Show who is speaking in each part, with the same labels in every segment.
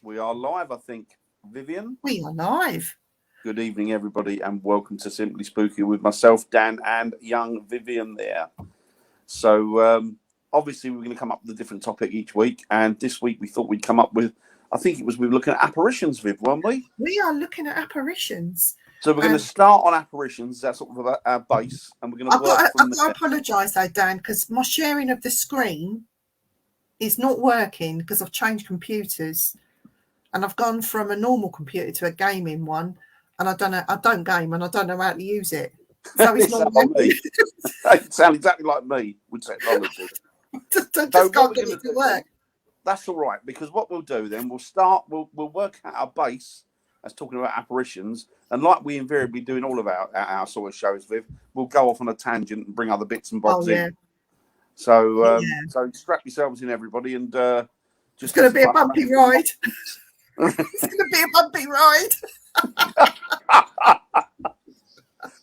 Speaker 1: We are live, I think. Vivian?
Speaker 2: We are live.
Speaker 1: Good evening, everybody, and welcome to Simply Spooky with myself, Dan, and young Vivian there. So, obviously, we're going to come up with a different topic each week, and this week we thought we'd come up with, we were looking at apparitions, Viv, weren't we?
Speaker 2: We are looking at apparitions.
Speaker 1: So we're going to start on apparitions, that's sort of our base, and we're going to work from there.
Speaker 2: I've got to apologise though, Dan, because my sharing of the screen is not working because I've changed computers. And I've gone from a normal computer to a gaming one, and I don't game, and I don't know how to use it. So it's not
Speaker 1: me. It sounds exactly like me with technology.
Speaker 2: just can't get it to work.
Speaker 1: That's all right, because what we'll do then, we'll work out our base as talking about apparitions, and like we invariably do in all of our sort of shows, Viv, we'll go off on a tangent and bring other bits and bobs in. So so strap yourselves in, everybody, and
Speaker 2: it's going to be a bumpy ride. It's going to be a bumpy ride.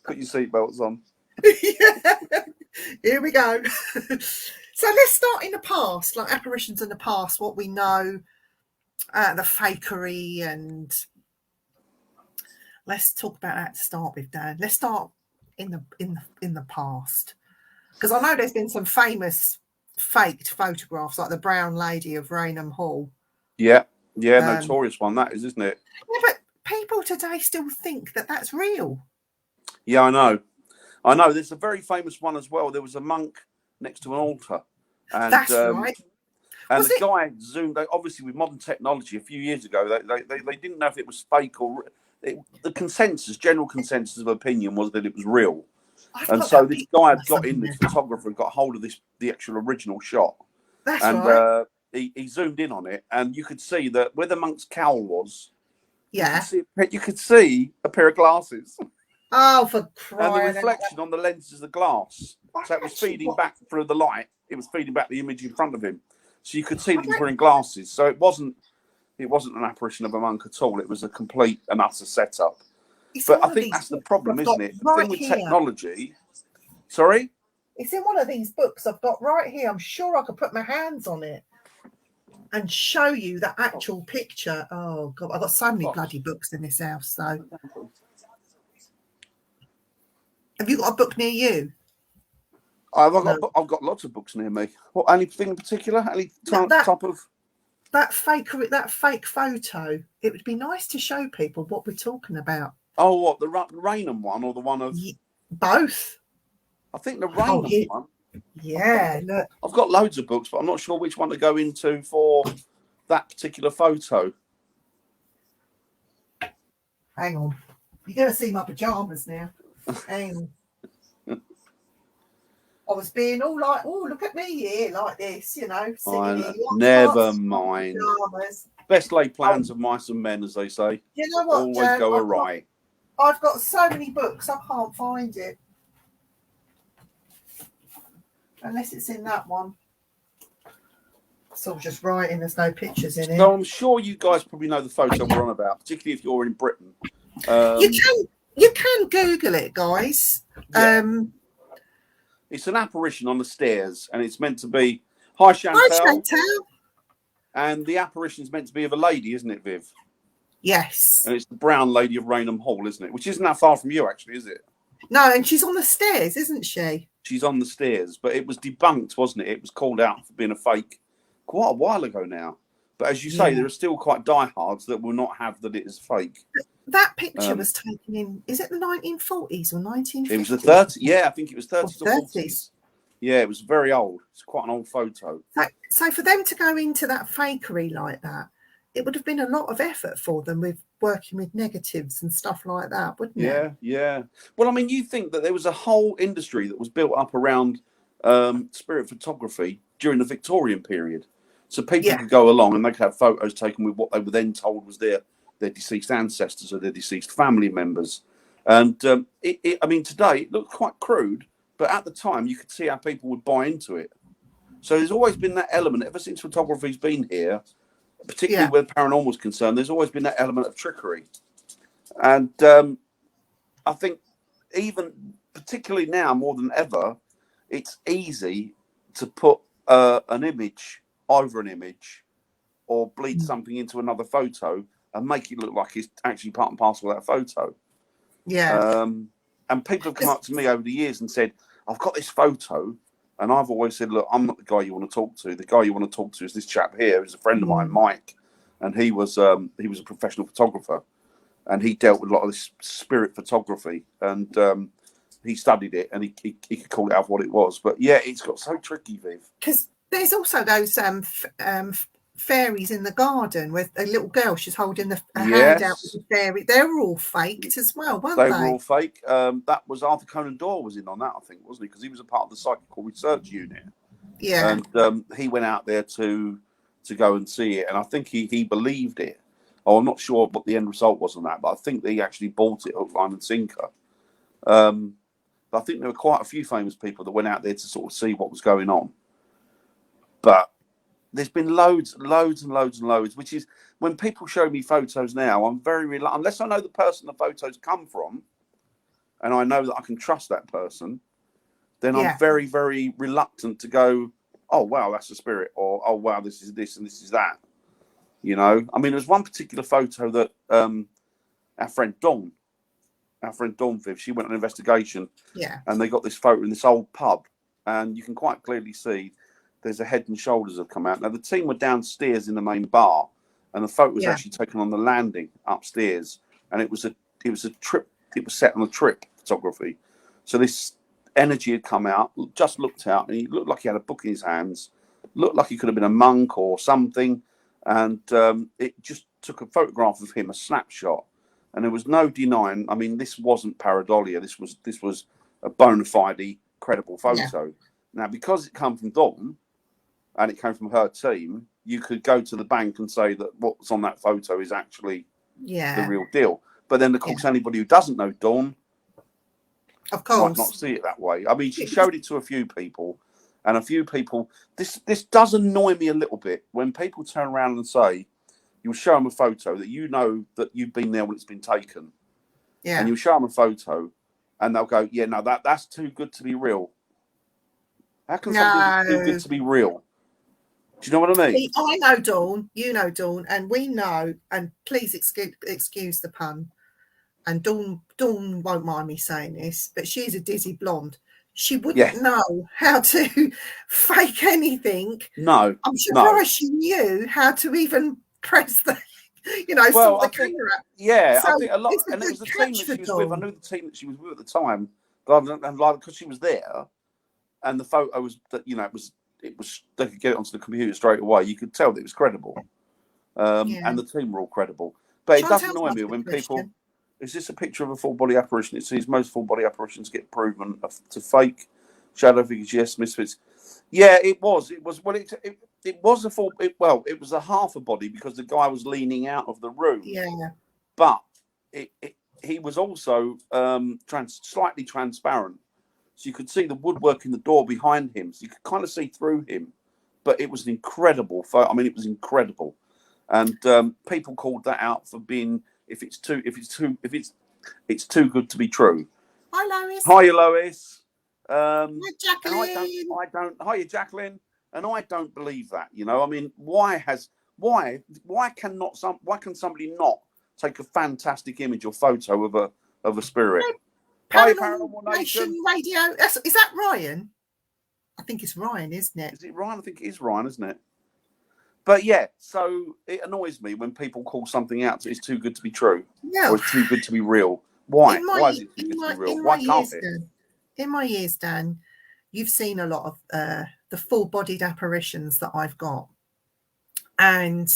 Speaker 1: Put your seatbelts on.
Speaker 2: Yeah. Here we go. So let's start in the past, like apparitions in the past, what we know, the fakery, and let's talk about that to start with, Dan. Let's start in the past, because I know there's been some famous faked photographs, like the Brown Lady of Raynham Hall.
Speaker 1: Yeah. Yeah, notorious one that is, isn't it?
Speaker 2: Yeah, but people today still think that that's real.
Speaker 1: Yeah, I know. There's a very famous one as well. There was a monk next to an altar. And,
Speaker 2: that's right.
Speaker 1: And the guy zoomed. Obviously, with modern technology, a few years ago, they didn't know if it was fake or the general consensus of opinion was that it was real. And so this guy had got in, this photographer had got hold of the actual original shot.
Speaker 2: That's right.
Speaker 1: He zoomed in on it, and you could see that where the monk's cowl was.
Speaker 2: Yeah.
Speaker 1: You could see a pair of glasses.
Speaker 2: Oh, for crying!
Speaker 1: And the reflection on the lenses of the glass. So it was feeding back through the light. It was feeding back the image in front of him. So you could see that he was wearing glasses. So it wasn't an apparition of a monk at all. It was a complete and utter setup. But I think that's the problem, isn't it? The thing with technology. Sorry?
Speaker 2: It's in one of these books I've got right here. I'm sure I could put my hands on it and show you the actual picture. Oh, God. I've got so many bloody books in this house, though. Have you got a book near you?
Speaker 1: I've got lots of books near me. What, anything in particular? Any type of...
Speaker 2: That fake photo. It would be nice to show people what we're talking about.
Speaker 1: Oh, what, the Raynham one or the one of...
Speaker 2: Both.
Speaker 1: I think the Raynham one.
Speaker 2: Yeah, look.
Speaker 1: I've got loads of books, but I'm not sure which one to go into for that particular photo.
Speaker 2: Hang on. You're going to see my pyjamas now. Hang on. I was being all like, oh, look at me here, like this, you know.
Speaker 1: Never mind. Pajamas. Best laid plans of mice and men, as they say.
Speaker 2: You know what,
Speaker 1: always Jan, go awry.
Speaker 2: I've got so many books, I can't find it. Unless it's in that one. It's all just writing, there's no pictures in it.
Speaker 1: No, I'm sure you guys probably know the photo we're on about, particularly if you're in Britain.
Speaker 2: You can Google it, guys.
Speaker 1: Yeah. It's an apparition on the stairs, and it's meant to be... Hi, Chantal.
Speaker 2: Hi, Chantal.
Speaker 1: And the apparition's meant to be of a lady, isn't it, Viv?
Speaker 2: Yes.
Speaker 1: And it's the Brown Lady of Raynham Hall, isn't it? Which isn't that far from you, actually, is it?
Speaker 2: No, and she's on the stairs, isn't she?
Speaker 1: She's on the stairs, but it was debunked, wasn't it? It was called out for being a fake quite a while ago now. But as you say, there are still quite diehards that will not have that it is fake.
Speaker 2: That picture was taken in, is it the 1940s or 1950s?
Speaker 1: It was the 30s. Yeah, I think it was 30s or 40s. Yeah, it was very old. It's quite an old photo.
Speaker 2: So for them to go into that fakery like that, it would have been a lot of effort for them with working with negatives and stuff like that, wouldn't it?
Speaker 1: Yeah. Well, I mean, you think that there was a whole industry that was built up around spirit photography during the Victorian period. So people could go along and they could have photos taken with what they were then told was their deceased ancestors or their deceased family members. And I mean, today it looked quite crude, but at the time you could see how people would buy into it. So there's always been that element ever since photography's been here, particularly where paranormal is concerned. There's always been that element of trickery. And I think even particularly now more than ever, it's easy to put an image over an image or bleed something into another photo and make it look like it's actually part and parcel of that photo.
Speaker 2: Yeah.
Speaker 1: And people have come up to me over the years and said, I've got this photo. And I've always said, look, I'm not the guy you want to talk to. The guy you want to talk to is this chap here, who's a friend of mine, Mike. And he was a professional photographer. And he dealt with a lot of this spirit photography. And he studied it, and he could call it out what it was. But yeah, it's got so tricky, Viv.
Speaker 2: Because there's also those fairies in the garden with a little girl, she's holding her hand out with the fairy. They were all faked as well, weren't they?
Speaker 1: They were all fake. That was Arthur Conan Doyle was in on that, I think, wasn't he? Because he was a part of the Psychical Research Unit.
Speaker 2: Yeah.
Speaker 1: And he went out there to go and see it, and I think he believed it. Oh, I'm not sure what the end result was on that, but I think they actually bought it hook, line and sinker. But I think there were quite a few famous people that went out there to sort of see what was going on. But there's been loads, which is when people show me photos now, I'm very reluctant, unless I know the person the photos come from and I know that I can trust that person, then I'm very, very reluctant to go, oh, wow, that's a spirit, or, oh, wow, this is this and this is that. You know, I mean, there's one particular photo that our friend Dawn, Viv, she went on an investigation, and they got this photo in this old pub, and you can quite clearly see there's a head and shoulders have come out. Now, the team were downstairs in the main bar, and the photo was actually taken on the landing upstairs, and it was a trip. It was set on a trip photography, so this energy had come out, just looked out, and he looked like he had a book in his hands, looked like he could have been a monk or something, and it just took a photograph of him, a snapshot, and there was no denying. I mean, this wasn't pareidolia. This was a bona fide, credible photo. Yeah. Now, because it came from Dawn, and it came from her team, you could go to the bank and say that what's on that photo is actually the real deal. But then, of course, anybody who doesn't know Dawn,
Speaker 2: of course,
Speaker 1: might not see it that way. I mean, she showed it to a few people, and a few people. This does annoy me a little bit when people turn around and say, you'll show them a photo that you know that you've been there when it's been taken, and you show them a photo, and they'll go, yeah, no, that's too good to be real. How can something be too good to be real? Do you know what I mean?
Speaker 2: I know Dawn, you know Dawn, and we know, and please excuse the pun, and Dawn won't mind me saying this, but she's a dizzy blonde. She wouldn't know how to fake anything.
Speaker 1: No.
Speaker 2: I'm surprised she knew how to even press the, sort the camera.
Speaker 1: Yeah, so I think a lot, and it was the team that she was with. I knew the team that she was with at the time, because she was there, and the photo was that, it was they could get it onto the computer straight away. You could tell that it was credible, and the team were all credible. But it does annoy me when people. Is this a picture of a full body apparition? It says most full body apparitions get proven to fake. Shadow figures, yes. Misfits, yeah. It was. It was. Well, it was a full. It was a half a body because the guy was leaning out of the room.
Speaker 2: Yeah.
Speaker 1: But he was also slightly transparent. So you could see the woodwork in the door behind him. So you could kind of see through him. But it was an incredible photo. I mean, it was incredible. And people called that out for being it's too good to be true.
Speaker 2: Hi, Lois.
Speaker 1: Hi, Lois.
Speaker 2: Hi, Jacqueline.
Speaker 1: Hiya, Jacqueline. And I don't believe that. I mean, why can somebody not take a fantastic image or photo of a spirit?
Speaker 2: Paranormal Nation Radio. Is that Ryan? I think it's Ryan, isn't it?
Speaker 1: Is it Ryan? I think it is Ryan, isn't it? But yeah, so it annoys me when people call something out it's too good to be true, or it's too good to be real. Why? Why is it too good to be real? Why can't it?
Speaker 2: In my years, Dan, you've seen a lot of the full-bodied apparitions that I've got, and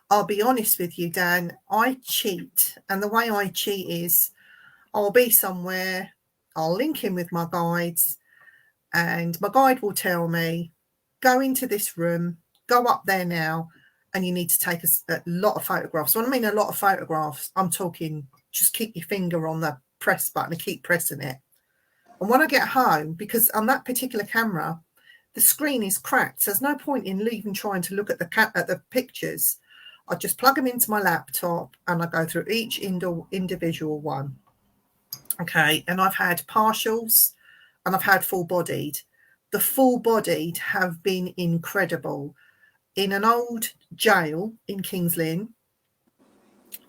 Speaker 2: I'll be honest with you, Dan, I cheat, and the way I cheat is I'll be somewhere, I'll link in with my guides, and my guide will tell me, go into this room, go up there now, and you need to take a lot of photographs. When I mean a lot of photographs, I'm talking just keep your finger on the press button and keep pressing it. And when I get home, because on that particular camera, the screen is cracked, so there's no point in even trying to look at the pictures. I just plug them into my laptop and I go through each individual one. Okay, and I've had partials and I've had full-bodied. The full-bodied have been incredible. in an old jail in King's Lynn.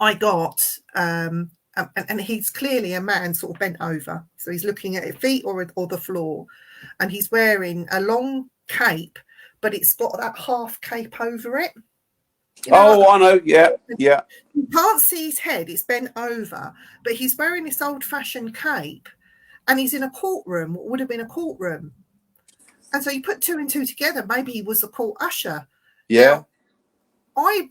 Speaker 2: I got, and he's clearly a man sort of bent over. So he's looking at his feet or the floor, and he's wearing a long cape, but it's got that half cape over it.
Speaker 1: You know, I know. Yeah.
Speaker 2: You can't see his head. It's bent over, but he's wearing this old-fashioned cape, and he's in a courtroom, what would have been a courtroom. And so you put two and two together. Maybe he was a court usher.
Speaker 1: Yeah.
Speaker 2: Now, I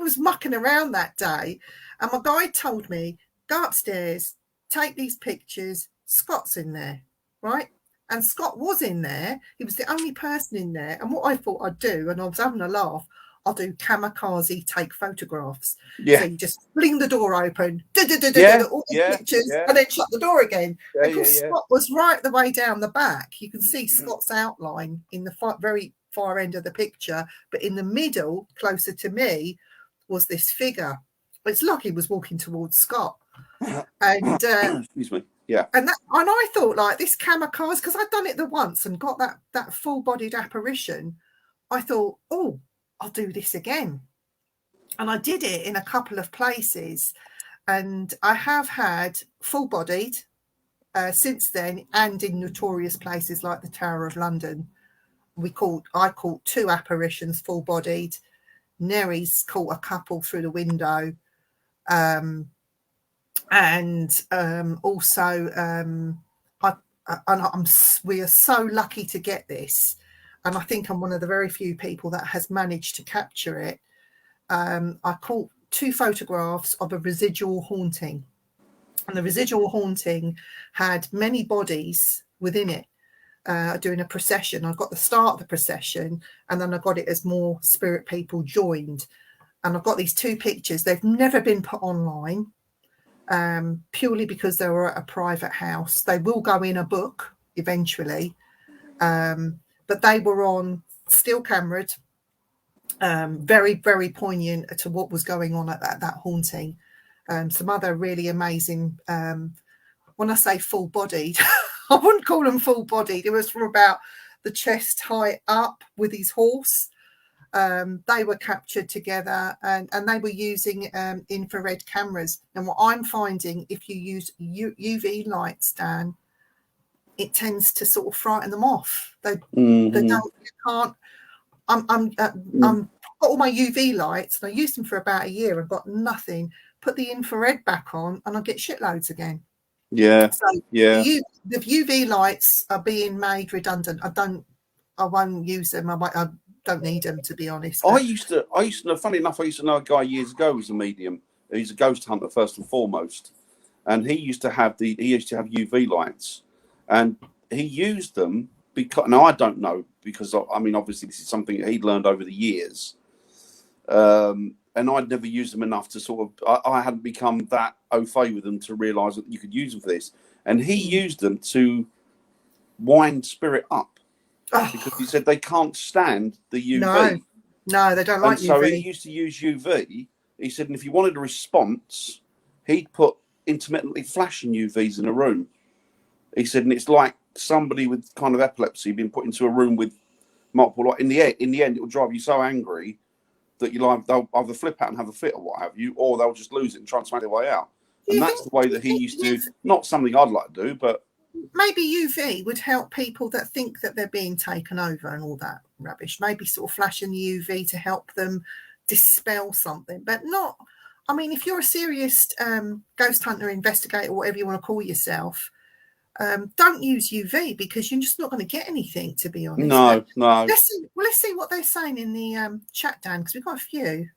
Speaker 2: was mucking around that day, and my guide told me, go upstairs, take these pictures. Scott's in there, right? And Scott was in there. He was the only person in there. And what I thought I'd do, and I was having a laugh, I'll do kamikaze take photographs.
Speaker 1: Yeah.
Speaker 2: So you just fling the door open, all the pictures, and then shut the door again. Because Scott was right the way down the back. You can see Scott's outline in the very far end of the picture, but in the middle, closer to me, was this figure. It's like he was walking towards Scott. And
Speaker 1: excuse me. Yeah.
Speaker 2: And I thought, like, this kamikaze, because I'd done it the once and got that full-bodied apparition. I thought, oh, I'll do this again. And I did it in a couple of places, and I have had full-bodied since then, and in notorious places like the Tower of London. I caught two apparitions full-bodied. Nery's caught a couple through the window. We are so lucky to get this, and I think I'm one of the very few people that has managed to capture it. I caught two photographs of a residual haunting, and the residual haunting had many bodies within it. Doing a procession. I got the start of the procession, and then I got it as more spirit people joined. And I've got these two pictures. They've never been put online, purely because they were at a private house. They will go in a book eventually, but they were on still cameras. Very, very poignant to what was going on at that haunting. Some other really amazing. When I say full-bodied, I wouldn't call them full-bodied. It was from about the chest height up with his horse. They were captured together, and they were using infrared cameras. And what I'm finding, if you use UV lights, Dan, it tends to sort of frighten them off. They don't. You can't. I've got all my UV lights, and I used them for about a year and got nothing. Put the infrared back on, and I get shitloads again.
Speaker 1: Yeah.
Speaker 2: So the UV lights are being made redundant. I won't use them. I don't need them, to be honest.
Speaker 1: I used to know, funny enough, I used to know a guy years ago who was a medium. He's a ghost hunter first and foremost. And he used to have UV lights, and he used them because, now I don't know, because I mean, obviously this is something that he'd learned over the years. And I'd never used them enough to sort of, I hadn't become that au fait with them to realise that you could use them for this. And he used them to wind spirit up, because he said they can't stand the UV.
Speaker 2: No, they don't like UV.
Speaker 1: So he used to use UV. He said, and if you wanted a response, he'd put intermittently flashing UVs in a room. He said, and it's like somebody with kind of epilepsy being put into a room with multiple light. In the end, it will drive you so angry that they'll either flip out and have a fit or what have you, or they'll just lose it and try and smack their way out. And that's the way that he used to. Not something I'd like to do, but
Speaker 2: maybe UV would help people that think that they're being taken over and all that rubbish. Maybe sort of flashing the UV to help them dispel something, but not. I mean, if you're a serious ghost hunter, investigator, whatever you want to call yourself, don't use UV, because you're just not going to get anything, to be honest.
Speaker 1: No.
Speaker 2: Let's see what they're saying in the chat, Dan, because we've got a few.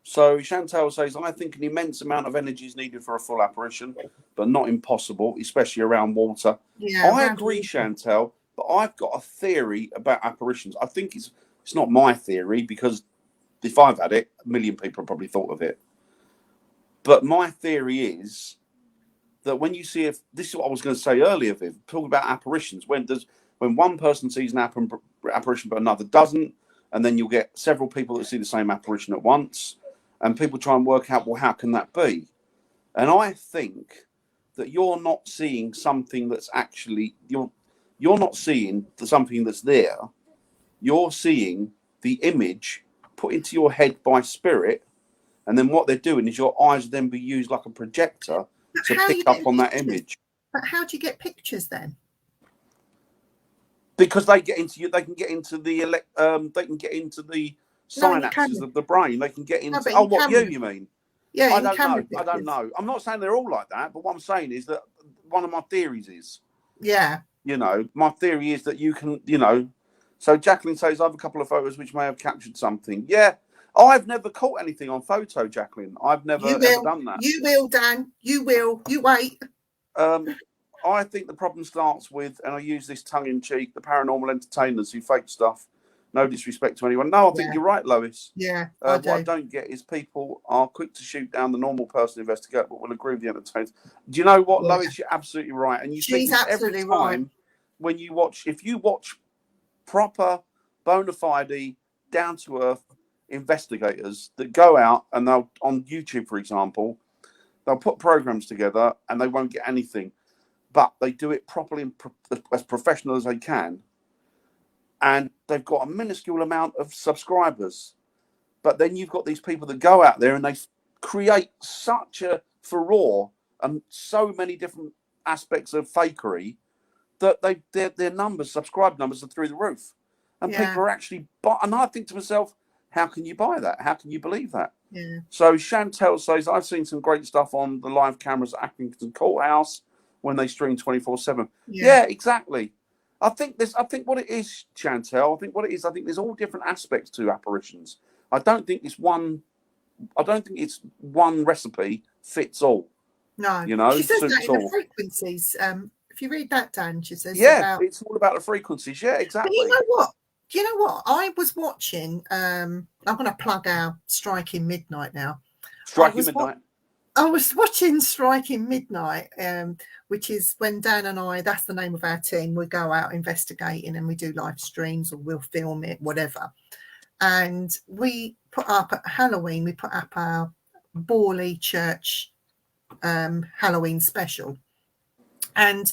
Speaker 1: So Chantal says, I think an immense amount of energy is needed for a full apparition, but not impossible, especially around water.
Speaker 2: Yeah,
Speaker 1: I agree, Chantal, but I've got a theory about apparitions. I think it's not my theory, because if I've had it, a million people have probably thought of it. But my theory is that when you see, this is what I was going to say earlier, Viv, talking about apparitions, when one person sees an apparition but another doesn't, and then you'll get several people that see the same apparition at once, and people try and work out, well, how can that be? And I think that you're not seeing something that's actually, you're not seeing something that's there. You're seeing the image put into your head by spirit, and then what they're doing is your eyes then be used like a projector to pick up on that image.
Speaker 2: But how do you get pictures then?
Speaker 1: Because they get into you, they can get into the synapses of the brain. They can get into.
Speaker 2: No,
Speaker 1: you mean?
Speaker 2: Yeah,
Speaker 1: I don't know. I'm not saying they're all like that, but what I'm saying is that one of my theories is.
Speaker 2: Yeah.
Speaker 1: My theory is that you can, So Jacqueline says, I have a couple of photos which may have captured something. Yeah, I've never caught anything on photo, Jacqueline. I've never ever done that.
Speaker 2: You will, Dan. You will. You wait.
Speaker 1: I think the problem starts with, and I use this tongue in cheek, the paranormal entertainers who fake stuff. No disrespect to anyone. No, I think you're right, Lois.
Speaker 2: Yeah.
Speaker 1: What I don't get is people are quick to shoot down the normal person investigator, but will agree with the entertainers. Do you know what, Lois? You're absolutely right. And
Speaker 2: she's absolutely every time right.
Speaker 1: When you watch, if you watch proper, bona fide, down to earth investigators that go out and they'll, on YouTube, for example, they'll put programs together and they won't get anything, but they do it properly and as professional as they can. And they've got a minuscule amount of subscribers. But then you've got these people that go out there and they create such a furore and so many different aspects of fakery that their numbers, subscribe numbers, are through the roof. And people are actually and I think to myself, how can you buy that? How can you believe that?
Speaker 2: Yeah.
Speaker 1: So Chantel says, I've seen some great stuff on the live cameras at Accrington Courthouse when they stream 24/7. Yeah, exactly. I think what it is, Chantel, I think there's all different aspects to apparitions. I don't think it's one recipe fits all.
Speaker 2: No. She says that in the frequencies. If you read that, Dan, she says
Speaker 1: it's all about the frequencies. Yeah, exactly.
Speaker 2: But you know what? Do you know what? I was watching I'm gonna plug our Striking Midnight now.
Speaker 1: Striking Midnight.
Speaker 2: I was watching Striking Midnight, which is when Dan and I, that's the name of our team, we go out investigating and we do live streams or we'll film it, whatever. And we put up at Halloween, we put up our Borley Church Halloween special. And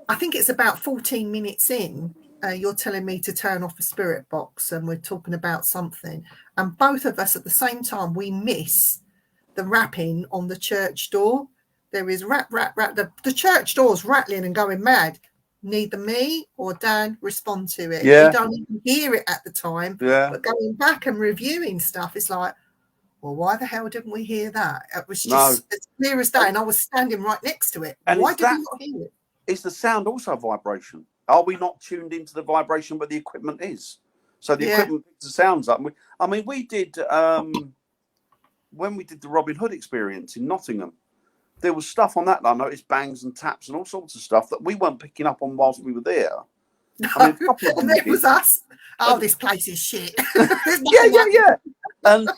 Speaker 2: I think it's about 14 minutes in, you're telling me to turn off a spirit box and we're talking about something. And both of us at the same time, we miss the rapping on the church door. There is rap. The church door's rattling and going mad. Neither me or Dan respond to it.
Speaker 1: Yeah.
Speaker 2: You don't even hear it at the time.
Speaker 1: Yeah.
Speaker 2: But going back and reviewing stuff, it's like, well, why the hell didn't we hear that? It was just as clear as day, and I was standing right next to it. And why did we not hear it?
Speaker 1: Is the sound also vibration? Are we not tuned into the vibration, but the equipment is? So the equipment picks the sounds up. We did when we did the Robin Hood experience in Nottingham, there was stuff on that I noticed, bangs and taps and all sorts of stuff that we weren't picking up on whilst we were there.
Speaker 2: No, I mean, a couple of them and it was us. Oh, this place is shit.
Speaker 1: yeah. And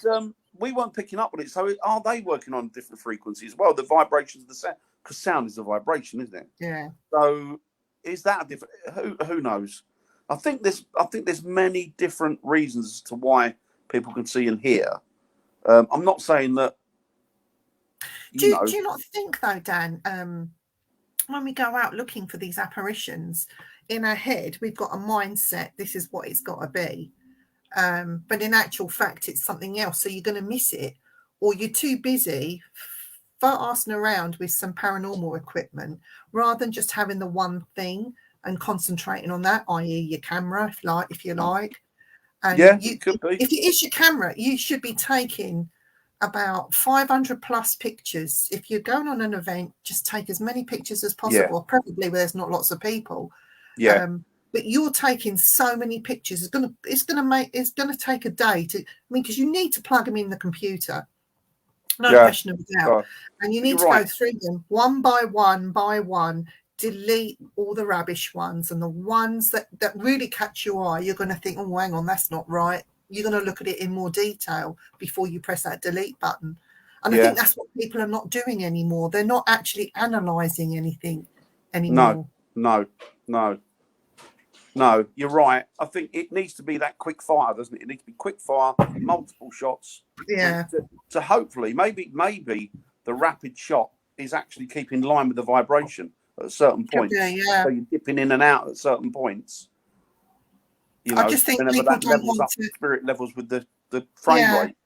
Speaker 1: we weren't picking up on it. So are they working on different frequencies as well? The vibrations of the sound, because sound is a vibration, isn't it?
Speaker 2: Yeah.
Speaker 1: So is that a different? Who knows? I think there's many different reasons as to why people can see and hear. I'm not saying that. Do
Speaker 2: you not think though, Dan? When we go out looking for these apparitions, in our head we've got a mindset. This is what it's got to be, but in actual fact, it's something else. So you're going to miss it, or you're too busy arsing around with some paranormal equipment rather than just having the one thing and concentrating on that, i.e., your camera, if you like. And
Speaker 1: it could be.
Speaker 2: If it is your camera, you should be taking about 500 plus pictures. If you're going on an event, just take as many pictures as possible, preferably where there's not lots of people. But you're taking so many pictures. It's gonna take a day to. Because you need to plug them in the computer. No question of doubt. And you need to go through them one by one, delete all the rubbish ones, and the ones that really catch your eye, you're going to think, oh, hang on, that's not right. You're going to look at it in more detail before you press that delete button. And I think that's what people are not doing anymore. They're not actually analysing anything anymore.
Speaker 1: No, you're right. I think it needs to be that quick fire, doesn't it? It needs to be quick fire, multiple shots.
Speaker 2: Yeah.
Speaker 1: To hopefully, maybe the rapid shot is actually keeping in line with the vibration at certain points.
Speaker 2: Yeah.
Speaker 1: So you're dipping in and out at certain points. You
Speaker 2: I
Speaker 1: know,
Speaker 2: just think
Speaker 1: whenever
Speaker 2: people
Speaker 1: that
Speaker 2: don't
Speaker 1: levels
Speaker 2: want
Speaker 1: up,
Speaker 2: to.
Speaker 1: spirit levels with the frame
Speaker 2: Yeah.
Speaker 1: rate.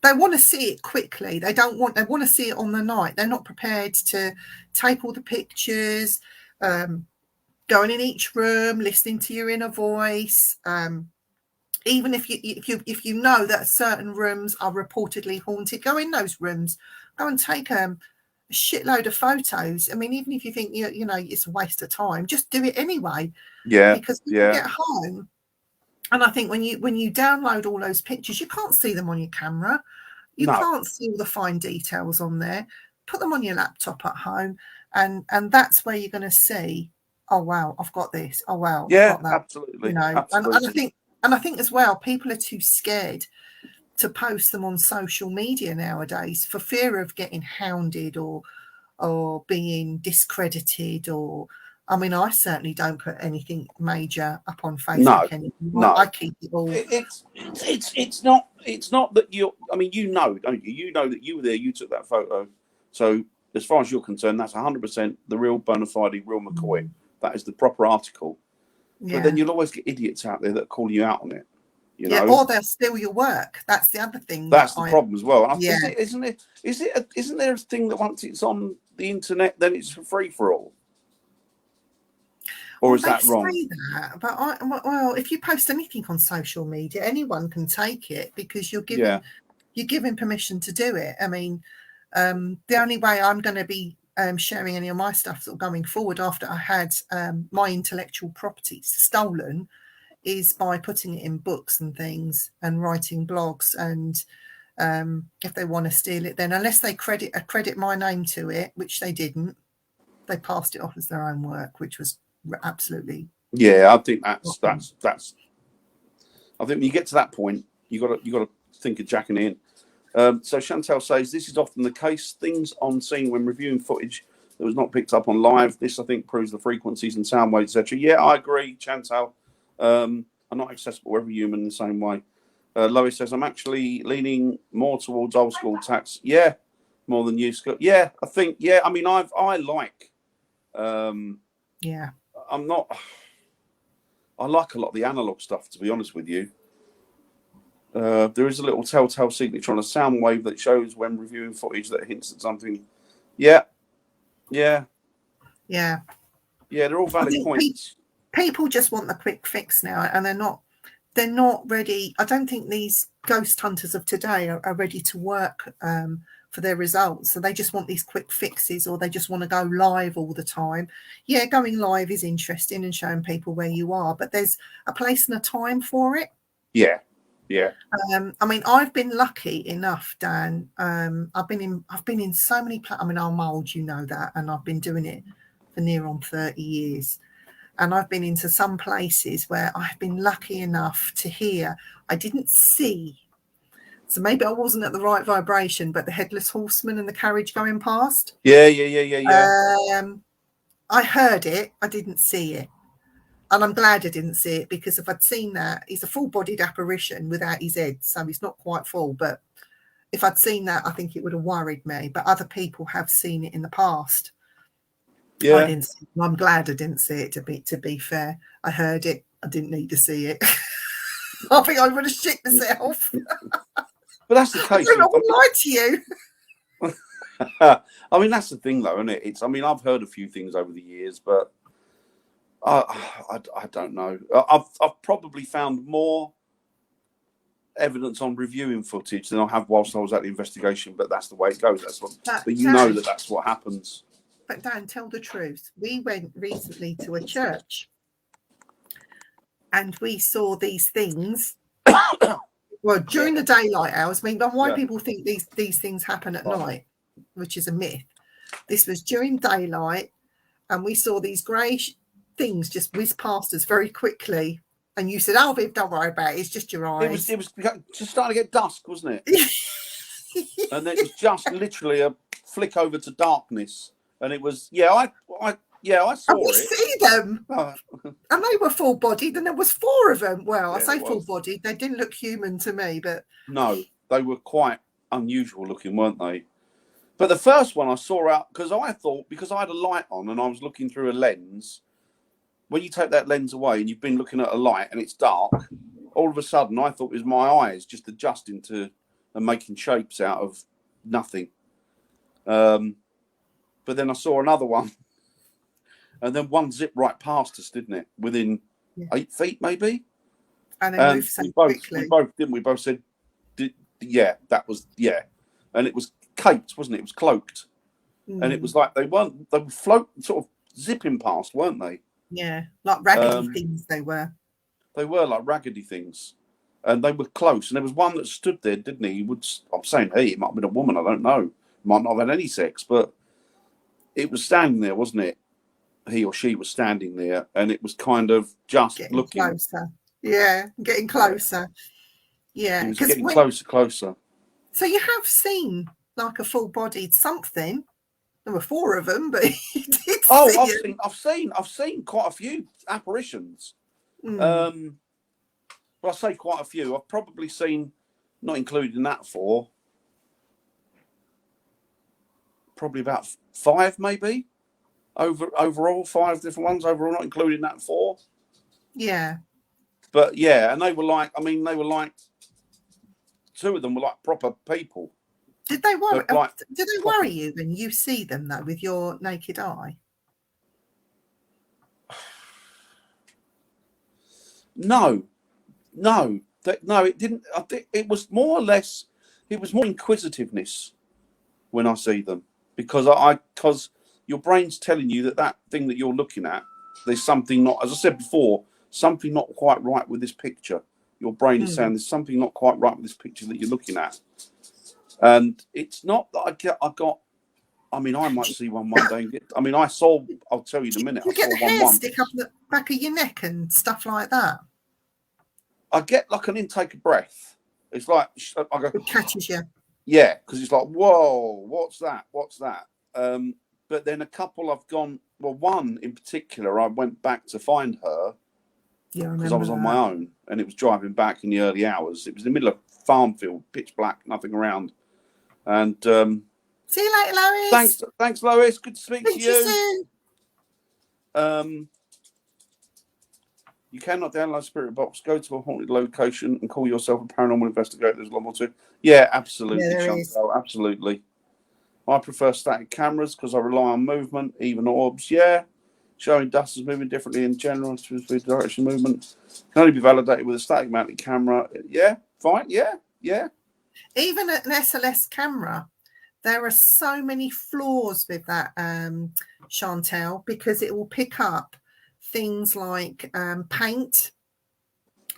Speaker 2: They want to see it quickly. They want to see it on the night. They're not prepared to take all the pictures, going in each room, listening to your inner voice. Even if you know that certain rooms are reportedly haunted, go in those rooms. Go and take a shitload of photos. I mean, even if you think you know it's a waste of time, just do it anyway.
Speaker 1: Yeah.
Speaker 2: Because when you get home, and I think when you download all those pictures, you can't see them on your camera. You can't see all the fine details on there. Put them on your laptop at home, and that's where you're going to see. Oh wow, I've got this. Oh wow, I've got that.
Speaker 1: Absolutely.
Speaker 2: You know,
Speaker 1: Absolutely.
Speaker 2: and I think as well, people are too scared to post them on social media nowadays for fear of getting hounded or being discredited. Or I mean, I certainly don't put anything major up on Facebook anymore.
Speaker 1: No.
Speaker 2: I keep it all.
Speaker 1: It's not that you're. I mean, you know, don't you? You know that you were there. You took that photo. So as far as you're concerned, that's 100% the real bona fide, real McCoy. That is the proper article.
Speaker 2: Yeah.
Speaker 1: But then you'll always get idiots out there that call you out on it. You know?
Speaker 2: Or they'll steal your work. That's the other thing.
Speaker 1: That's the problem as well.
Speaker 2: Yeah.
Speaker 1: Isn't there a thing that once it's on the internet, then it's for free for all? Or is that wrong?
Speaker 2: Say that, but well, if you post anything on social media, anyone can take it because you're giving permission to do it. I mean, the only way I'm going to be sharing any of my stuff going forward after I had my intellectual property stolen is by putting it in books and things and writing blogs. And if they want to steal it, then unless they credit my name to it, which they didn't, they passed it off as their own work, which was absolutely.
Speaker 1: Yeah, I think that's. I think when you get to that point, you got to think of jacking in. So Chantel says this is often the case. Things on scene when reviewing footage that was not picked up on live. This I think proves the frequencies and sound waves, etc. Yeah, I agree, Chantel. I'm not accessible every human in the same way. Lois says I'm actually leaning more towards old school tax. Yeah, more than you, Scott. Yeah, I think. Yeah, I mean, I like.
Speaker 2: Yeah.
Speaker 1: I'm not. I like a lot of the analog stuff, to be honest with you. There is a little telltale signature on a sound wave that shows when reviewing footage that hints at something. Yeah. They're all valid points.
Speaker 2: People just want the quick fix now, and they're not ready. I don't think these ghost hunters of today are ready to work for their results. So they just want these quick fixes, or they just want to go live all the time. Yeah, going live is interesting and showing people where you are, but there's a place and a time for it.
Speaker 1: Yeah.
Speaker 2: I mean, I've been lucky enough, Dan. I've been in so many. I mean, I'm old, you know that, and I've been doing it for near on 30 years. And I've been into some places where I've been lucky enough to hear. I didn't see. So maybe I wasn't at the right vibration, but the headless horseman and the carriage going past.
Speaker 1: Yeah.
Speaker 2: I heard it. I didn't see it. And I'm glad I didn't see it, because if I'd seen that, he's a full-bodied apparition without his head. So he's not quite full. But if I'd seen that, I think it would have worried me. But other people have seen it in the past.
Speaker 1: Yeah.
Speaker 2: I didn't see it. I'm glad I didn't see it, to be fair. I heard it. I didn't need to see it. I think I would have shit myself.
Speaker 1: But that's the case.
Speaker 2: I wouldn't lie to you.
Speaker 1: I mean, that's the thing, though, isn't it? I mean, I've heard a few things over the years, but I don't know. I've probably found more evidence on reviewing footage than I have whilst I was at the investigation. But that's the way it goes. But you know that's what happens.
Speaker 2: But Dan, tell the truth. We went recently to a church, and we saw these things. Well, during the daylight hours. I mean, why people think these things happen at night, which is a myth. This was during daylight, and we saw these grey things just whiz past us very quickly. And you said, "Oh, Viv, don't worry about it. It's just your eyes."
Speaker 1: It was just starting to get dusk, wasn't it? And then it was just literally a flick over to darkness. And it was, I saw
Speaker 2: it. See them. And they were full-bodied, and there was 4 of them. Well, I say full-bodied. They didn't look human to me, but...
Speaker 1: No, they were quite unusual looking, weren't they? But the first one I saw out, because I thought, because I had a light on and I was looking through a lens, when you take that lens away and you've been looking at a light and it's dark, all of a sudden I thought it was my eyes just adjusting to and making shapes out of nothing. But then I saw another one, and then one zipped right past us, didn't it? Within 8 feet, maybe.
Speaker 2: And then moved so quickly.
Speaker 1: We both said, yeah, that was, yeah. And it was caped, wasn't it? It was cloaked. And it was like they were floating, sort of zipping past, weren't they?
Speaker 2: Yeah, like raggedy things they were.
Speaker 1: They were like raggedy things. And they were close. And there was one that stood there, didn't he? I'm saying he, it might have been a woman, I don't know. Might not have had any sex, but it was standing there, wasn't it? He or she was standing there, and it was kind of just
Speaker 2: getting
Speaker 1: looking
Speaker 2: closer. Yeah, getting closer. Yeah,
Speaker 1: because getting closer.
Speaker 2: So you have seen like a full-bodied something. There were 4 of them, but you did.
Speaker 1: I've seen quite a few apparitions. Well, I say quite a few. I've probably seen, not including that 4, probably about 5, maybe. Overall, 5 different ones overall, not including that 4.
Speaker 2: Yeah.
Speaker 1: But yeah, and they were like 2 of them were like proper people.
Speaker 2: Did they worry? Did they worry you when you see them though with your naked eye?
Speaker 1: No, it didn't. I think it was more or less. It was more inquisitiveness when I see them because your brain's telling you that thing that you're looking at, there's something not, as I said before, something not quite right with this picture. Your brain is saying there's something not quite right with this picture that you're looking at. And it's not that I might see one day. I'll tell you in a minute.
Speaker 2: You get hair stick up the back of your neck and stuff like that.
Speaker 1: I get like an intake of breath. It's like, I go,
Speaker 2: it catches you.
Speaker 1: Yeah, because it's like, whoa, what's that? But then a couple I've gone, well, one in particular, I went back to find her because I was on my own and it was driving back in the early hours. It was in the middle of farm field, pitch black, nothing around. And
Speaker 2: see you later, Lois.
Speaker 1: Thanks, Lois. Good to speak to you.
Speaker 2: Soon.
Speaker 1: You cannot download Spirit Box. Go to a haunted location and call yourself a paranormal investigator. There's a lot more to it. Yeah, absolutely, Chantal, absolutely. I prefer static cameras because I rely on movement, even orbs. Yeah, showing dust is moving differently in general to direction movement. Can only be validated with a static mounted camera. Yeah, fine. Yeah.
Speaker 2: Even an SLS camera, there are so many flaws with that, Chantal, because it will pick up things like paint.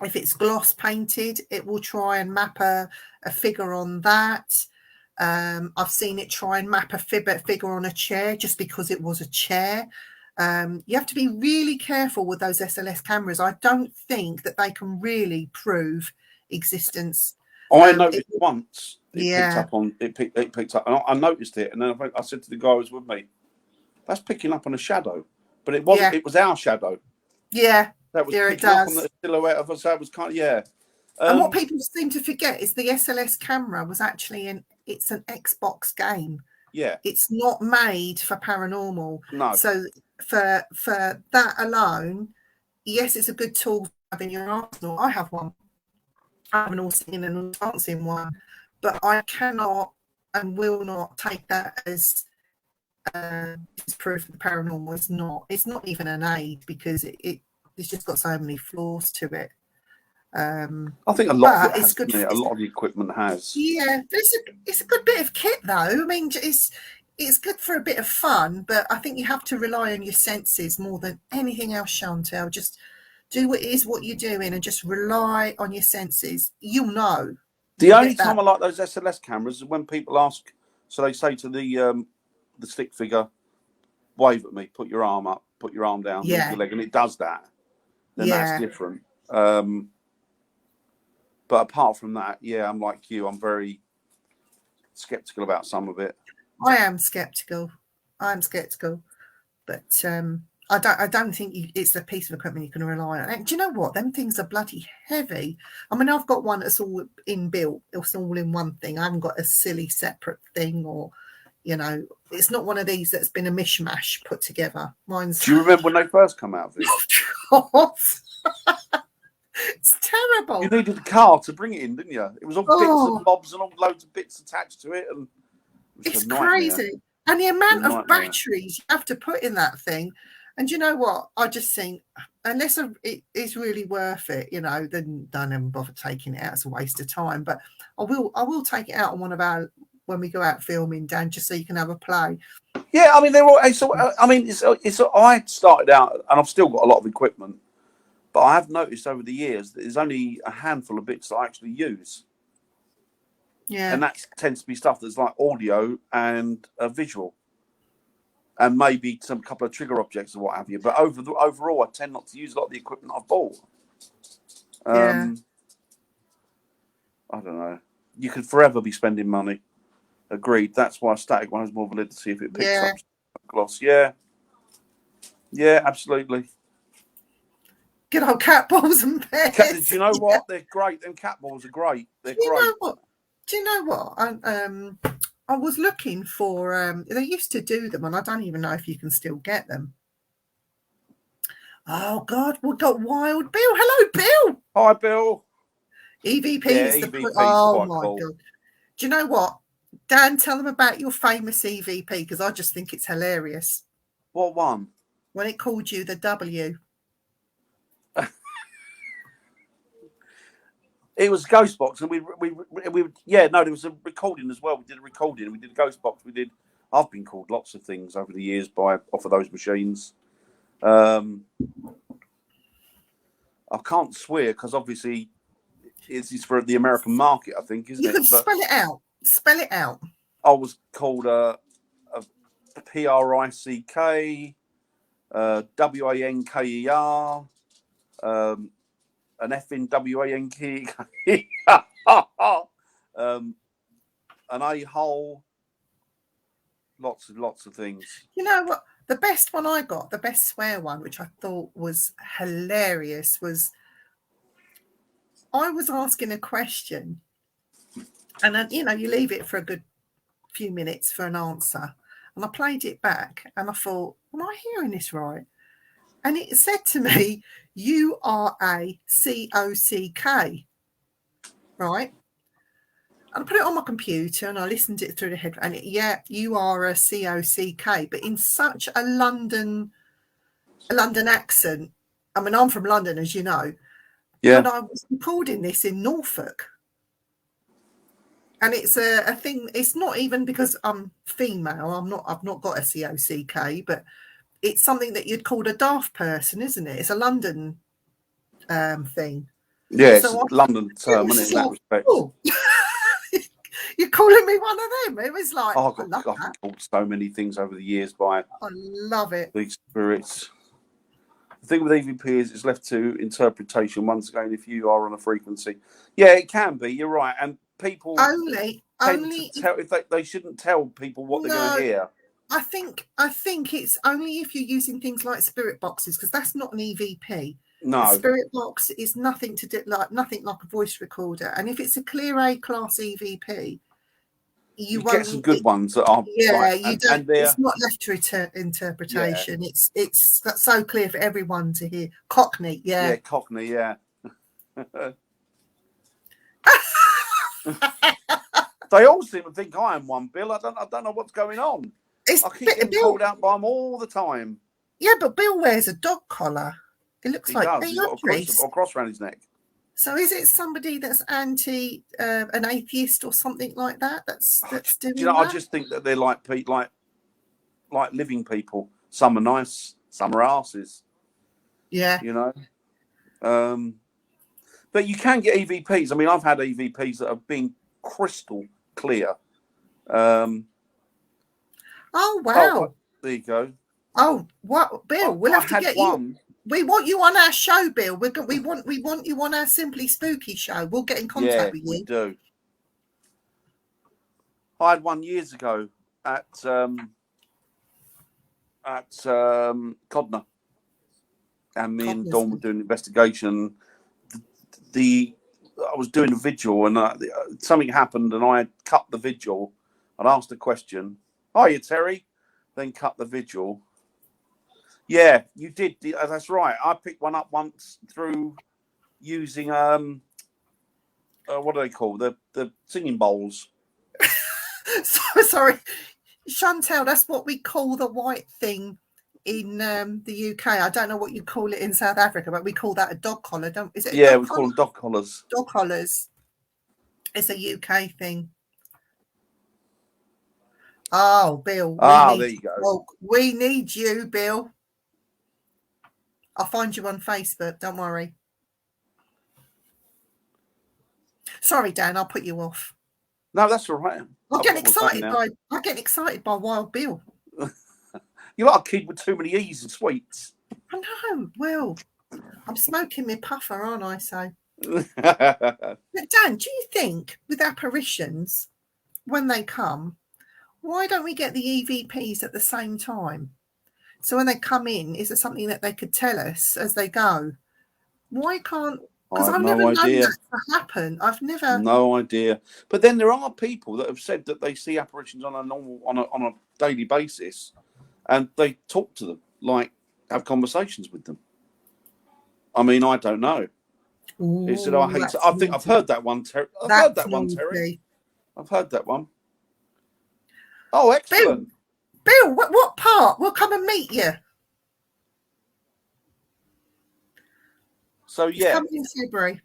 Speaker 2: If it's gloss painted, it will try and map a figure on that. I've seen it try and map a figure on a chair just because it was a chair. You have to be really careful with those SLS cameras. I don't think that they can really prove existence.
Speaker 1: I noticed once it picked up, and I noticed it, and then I said to the guy who was with me, "That's picking up on a shadow," but it wasn't. Yeah. It was our shadow.
Speaker 2: Yeah,
Speaker 1: that was picking up on the silhouette of us. That was kind of
Speaker 2: and what people seem to forget is the SLS camera was actually it's an Xbox game.
Speaker 1: Yeah,
Speaker 2: it's not made for paranormal.
Speaker 1: No.
Speaker 2: So for that alone, yes, it's a good tool to have in your arsenal. I have one. I have an all-seeing and all-dancing one, but I cannot and will not take that as proof of the paranormal. It's not even an aid because it's just got so many flaws to it.
Speaker 1: I think a lot of it has, a lot of the equipment has.
Speaker 2: Yeah, it's a good bit of kit though. I mean, it's good for a bit of fun, but I think you have to rely on your senses more than anything else, Chantal. Just do what you're doing and just rely on your senses. You'll know.
Speaker 1: The only time I like those SLS cameras is when people ask, so they say to the stick figure, wave at me, put your arm up, put your arm down, move your leg, and it does that. Then that's different. But apart from that, I'm like you. I'm very skeptical about some of it.
Speaker 2: I am skeptical, but I don't think it's a piece of equipment you can rely on. And do you know what? Them things are bloody heavy. I mean, I've got one that's all inbuilt. It's all in one thing. I haven't got a silly separate thing, or it's not one of these that's been a mishmash put together. Mine's.
Speaker 1: Do you remember when they first come out of it?
Speaker 2: what? It's
Speaker 1: You
Speaker 2: terrible.
Speaker 1: needed a car to bring it in, didn't you? It was all bits
Speaker 2: Oh,
Speaker 1: and bobs and all loads of bits attached to it, and it was
Speaker 2: it's
Speaker 1: a nightmare.
Speaker 2: crazy. And the
Speaker 1: A
Speaker 2: amount of
Speaker 1: nightmare.
Speaker 2: batteries you have to put in that thing. And you know what? I just think, unless it is really worth it, then don't even bother taking it out. It's a waste of time. But I will take it out on one of our, when we go out filming, Dan, just so you can have a play.
Speaker 1: Yeah, I mean they're all. It's. I started out, and I've still got a lot of equipment, but I have noticed over the years that there's only a handful of bits that I actually use,
Speaker 2: Yeah.
Speaker 1: and that tends to be stuff that's like audio and visual, and maybe some couple of trigger objects or what have you. But overall, I tend not to use a lot of the equipment I've bought.
Speaker 2: Yeah.
Speaker 1: I don't know. You could forever be spending money. Agreed. That's why a static one has more validity if it picks up gloss. Yeah. Yeah, absolutely.
Speaker 2: Good old cat balls and bears.
Speaker 1: Do you know what? They're great. Them cat balls are great. They're great.
Speaker 2: Do you know what? I was looking for. They used to do them, and I don't even know if you can still get them. Oh God, we got Wild Bill. Hello, Bill.
Speaker 1: Hi, Bill.
Speaker 2: EVP
Speaker 1: is
Speaker 2: oh my cool. God. Do you know what? Dan, tell them about your famous EVP, because I just think it's hilarious.
Speaker 1: What one?
Speaker 2: When it called you the W.
Speaker 1: It was Ghostbox, and there was a recording as well. We did a recording. We did Ghostbox. I've been called lots of things over the years off of those machines. I can't swear because obviously it's for the American market, I think, isn't it?
Speaker 2: You can spell it out. Spell it out.
Speaker 1: I was called a PRICK, WANKER, an effing WANK, an a-hole, lots of things.
Speaker 2: You know what? The best one I got, the best swear one, which I thought was hilarious, was I was asking a question, and then, you leave it for a good few minutes for an answer. And I played it back, and I thought, am I hearing this right? And it said to me, you are a COCK, right? And I put it on my computer and I listened to it through the head. And you are a COCK, but in such a London accent. I mean, I'm from London, as you know.
Speaker 1: Yeah.
Speaker 2: But I was recording this in Norfolk. And it's a thing. It's not even because I'm female. I've not got a COCK, but it's something that you'd call a daft person, isn't it? It's a London thing.
Speaker 1: Yeah, it's a London term, isn't it, in that respect?
Speaker 2: Oh. You're calling me one of them. It was like,
Speaker 1: I've called so many things over the years by.
Speaker 2: I love it.
Speaker 1: Big spirits. The thing with EVP is it's left to interpretation. Once again, if you are on a frequency, yeah, it can be. You're right, and people
Speaker 2: only
Speaker 1: tell if they shouldn't tell people what they're going to hear.
Speaker 2: I think it's only if you're using things like spirit boxes, because that's not an EVP.
Speaker 1: No,
Speaker 2: a spirit box is nothing like a voice recorder, and if it's a clear A class EVP, you
Speaker 1: get some good ones that are
Speaker 2: it's not left to interpretation. Yeah. It's so clear for everyone to hear. Cockney,
Speaker 1: Cockney, yeah. They all seem to think I am one, Bill. I don't know what's going on. I keep getting called out by them all the time.
Speaker 2: Yeah, but Bill wears a dog collar. It looks like
Speaker 1: he's got a cross around his neck.
Speaker 2: So is it somebody that's anti an atheist or something like that? That's doing that?
Speaker 1: I just think that they're like living people. Some are nice, some are arses.
Speaker 2: Yeah.
Speaker 1: But you can get EVPs. I mean, I've had EVPs that have been crystal clear.
Speaker 2: Oh wow!
Speaker 1: There you go.
Speaker 2: Oh, what, Bill? We'll have to get you. We want you on our show, Bill. We want you on our Simply Spooky show. We'll get in contact with you.
Speaker 1: We do. I had one years ago at Codner, and me and Dawn were doing an investigation. I was doing a vigil, and something happened, and I had cut the vigil. I'd asked a question. Hiya, Terry. Then cut the vigil. Yeah, you did. That's right. I picked one up once through using what do they call the singing bowls?
Speaker 2: Sorry, Chantel. That's what we call the white thing in the UK. I don't know what you call it in South Africa, but we call that a dog collar. Don't? Is it? A
Speaker 1: Yeah,
Speaker 2: dog
Speaker 1: we
Speaker 2: collar?
Speaker 1: call them dog collars.
Speaker 2: Dog collars. It's a UK thing. Oh, Bill.
Speaker 1: There you go.
Speaker 2: Well, we need you, Bill. I'll find you on Facebook. Don't worry. Sorry, Dan. I'll put you off.
Speaker 1: No, that's all right.
Speaker 2: I get excited by Wild Bill.
Speaker 1: You're like a kid with too many E's and sweets.
Speaker 2: I know. Well, I'm smoking my puffer, aren't I? So,
Speaker 1: But
Speaker 2: Dan, do you think with apparitions, when they come, why don't we get the EVPs at the same time? So when they come in, is there something that they could tell us as they go? Why can't? Because I've never known that to happen. I've never.
Speaker 1: No idea. But then there are people that have said that they see apparitions on a daily basis, and they talk to them, like have conversations with them. I mean, I don't know. He said, "I hate." I think I've heard that one, Terry. I've heard that one. Oh, excellent.
Speaker 2: Bill, what part? We'll come and meet you.
Speaker 1: So yeah,
Speaker 2: coming in February.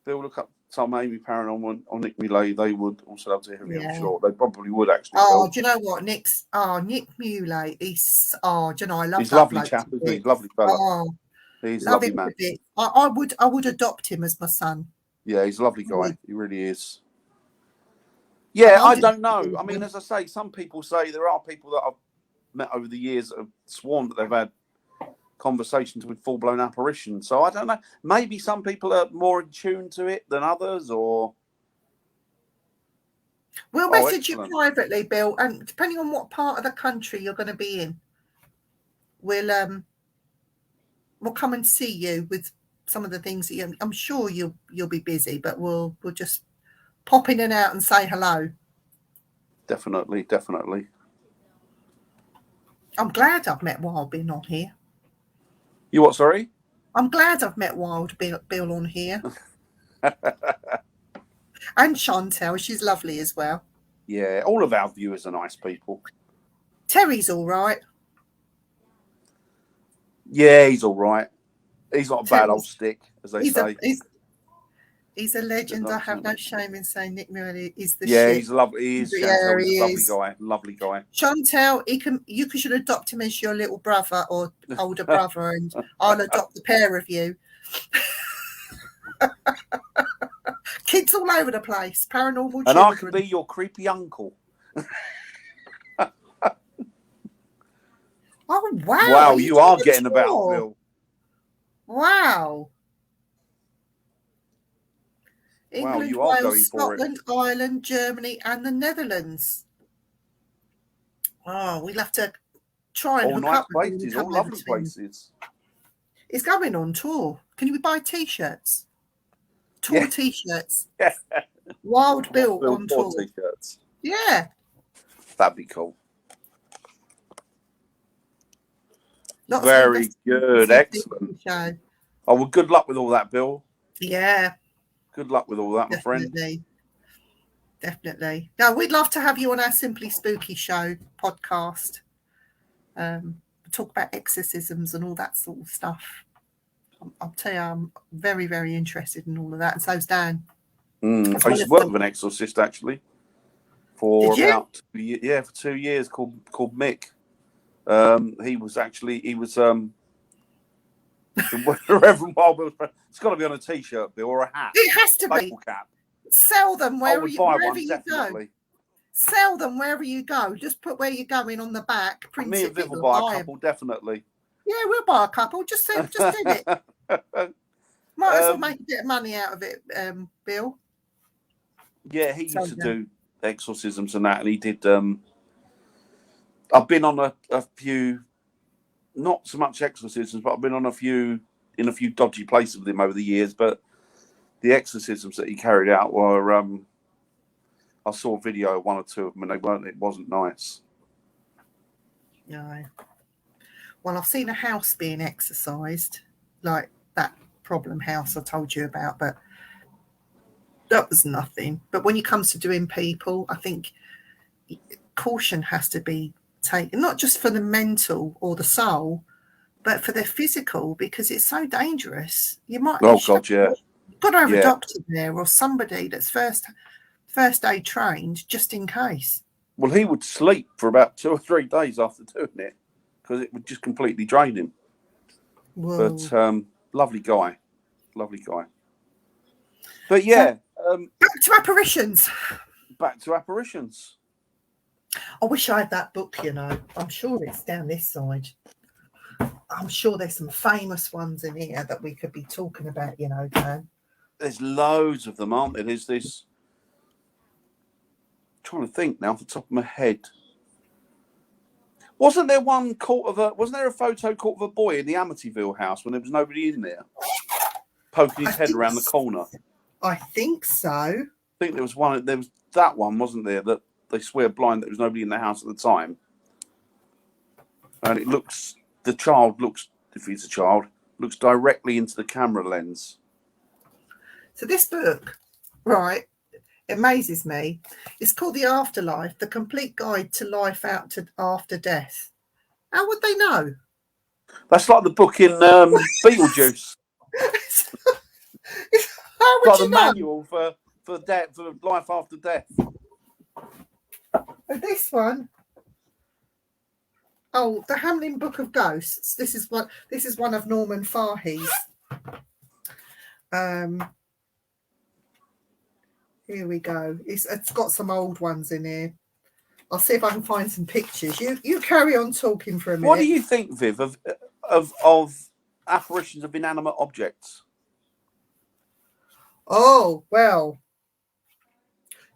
Speaker 1: Bill, look up Tom Amy Paranormal on Nick Mulay. They would also love to hear me. I'm sure they probably would actually.
Speaker 2: Oh, do you know what? Nick Mulay. He's do you know I love.
Speaker 1: He's a lovely chap, isn't he? He's a lovely fella.
Speaker 2: Oh,
Speaker 1: he's a lovely man.
Speaker 2: I would adopt him as my son.
Speaker 1: Yeah, he's a lovely guy. He really is. Yeah, I don't know. I mean, as I say, some people say there are people that I've met over the years that have sworn that they've had conversations with full-blown apparitions. So I don't know. Maybe some people are more in tune to it than others, or
Speaker 2: we'll message you privately, Bill, and depending on what part of the country you're going to be in, we'll come and see you with some of the things that I'm sure you'll be busy, but we'll just pop in and out and say hello.
Speaker 1: Definitely.
Speaker 2: I'm glad I've met Wild Bill on here.
Speaker 1: You what? Sorry.
Speaker 2: I'm glad I've met Wild Bill on here. And Chantel, she's lovely as well.
Speaker 1: Yeah, all of our viewers are nice people.
Speaker 2: Terry's all right.
Speaker 1: Yeah, he's all right. He's not a bad old stick, as they say.
Speaker 2: He's a legend. I have no shame in saying Nick Mulay is the
Speaker 1: shit.
Speaker 2: He's
Speaker 1: lovely. He is. Yeah, he's a lovely guy.
Speaker 2: Chantel, you should adopt him as your little brother or older brother, and I'll adopt the pair of you. Kids all over the place, paranormal children.
Speaker 1: And I can be your creepy uncle.
Speaker 2: Oh, wow.
Speaker 1: Wow, you are getting about, Bill.
Speaker 2: Wow. England,
Speaker 1: you are
Speaker 2: Wales, Scotland, Ireland, Germany, and the Netherlands. Oh, we'll have to try and
Speaker 1: all nice places, all lovely places.
Speaker 2: It's going on tour. Can we buy T-shirts? Tour T-shirts.
Speaker 1: Yeah.
Speaker 2: Wild Bill on tour.
Speaker 1: T-shirts.
Speaker 2: Yeah.
Speaker 1: That'd be cool.
Speaker 2: Very
Speaker 1: good. Excellent. Oh, well, good luck with all that, Bill.
Speaker 2: Yeah.
Speaker 1: Good luck with all that, my friend.
Speaker 2: Definitely. Now, we'd love to have you on our Simply Spooky Show podcast. Talk about exorcisms and all that sort of stuff. I'll tell you, I'm very, very interested in all of that. And so's Dan.
Speaker 1: I used to work with an exorcist, actually. For about 2 years, called Mick. He was Reverend Wild Bill. It's got to be on a T-shirt, Bill, or a hat.
Speaker 2: It has to be.
Speaker 1: Cap.
Speaker 2: Sell them wherever you
Speaker 1: go.
Speaker 2: Sell them wherever you go. Just put where you're going on the back. Print
Speaker 1: Me and Viv will buy a couple, definitely.
Speaker 2: Yeah, we'll buy a couple. Just do it. Might as well make a bit of money out of it, Bill.
Speaker 1: Yeah, he used to do exorcisms and that, and he did. I've been on a few, not so much exorcisms, but I've been on in a few dodgy places with him over the years. But the exorcisms that he carried out were, I saw a video of one or two of them, and it wasn't nice.
Speaker 2: No. Well, I've seen a house being exercised, like that problem house I told you about, but that was nothing. But when it comes to doing people, I think caution has to be taken, not just for the mental or the soul, but for the physical, because it's so dangerous. You might
Speaker 1: Oh God, yeah,
Speaker 2: you've got to have a
Speaker 1: yeah.
Speaker 2: doctor there or somebody that's first aid trained, just in case.
Speaker 1: Well, he would sleep for about 2 or 3 days after doing it because it would just completely drain him.
Speaker 2: Whoa.
Speaker 1: But lovely guy. But yeah,
Speaker 2: Back to apparitions.
Speaker 1: back to apparitions.
Speaker 2: I wish I had that book, you know. I'm sure it's down this side. I'm sure there's some famous ones in here that we could be talking about, you know, Dan.
Speaker 1: There's loads of them, aren't there? There's this. I'm trying to think now off the top of my head. Wasn't there wasn't there a photo caught of a boy in the Amityville house when there was nobody in there, poking his head around the corner?
Speaker 2: I think so.
Speaker 1: I think there was one. There was that one, wasn't there? That they swear blind that there was nobody in the house at the time, and the child looks, if he's a child, looks directly into the camera lens.
Speaker 2: So this book, right, it amazes me. It's called The Afterlife: The Complete Guide to Life After Death. How would they know?
Speaker 1: That's like the book in Beetlejuice.
Speaker 2: How would
Speaker 1: like
Speaker 2: you
Speaker 1: the
Speaker 2: know?
Speaker 1: manual for life after death.
Speaker 2: This one. Oh, the Hamlin Book of Ghosts. This is one of Norman Fahey's. Here we go. It's got some old ones in here. I'll see if I can find some pictures. You carry on talking for a minute.
Speaker 1: What do you think, Viv, of apparitions of inanimate objects?
Speaker 2: Oh, well.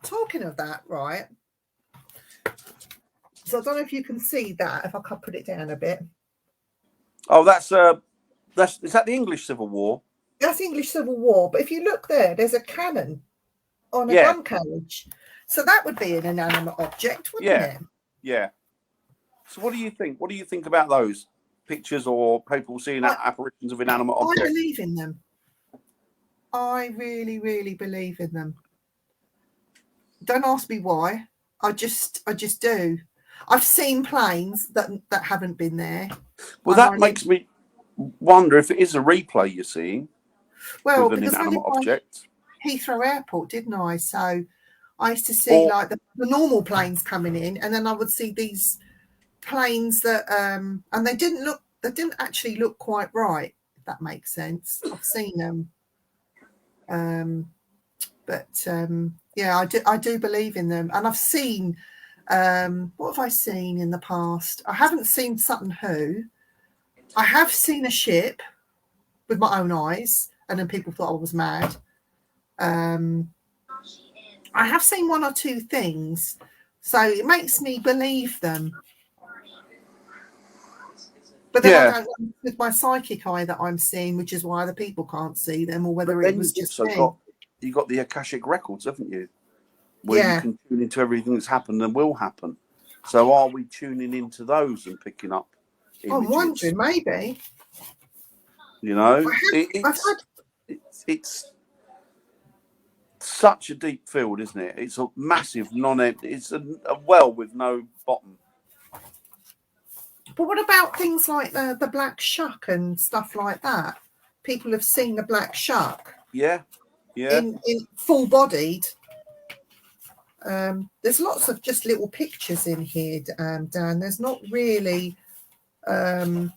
Speaker 2: Talking of that, right? So I don't know if you can see that, if I can put it down a bit.
Speaker 1: Oh, is that the English Civil War?
Speaker 2: That's English Civil War, but if you look there's a cannon on a gun carriage. So that would be an inanimate object, wouldn't it?
Speaker 1: Yeah. So what do you think? What do you think about those pictures or people seeing apparitions of inanimate objects?
Speaker 2: I believe in them. I really, really believe in them. Don't ask me why. I just do. I've seen planes that haven't been there.
Speaker 1: Well, that makes me wonder if it is a replay you're seeing with an inanimate object.
Speaker 2: Heathrow Airport, didn't I? So I used to see like the normal planes coming in, and then I would see these planes that and they didn't actually look quite right, if that makes sense. I've seen them. Yeah, I do believe in them. And I've seen what have I seen in the past? I haven't seen Sutton Hoo. I have seen a ship with my own eyes, and then people thought I was mad. I have seen one or two things, so it makes me believe them. But then I don't know with my psychic eye that I'm seeing, which is why other people can't see them, or whether it was just me.
Speaker 1: You've got the Akashic records, haven't you? Where you can tune into everything that's happened and will happen. So are we tuning into those and picking up images?
Speaker 2: I'm wondering, maybe.
Speaker 1: You know, it's such a deep field, isn't it? It's a massive it's a well with no bottom.
Speaker 2: But what about things like the black shuck and stuff like that? People have seen the black shuck.
Speaker 1: Yeah.
Speaker 2: In full-bodied. There's lots of just little pictures in here, Dan. There's not really the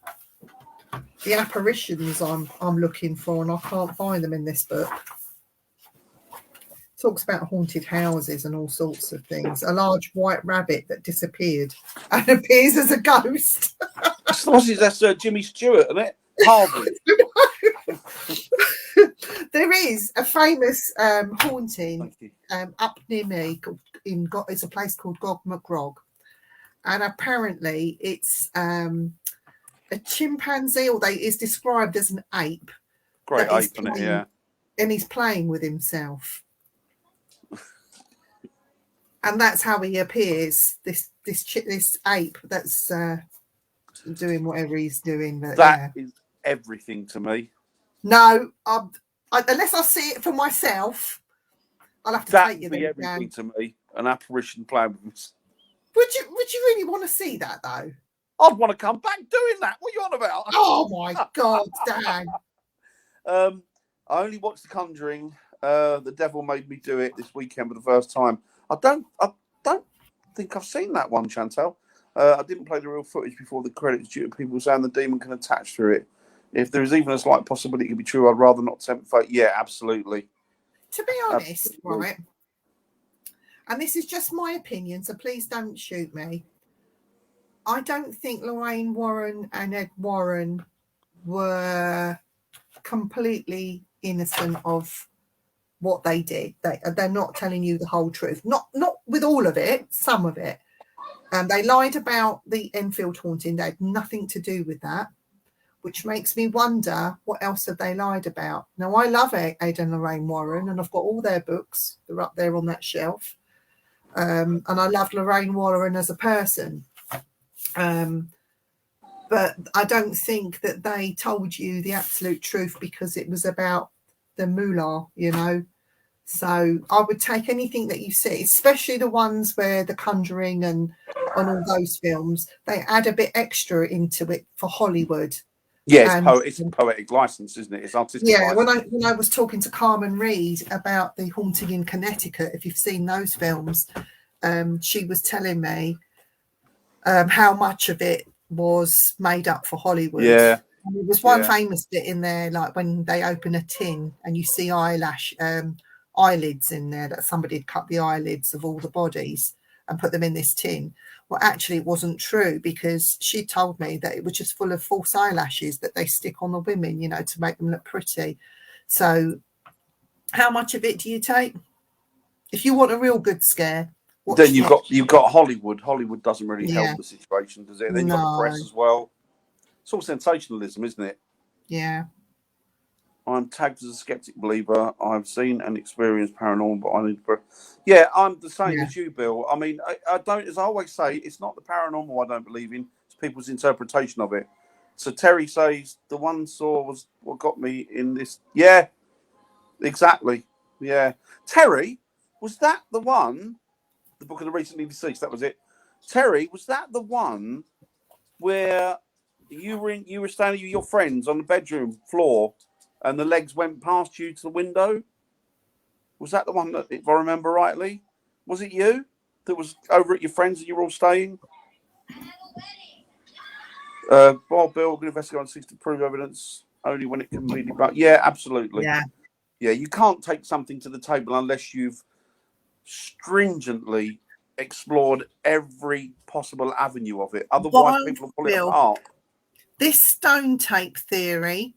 Speaker 2: apparitions I'm looking for, and I can't find them in this book. It talks about haunted houses and all sorts of things. A large white rabbit that disappeared and appears as a ghost.
Speaker 1: That's Jimmy Stewart, isn't it? Harvey.
Speaker 2: There is a famous haunting up near me. It's a place called Gog McGrog, and apparently it's a chimpanzee, or is described as an ape.
Speaker 1: Great ape, isn't it? Yeah.
Speaker 2: And he's playing with himself, and that's how he appears. This ape that's doing whatever he's doing. But
Speaker 1: That is everything to me.
Speaker 2: No, unless I see it for myself, I'll have to take you
Speaker 1: That'd be
Speaker 2: there,
Speaker 1: everything
Speaker 2: Dan.
Speaker 1: to me. An apparition playing with us.
Speaker 2: Would you really want to see that though?
Speaker 1: I'd want to come back doing that. What are you on about?
Speaker 2: Oh my God, Dan.
Speaker 1: I only watched The Conjuring. The Devil Made Me Do It this weekend for the first time. I don't think I've seen that one, Chantal. I didn't play the real footage before the credits due to people saying the demon can attach through it. If there is even a slight possibility it could be true, I'd rather not tempt fate. Yeah, absolutely.
Speaker 2: To be honest,
Speaker 1: Absolutely.
Speaker 2: right, and this is just my opinion, so please don't shoot me. I don't think Lorraine Warren and Ed Warren were completely innocent of what they did. They're not telling you the whole truth. Not with all of it, some of it. They lied about the Enfield haunting. They had nothing to do with that, which makes me wonder what else have they lied about. Now, I love Ed and Lorraine Warren, and I've got all their books. They're up there on that shelf. And I love Lorraine Warren as a person. But I don't think that they told you the absolute truth because it was about the moolah, you know. So I would take anything that you see, especially the ones where The Conjuring and all those films, they add a bit extra into it for Hollywood.
Speaker 1: Yeah, it's a poetic license, isn't it? It's artistic.
Speaker 2: Yeah,
Speaker 1: license.
Speaker 2: when I was talking to Carmen Reed about The Haunting in Connecticut, if you've seen those films, she was telling me how much of it was made up for Hollywood.
Speaker 1: Yeah.
Speaker 2: And there was one famous bit in there, like when they open a tin and you see eyelids in there, that somebody had cut the eyelids of all the bodies and put them in this tin. Well, actually, it wasn't true because she told me that it was just full of false eyelashes that they stick on the women, you know, to make them look pretty. So how much of it do you take? If you want a real good scare,
Speaker 1: then you've got Hollywood. Hollywood doesn't really help the situation, does it? Then you've got the press as well. It's all sensationalism, isn't it?
Speaker 2: Yeah.
Speaker 1: I'm tagged as a skeptic believer. I've seen and experienced paranormal, but I need to... Yeah, I'm the same as you, Bill. I mean, I don't, as I always say, it's not the paranormal I don't believe in. It's people's interpretation of it. So Terry says, the one saw was what got me in this. Yeah, exactly. Yeah. Terry, was that the one, the Book of the Recently Deceased, that was it. Terry, was that the one where you were standing with your friends on the bedroom floor and the legs went past you to the window? Was that the one that, if I remember rightly? Was it you that was over at your friends and you were all staying? Bob Bill, good investigator and seeks to prove evidence only when it can be debunked. Yeah, absolutely. Yeah, you can't take something to the table unless you've stringently explored every possible avenue of it. Otherwise, people will pull it apart.
Speaker 2: This stone tape theory,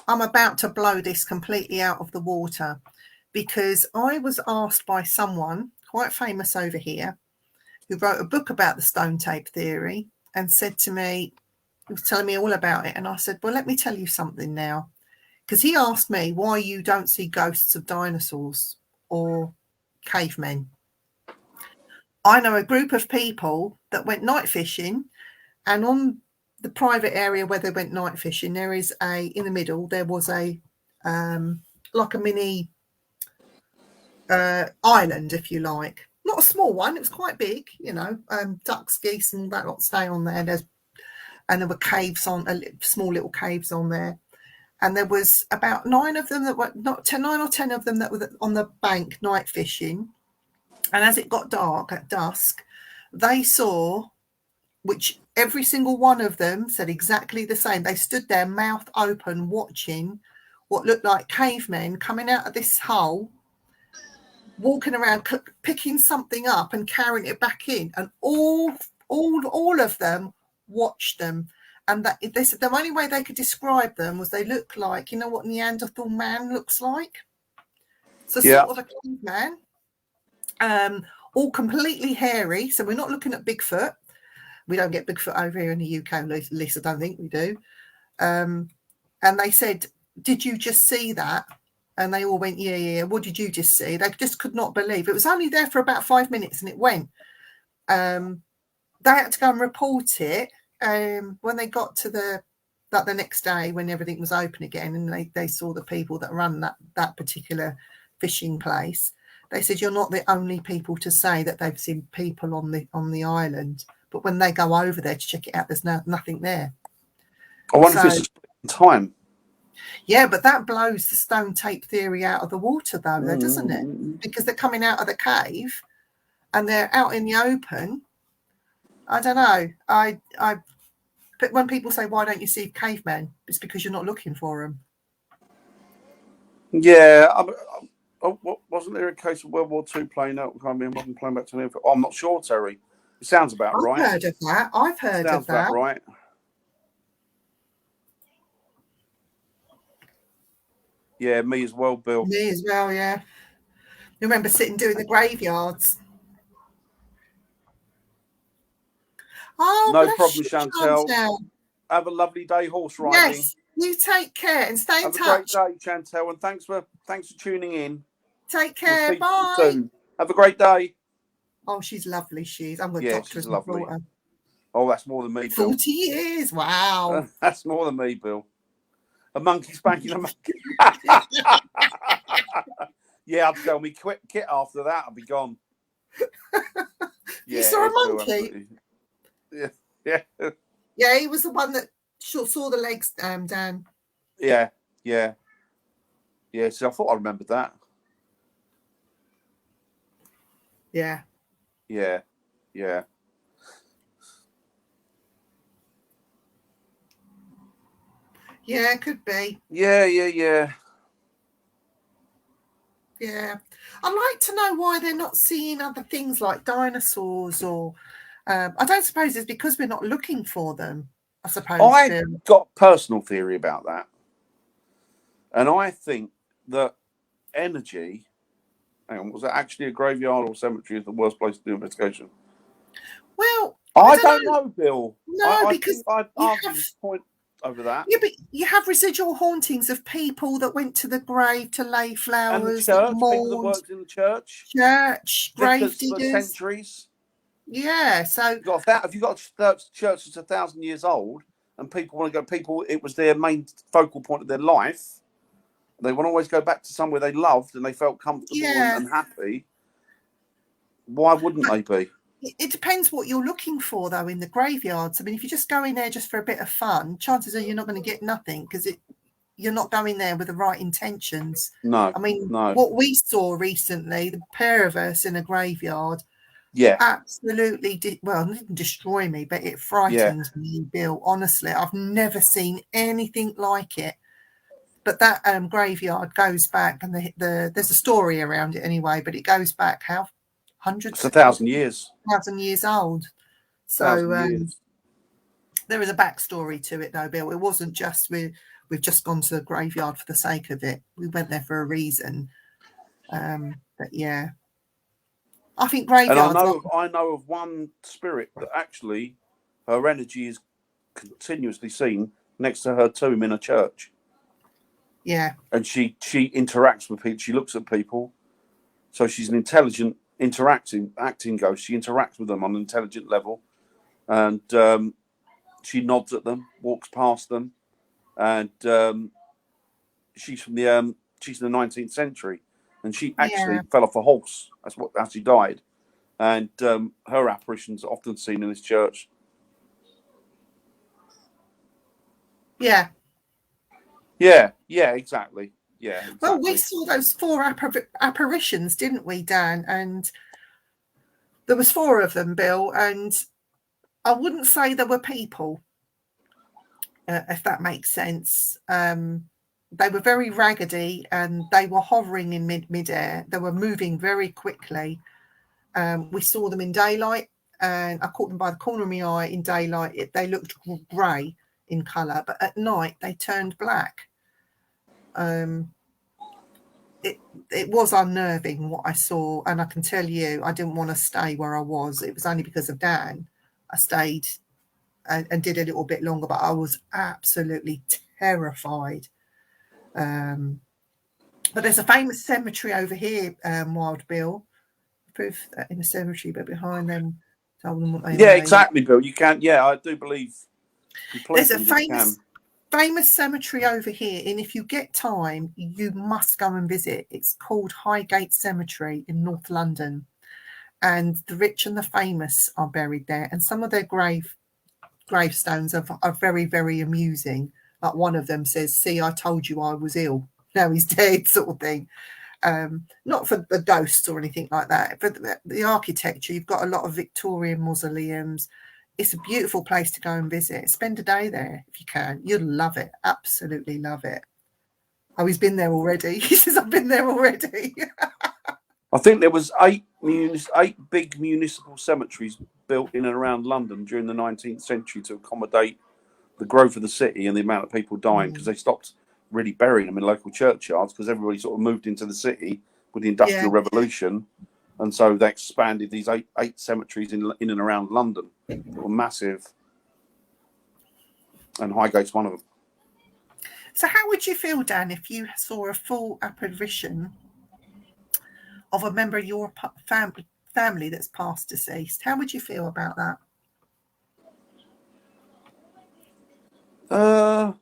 Speaker 2: I'm about to blow this completely out of the water because I was asked by someone quite famous over here who wrote a book about the stone tape theory and said to me, he was telling me all about it. And I said, well, let me tell you something now. Because he asked me why you don't see ghosts of dinosaurs or cavemen. I know a group of people that went night fishing, and on the private area where they went night fishing, there is in the middle, there was a like a mini island, if you like. Not a small one, it was quite big, you know, ducks, geese and that lot stay on there. And there were caves small little caves on there. And there was about 9 of them that were 9 or 10 of them that were on the bank night fishing. And as it got dark at dusk, they saw, which every single one of them said exactly the same. They stood there, mouth open, watching what looked like cavemen coming out of this hole, walking around, picking something up and carrying it back in. And all of them watched them. And they said the only way they could describe them was they look like, you know what Neanderthal man looks like? So sort of a caveman. All completely hairy. So we're not looking at Bigfoot. We don't get Bigfoot over here in the UK, at least I don't think we do. And they said, did you just see that? And they all went, yeah. What did you just see? They just could not believe. It was only there for about 5 minutes and it went. They had to go and report it when they got to the next day when everything was open again, and they saw the people that run that particular fishing place, they said, you're not the only people to say that they've seen people on the island, but when they go over there to check it out, there's nothing there.
Speaker 1: I wonder if it's a split in time.
Speaker 2: Yeah, but that blows the stone tape theory out of the water, though, doesn't it? Because they're coming out of the cave and they're out in the open. I don't know. But when people say, why don't you see cavemen? It's because you're not looking for them.
Speaker 1: Yeah. Wasn't there a case of World War II playing out? Playing back to the. I'm not sure, Terry. It sounds about right.
Speaker 2: I've heard of that.
Speaker 1: Sounds about right. Yeah, me as well, Bill.
Speaker 2: Me as well, yeah. You remember sitting doing the graveyards? Oh,
Speaker 1: no problem, Chantel.
Speaker 2: Chantel.
Speaker 1: Have a lovely day horse riding.
Speaker 2: Yes, you take care and stay in touch.
Speaker 1: Have a great day, Chantel, and thanks for tuning in.
Speaker 2: Take care.
Speaker 1: We'll
Speaker 2: Bye.
Speaker 1: Soon. Have a great day.
Speaker 2: Oh, she's lovely. She is. I'm going to doctor
Speaker 1: she's lovely. Oh, that's more than me, Bill.
Speaker 2: 40 years. Wow.
Speaker 1: That's more than me, Bill. A monkey spanking a monkey. Yeah, I'd tell me quick kit after that. I'd be gone.
Speaker 2: You saw a monkey?
Speaker 1: Yeah.
Speaker 2: Yeah, he was the one that saw the legs, Dan.
Speaker 1: Yeah. So I thought I remembered that.
Speaker 2: Yeah.
Speaker 1: Yeah,
Speaker 2: it could be.
Speaker 1: Yeah.
Speaker 2: Yeah. I'd like to know why they're not seeing other things like dinosaurs or I don't suppose it's because we're not looking for them, I suppose.
Speaker 1: I've got a personal theory about that. And I think that energy, hang on, was that actually a graveyard or cemetery is the worst place to do investigation?
Speaker 2: Well,
Speaker 1: I don't know, Bill.
Speaker 2: No, because
Speaker 1: I'd argue this point over that.
Speaker 2: Yeah, but you have residual hauntings of people that went to the grave to lay flowers.
Speaker 1: And the church, people that worked in the church.
Speaker 2: Grave diggers.
Speaker 1: For centuries.
Speaker 2: Yeah, so
Speaker 1: if you've got a church that's 1,000 years old and people want to go, it was their main focal point of their life. They want to always go back to somewhere they loved and they felt comfortable and happy. Why wouldn't they be?
Speaker 2: It depends what you're looking for, though, in the graveyards. I mean, if you just go in there just for a bit of fun, chances are you're not going to get nothing because you're not going there with the right intentions.
Speaker 1: No.
Speaker 2: I mean, what we saw recently, the pair of us in a graveyard, absolutely it didn't destroy me, but it frightened me, Bill. Honestly, I've never seen anything like it. But that graveyard goes back, and there's a story around it anyway. But it goes back how hundreds?
Speaker 1: It's 1,000 years.
Speaker 2: 1,000 years old. So there is a backstory to it, though, Bill. It wasn't just we've just gone to the graveyard for the sake of it. We went there for a reason. But yeah, I think graveyards.
Speaker 1: And I know of one spirit that actually her energy is continuously seen next to her tomb in a church.
Speaker 2: Yeah.
Speaker 1: And she interacts with people. She looks at people. So she's an intelligent, acting ghost. She interacts with them on an intelligent level. And she nods at them, walks past them. And she's from the 19th century. And she actually fell off a horse. That's she died. And her apparitions are often seen in this church.
Speaker 2: Yeah.
Speaker 1: Yeah, exactly. Yeah. Exactly.
Speaker 2: Well, we saw those 4 apparitions, didn't we, Dan? And there was 4 of them, Bill. And I wouldn't say there were people, if that makes sense. They were very raggedy and they were hovering in midair. They were moving very quickly. We saw them in daylight, and I caught them by the corner of my eye in daylight. They looked grey in colour, but at night they turned black. It was unnerving what I saw, and I can tell you I didn't want to stay where I was. It was only because of Dan I stayed and did a little bit longer, but I was absolutely terrified. But there's a famous cemetery over here, Wild Bill. Proof that in a cemetery, but behind them Tell them what they
Speaker 1: Yeah,
Speaker 2: want.
Speaker 1: exactly, Bill. You can. Yeah, I do believe
Speaker 2: There's
Speaker 1: completely
Speaker 2: a
Speaker 1: that you can.
Speaker 2: famous cemetery over here, and if you get time, you must go and visit. It's called Highgate Cemetery in North London, and the rich and the famous are buried there. And some of their gravestones are very, very amusing. Like one of them says, "See, I told you I was ill. Now he's dead," sort of thing. Not for the ghosts or anything like that, but the architecture. You've got a lot of Victorian mausoleums. It's a beautiful place to go and visit. Spend a day there if you can. You'll love it. Absolutely love it. Oh, he's been there already. He says, I've been there already.
Speaker 1: I think there was eight big municipal cemeteries built in and around London during the 19th century to accommodate the growth of the city and the amount of people dying, because they stopped really burying them in local churchyards because everybody sort of moved into the city with the Industrial Revolution. And so they expanded these eight cemeteries in and around London that were massive. And Highgate's one of them.
Speaker 2: So how would you feel, Dan, if you saw a full apparition of a member of your family that's passed deceased? How would you feel about that?
Speaker 1: I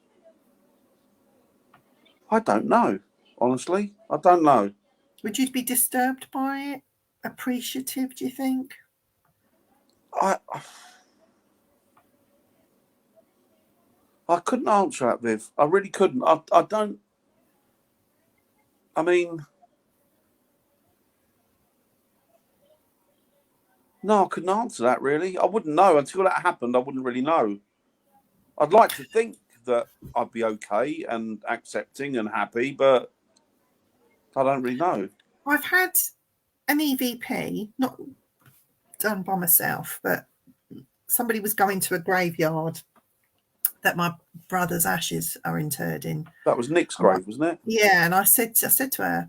Speaker 1: don't know. Honestly, I don't know.
Speaker 2: Would you be disturbed by it? Appreciative, do you think?
Speaker 1: I couldn't answer that, Viv. I really couldn't. I don't. I mean, no, I couldn't answer that really. I wouldn't know until that happened. I wouldn't really know. I'd like to think that I'd be okay and accepting and happy, but I don't really know.
Speaker 2: I've had an EVP, not done by myself, but somebody was going to a graveyard that my brother's ashes are interred in.
Speaker 1: That was Nick's grave, wasn't it?
Speaker 2: Yeah, and I said to her,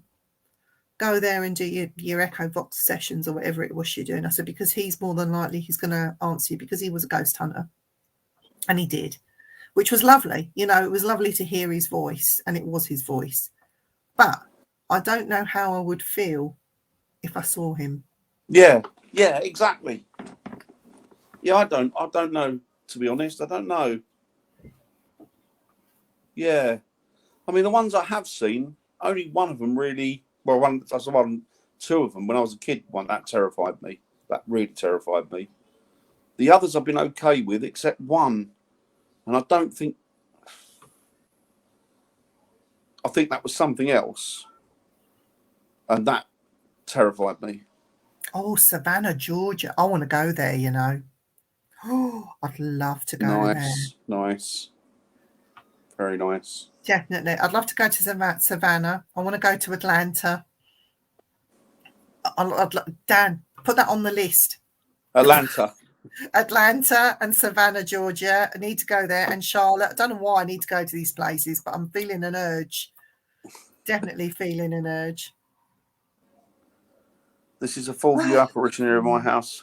Speaker 2: go there and do your Echo Vox sessions or whatever it was you're doing. I said, because he's more than likely he's going to answer you, because he was a ghost hunter. And he did, which was lovely. You know, it was lovely to hear his voice, and it was his voice. But I don't know how I would feel if I saw him.
Speaker 1: Yeah, exactly. Yeah, I don't know, to be honest. I don't know. Yeah. I mean, the ones I have seen, only one of them really, well, two of them when I was a kid, one that terrified me. That really terrified me. The others I've been okay with, except one. And I think that was something else. And that terrified me.
Speaker 2: Oh, Savannah, Georgia. I want to go there, you know. Oh, I'd love to go there.
Speaker 1: Nice. Very nice.
Speaker 2: Definitely. I'd love to go to Savannah. I want to go to Atlanta. Dan, put that on the list.
Speaker 1: Atlanta
Speaker 2: and Savannah, Georgia. I need to go there. And Charlotte. I don't know why I need to go to these places, but I'm feeling an urge. Definitely feeling an urge.
Speaker 1: This is a full view apparition here in my house.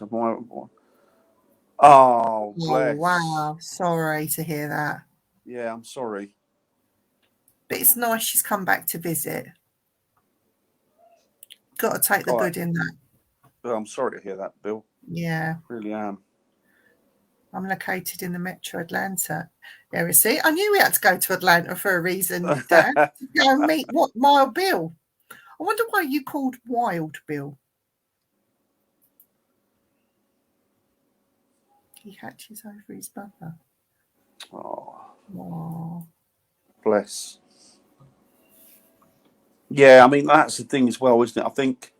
Speaker 1: Oh, bless.
Speaker 2: Oh, wow. Sorry to hear that.
Speaker 1: Yeah, I'm sorry.
Speaker 2: But it's nice she's come back to visit. Got to take the good in that.
Speaker 1: Well, I'm sorry to hear that, Bill.
Speaker 2: Yeah.
Speaker 1: Really am.
Speaker 2: I'm located in the Metro Atlanta area. See, I knew we had to go to Atlanta for a reason, Dan. To go and meet Wild Bill. I wonder why you called Wild Bill. He hatches over his mother.
Speaker 1: Oh. Bless. Yeah, I mean, that's the thing as well, isn't it? I think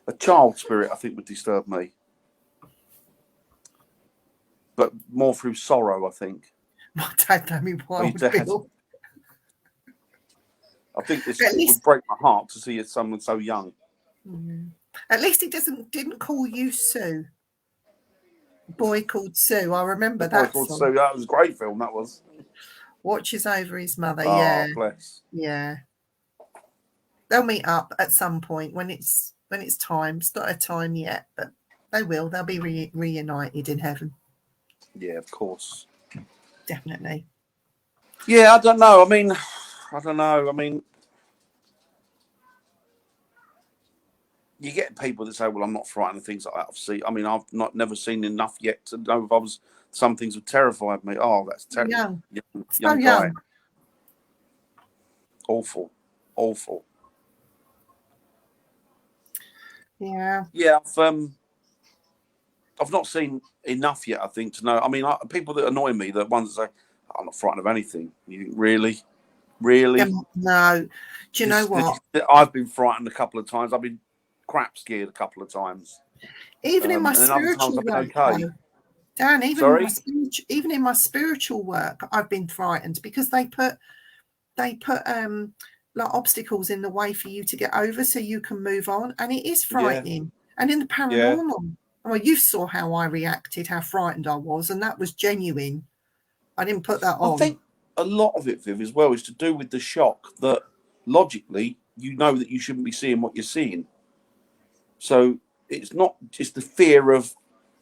Speaker 1: a child spirit, I think, would disturb me. But more through sorrow, I think.
Speaker 2: My dad named me Wild Bill.
Speaker 1: I think this would break my heart to see someone so young.
Speaker 2: Mm. At least he didn't call you Sue. Boy Called Sue. I remember that.
Speaker 1: Boy Called Sue. That was a great film. That was.
Speaker 2: Watches over his mother.
Speaker 1: Oh,
Speaker 2: yeah.
Speaker 1: Bless.
Speaker 2: Yeah. They'll meet up at some point when it's time. It's not a time yet, but they will. They'll be reunited in heaven.
Speaker 1: Yeah, of course.
Speaker 2: Definitely.
Speaker 1: Yeah, I don't know. I mean, you get people that say, "Well, I'm not frightened of things like that." Obviously, I mean, I've never seen enough yet to know if I was. Some things have terrified me. Oh, that's terrible.
Speaker 2: Young,
Speaker 1: Young
Speaker 2: so
Speaker 1: guy,
Speaker 2: young.
Speaker 1: awful, awful.
Speaker 2: Yeah.
Speaker 1: Yeah, I've not seen enough yet, I think, to know. I mean, people that annoy me, the ones that say, "I'm not frightened of anything." You think, really? Really?
Speaker 2: No. Do you know what?
Speaker 1: I've been frightened a couple of times. I've been crap scared a couple of times.
Speaker 2: Even in my
Speaker 1: And then other times
Speaker 2: spiritual
Speaker 1: I've been
Speaker 2: work,
Speaker 1: okay.
Speaker 2: though, Dan,
Speaker 1: Sorry?
Speaker 2: even in my spiritual work, I've been frightened because they put like obstacles in the way for you to get over so you can move on, and it is frightening. And in the paranormal, well, you saw how I reacted, how frightened I was, and that was genuine. I didn't put that on.
Speaker 1: I think a lot of it, Viv, as well, is to do with the shock that logically you know that you shouldn't be seeing what you're seeing. So it's not just the fear of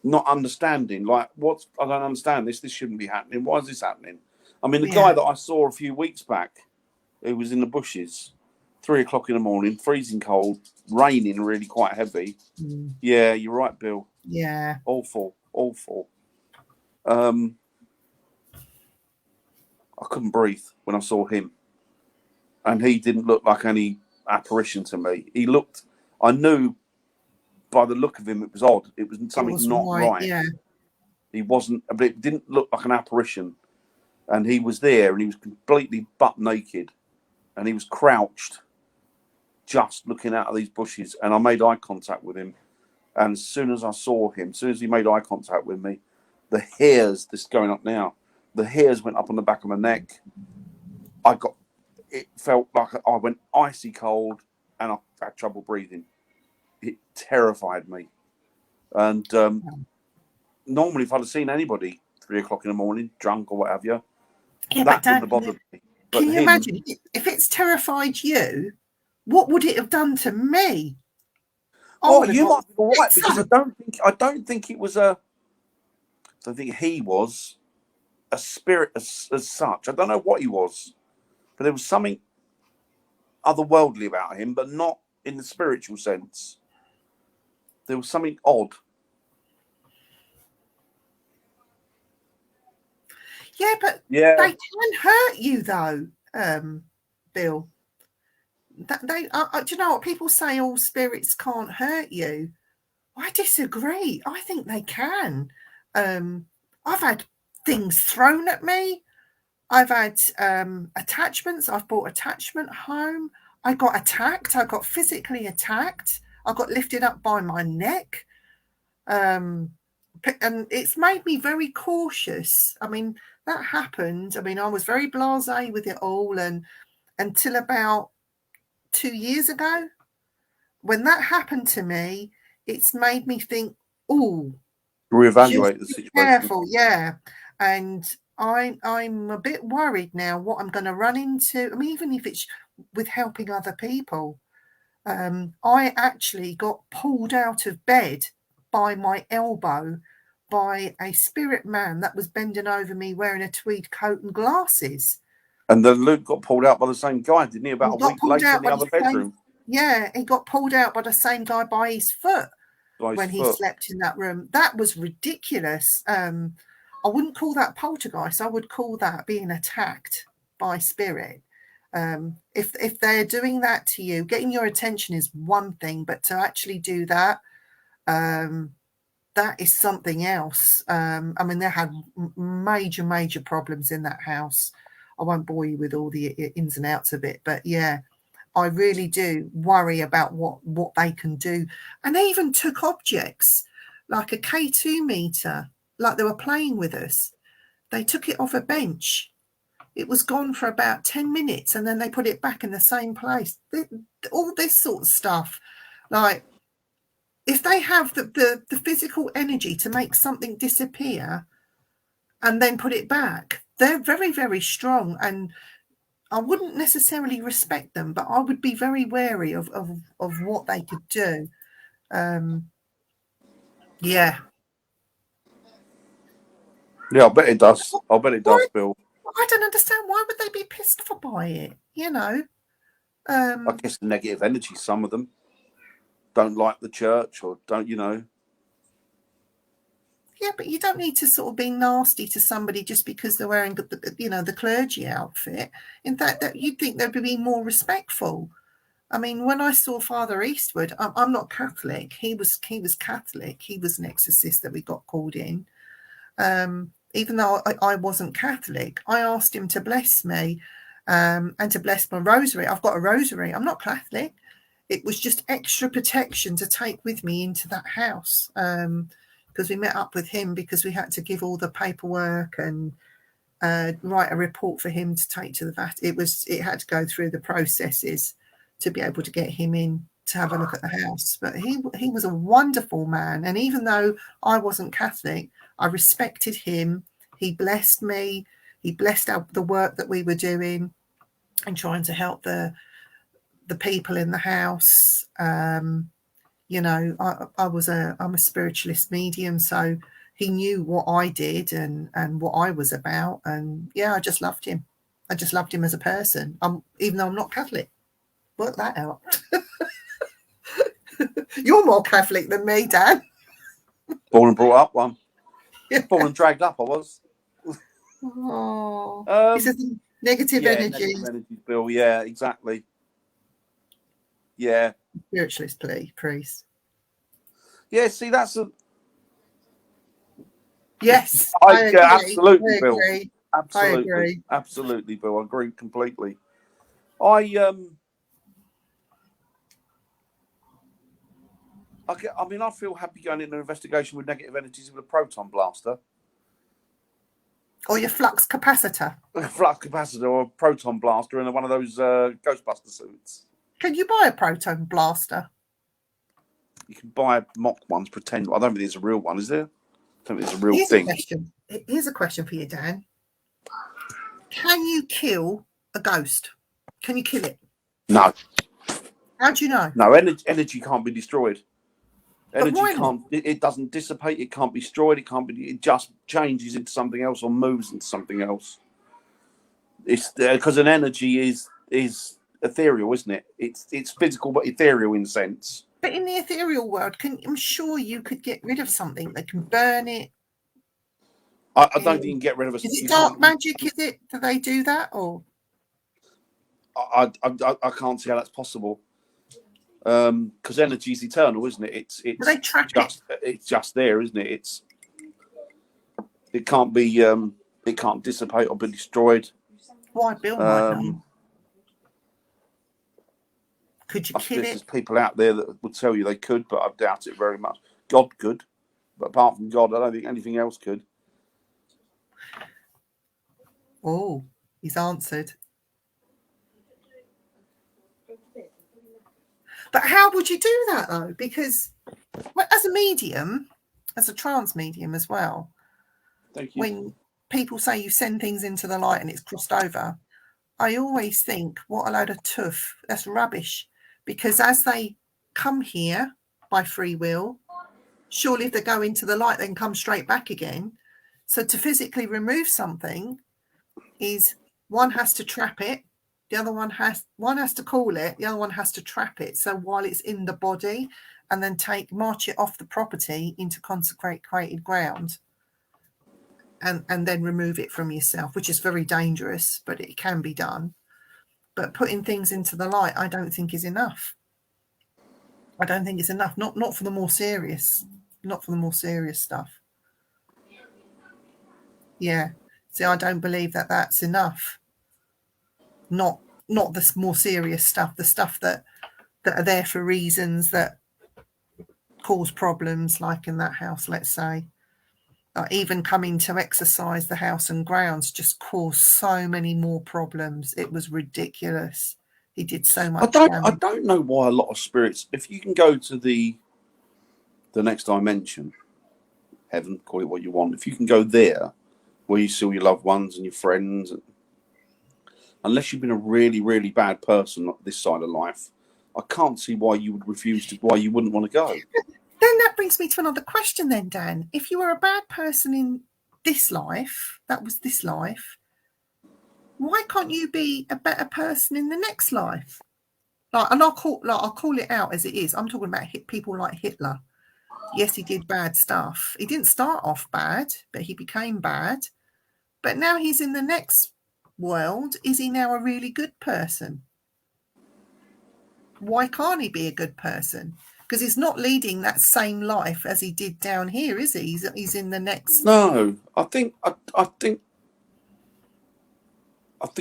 Speaker 1: not understanding. Like, I don't understand this. This shouldn't be happening. Why is this happening? I mean, the guy that I saw a few weeks back, who was in the bushes, 3 o'clock in the morning, freezing cold, raining really quite heavy. Yeah, you're right, Bill.
Speaker 2: Yeah.
Speaker 1: Awful. I couldn't breathe when I saw him. And he didn't look like any apparition to me. I knew by the look of him, it was odd. It was something not right.
Speaker 2: Yeah.
Speaker 1: He wasn't, but it didn't look like an apparition. And he was there and he was completely butt naked and he was crouched, just looking out of these bushes. And I made eye contact with him. And as soon as I saw him, as soon as he made eye contact with me, the hairs, this is going up now, the hairs went up on the back of my neck. It felt like I went icy cold and I had trouble breathing. It terrified me. And normally, if I'd have seen anybody 3 o'clock in the morning, drunk or what have you, that wouldn't have bothered me. But
Speaker 2: can you imagine if it's terrified you? What would it have done to me?
Speaker 1: Oh, you might be all right because I don't think it was a. I don't think he was a spirit as such. I don't know what he was, but there was something otherworldly about him, but not in the spiritual sense. There was something odd.
Speaker 2: Yeah, but they can hurt you though, Bill. Do you know what people say? All spirits can't hurt you. I disagree. I think they can. I've had things thrown at me. I've had attachments. I've brought attachment home. I got attacked. I got physically attacked. I got lifted up by my neck. And it's made me very cautious. I mean, that happened. I mean, I was very blasé with it all, and until about 2 years ago, when that happened to me, it's made me think,
Speaker 1: reevaluate the situation.
Speaker 2: Careful, yeah. And I'm a bit worried now what I'm going to run into. I mean, even if it's with helping other people. I actually got pulled out of bed by my elbow by a spirit man that was bending over me wearing a tweed coat and glasses.
Speaker 1: And then Luke got pulled out by the same guy, didn't he? About a week later in the other bedroom.
Speaker 2: Yeah, he got pulled out by the same guy by his foot when he slept in that room. That was ridiculous. I wouldn't call that poltergeist. I would call that being attacked by spirit. If they're doing that to you, getting your attention is one thing, but to actually do that, that is something else. I mean, they had major problems in that house. I won't bore you with all the ins and outs of it, but yeah, I really do worry about what they can do. And they even took objects like a K2 meter, like they were playing with us. They took it off a bench. It was gone for about 10 minutes and then they put it back in the same place. All this sort of stuff. Like, if they have the physical energy to make something disappear and then put it back, they're very, very strong. And I wouldn't necessarily respect them, but I would be very wary of what they could do. Yeah.
Speaker 1: Yeah, I bet it does. I bet it does, Bill.
Speaker 2: I don't understand. Why would they be pissed off by it? You know?
Speaker 1: I guess the negative energy, some of them. don't like the church or don't,
Speaker 2: Yeah, but you don't need to sort of be nasty to somebody just because they're wearing the clergy outfit. In fact, that you'd think they'd be more respectful. I mean, when I saw Father Eastwood, I'm not Catholic. He was Catholic. He was an exorcist that we got called in. Even though I wasn't Catholic, I asked him to bless me and to bless my rosary. I've got a rosary. I'm not Catholic. It was just extra protection to take with me into that house. Because we met up with him because we had to give all the paperwork and write a report for him to take to the Vatican. It had to go through the processes to be able to get him in to have a look at the house. But he was a wonderful man. And even though I wasn't Catholic, I respected him. He blessed me. He blessed the work that we were doing and trying to help the people in the house. I'm a spiritualist medium, so he knew what I did and what I was about. And yeah, I just loved him. I just loved him as a person, even though I'm not Catholic. Work that out. You're more Catholic than me, Dan.
Speaker 1: Born and brought up one. Born and dragged up, I was.
Speaker 2: Oh, this is negative energy.
Speaker 1: Negative energy, Bill. Yeah, exactly. Yeah.
Speaker 2: Spiritualist priest.
Speaker 1: Yeah, see, that's a...
Speaker 2: Yes,
Speaker 1: I agree. Absolutely, Bill. Absolutely.
Speaker 2: I agree.
Speaker 1: Absolutely, Bill. I agree completely. I feel happy going into an investigation with negative energies with a proton blaster.
Speaker 2: Or your flux capacitor.
Speaker 1: A flux capacitor or a proton blaster and one of those Ghostbuster suits.
Speaker 2: Can you buy a proton blaster?
Speaker 1: You can buy mock ones, pretend. I don't think there's a real one, is there? I don't think there's a real thing.
Speaker 2: Here's a question for you, Dan. Can you kill a ghost? Can you kill it?
Speaker 1: No.
Speaker 2: How do you know?
Speaker 1: No, energy can't be destroyed. Energy
Speaker 2: why
Speaker 1: can't. It doesn't dissipate. It can't be destroyed. It can't be. It just changes into something else or moves into something else. It's because an energy is ethereal, isn't it? It's physical but ethereal in a sense.
Speaker 2: But in the ethereal world, I'm sure you could get rid of something. They can burn it.
Speaker 1: I don't think you can get rid of a.
Speaker 2: Is it dark magic? Is it? Do they do that or?
Speaker 1: I can't see how that's possible. Because energy is eternal, isn't it? It's
Speaker 2: they trap
Speaker 1: it's just there, isn't it? It can't be it can't dissipate or be destroyed.
Speaker 2: Why, Bill? Could you kill it?
Speaker 1: There's people out there that would tell you they could, but I doubt it very much. God could, but apart from God, I don't think anything else could.
Speaker 2: Oh, he's answered. But how would you do that, though? Because as a medium, as a trance medium as well,
Speaker 1: thank you.
Speaker 2: When people say you send things into the light and it's crossed over, I always think, what a load of tuff. That's rubbish. Because as they come here by free will, surely if they go into the light, they can come straight back again. So to physically remove something is one has to trap it. The other one has to call it. The other one has to trap it. So while it's in the body, and then march it off the property into consecrated ground, and then remove it from yourself, which is very dangerous, but it can be done. But putting things into the light, I don't think is enough. I don't think it's enough. Not for the more serious. Not for the more serious stuff. Yeah. See, I don't believe that that's enough. Not the more serious stuff, the stuff that are there for reasons that cause problems, like in that house, let's say. Even coming to exercise the house and grounds just caused so many more problems. It was ridiculous. He did so much damage.
Speaker 1: I don't know why a lot of spirits, if you can go to the next dimension, heaven, call it what you want, if you can go there where you see all your loved ones and your friends, unless you've been a really, really bad person this side of life, I can't see why you would why you wouldn't want to go.
Speaker 2: Then that brings me to another question then, Dan. If you were a bad person in this life, why can't you be a better person in the next life? Like, and I'll call it out as it is. I'm talking about people like Hitler. Yes, he did bad stuff. He didn't start off bad, but he became bad. But now he's in the next world. Is he now a really good person? Why can't he be a good person? Because he's not leading that same life as he did down here, is he? He's in the next.
Speaker 1: No, I think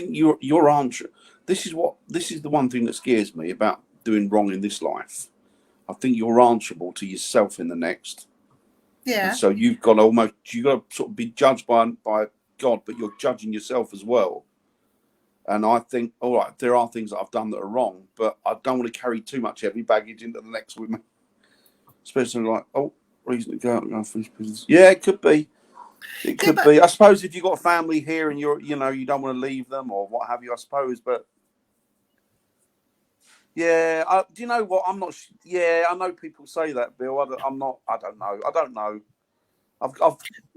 Speaker 1: your answer. This is the one thing that scares me about doing wrong in this life. I think you're answerable to yourself in the next.
Speaker 2: Yeah.
Speaker 1: And so you've got to sort of be judged by God, but you're judging yourself as well. And I think, all right, there are things that I've done that are wrong, but I don't want to carry too much heavy baggage into the next with me. Especially like, reason to go out and go for business. Yeah, it could be. It could be. I suppose if you've got a family here and you don't want to leave them or what have you, I suppose. But yeah, do you know what? I'm not. Yeah, I know people say that, Bill. I'm not. I don't know. I don't know. I've